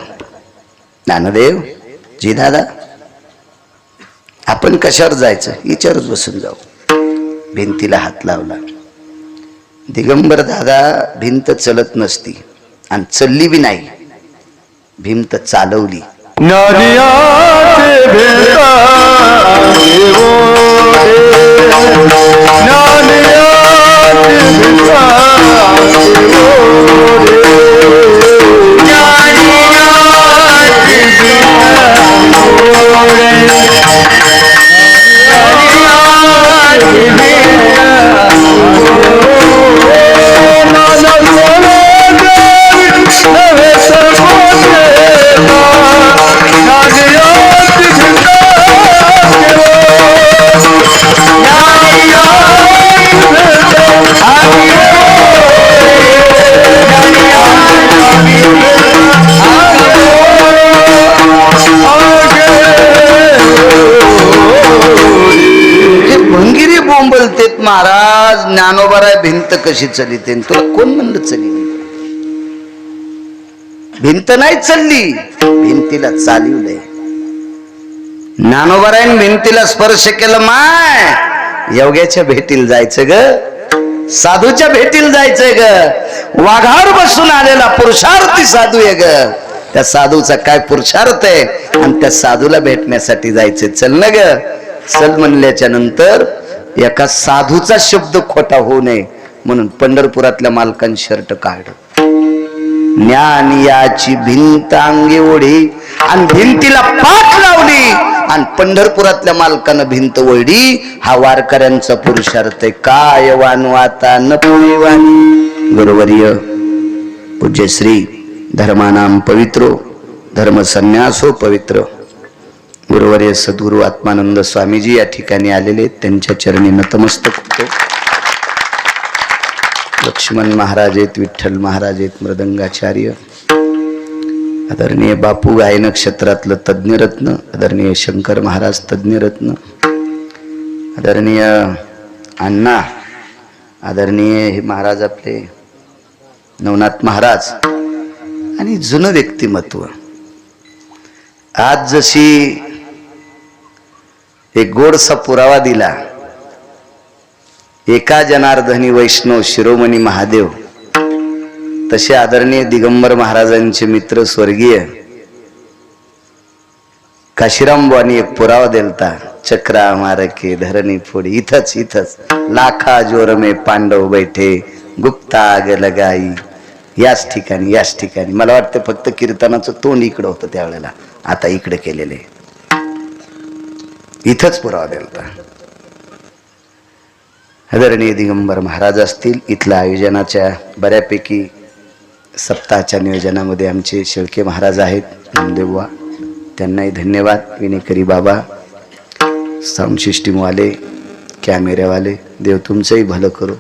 ज्ञानदेव जी दादा, आपण कशावर जायचं? विचारच बसून जाऊ. भिंतीला हात लावला. दिगंबर दादा भिंत चलत नसती आणि चलली बी नाही. भिंत चालवली. भंगिरी बोंबलतेत महाराज. ज्ञानोबाराय भिंत कशी चलिते? तुला कोण म्हणलं चली? भिंत नाही चालली, भिंतीला चालवलंय. ज्ञानोबारायन भिंतीला स्पर्श केलं. माय योग्याच्या भेटीला जायचं ग, साधूच्या भेटीला जायचंय ग. वाघावर बसून आलेला पुरुषार्थी साधू आहे ग. त्या साधूचा काय पुरुषार्थ आहे आणि त्या साधूला भेटण्यासाठी जायचंय. चल ना ग. चल म्हणल्याच्या नंतर एका साधूचा शब्द खोटा होऊ नये म्हणून पंढरपुरातल्या मालकांनी शर्ट काढलं. ज्ञान याची भिंत अंगी ओढी आणि भिंतीला पाठ लावली आणि पंढरपुरातल्या मालकानं भिंत ओढी. हा वारकऱ्यांचा पुरुषार्थ आहे. काय वानवाता न पुणेवाणी. गुरुवर्य पूज्य श्री धर्मानाम पवित्रो धर्म संन्यासो पवित्र गुरुवर्य सद्गुरु आत्मानंद स्वामीजी या ठिकाणी आलेले. त्यांच्या चरणी नतमस्तक होतो. लक्ष्मण महाराज आहेत, विठ्ठल महाराज आहेत, मृदंगाचार्य, आदरणीय बापू गायन क्षेत्रातलं तज्ञरत्न, आदरणीय शंकर महाराज तज्ञरत्न, आदरणीय अण्णा, आदरणीय हे महाराज आपले नवनाथ महाराज आणि जुनं व्यक्तिमत्व. आज जशी एक गोडसा पुरावा दिला, एका जनार्दनी वैष्णव शिरोमणी महादेव, तसे आदरणीय दिगंबर महाराजांचे मित्र स्वर्गीय काशीराम बुवांनी एक पुरावा दिलता. चक्रा मारके धरणी फोडी. इथंच लाखा जोर में पांडव बैठे गुप्ता आग लगाई. याच ठिकाणी मला वाटतं फक्त कीर्तनाचं तोंड इकडं होतं त्यावेळेला, आता इकडे केलेले. इथंच पुरावा दिलता. आदरणीय दिगंबर महाराज असतील. इथल्या आयोजनाच्या बऱ्यापैकी सप्ताहाच्या नियोजनामध्ये आमचे शेळके महाराज आहेत, नामदेवबा, त्यांनाही धन्यवाद. विनेकरी बाबा, साऊंड सिस्टीमवाले, कॅमेऱ्यावाले, देव तुमचंही भलं करो.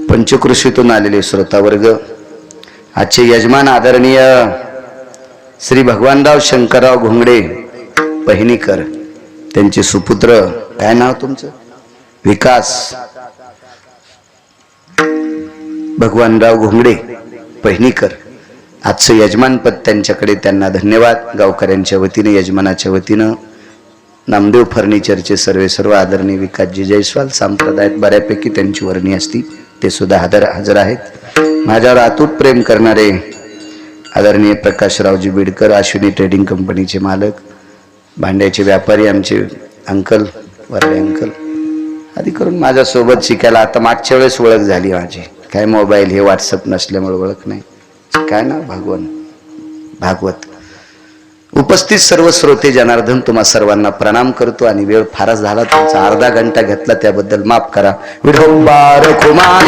पंचकृषीतून आलेले श्रोतावर्ग, आजचे यजमान आदरणीय श्री भगवानराव शंकरराव घोंगडे पहिनीकर त्यांचे सुपुत्र, काय नाव तुमचं? विकास भगवानराव घोंगडे पहिनीकर. आजचं यजमानपद त्यांच्याकडे, त्यांना धन्यवाद. गावकऱ्यांच्या वतीने, यजमानाच्या वतीनं नामदेव फर्निचरचे सर्व आदरणीय विकासजी जयस्वाल संप्रदायात बऱ्यापैकी त्यांची वर्णी असती, ते सुद्धा हजर आहेत. माझ्यावर अतूट प्रेम करणारे आदरणीय प्रकाशरावजी बिडकर, अश्विनी ट्रेडिंग कंपनीचे मालक, भांड्याचे व्यापारी, आमचे अंकल वरले अंकल, आधी करून माझ्यासोबत शिकायला. आता मागच्या वेळेस ओळख झाली माझी, काय मोबाईल हे व्हॉट्सअप नसल्यामुळे ओळख नाही. काय ना भागवत. उपस्थित सर्व श्रोते जनार्दन, तुम्हा सर्वांना प्रणाम करतो. आणि वेळ फारच झाला, तुमचा अर्धा घंटा घेतला त्याबद्दल माफ करा. विठोबार कुमार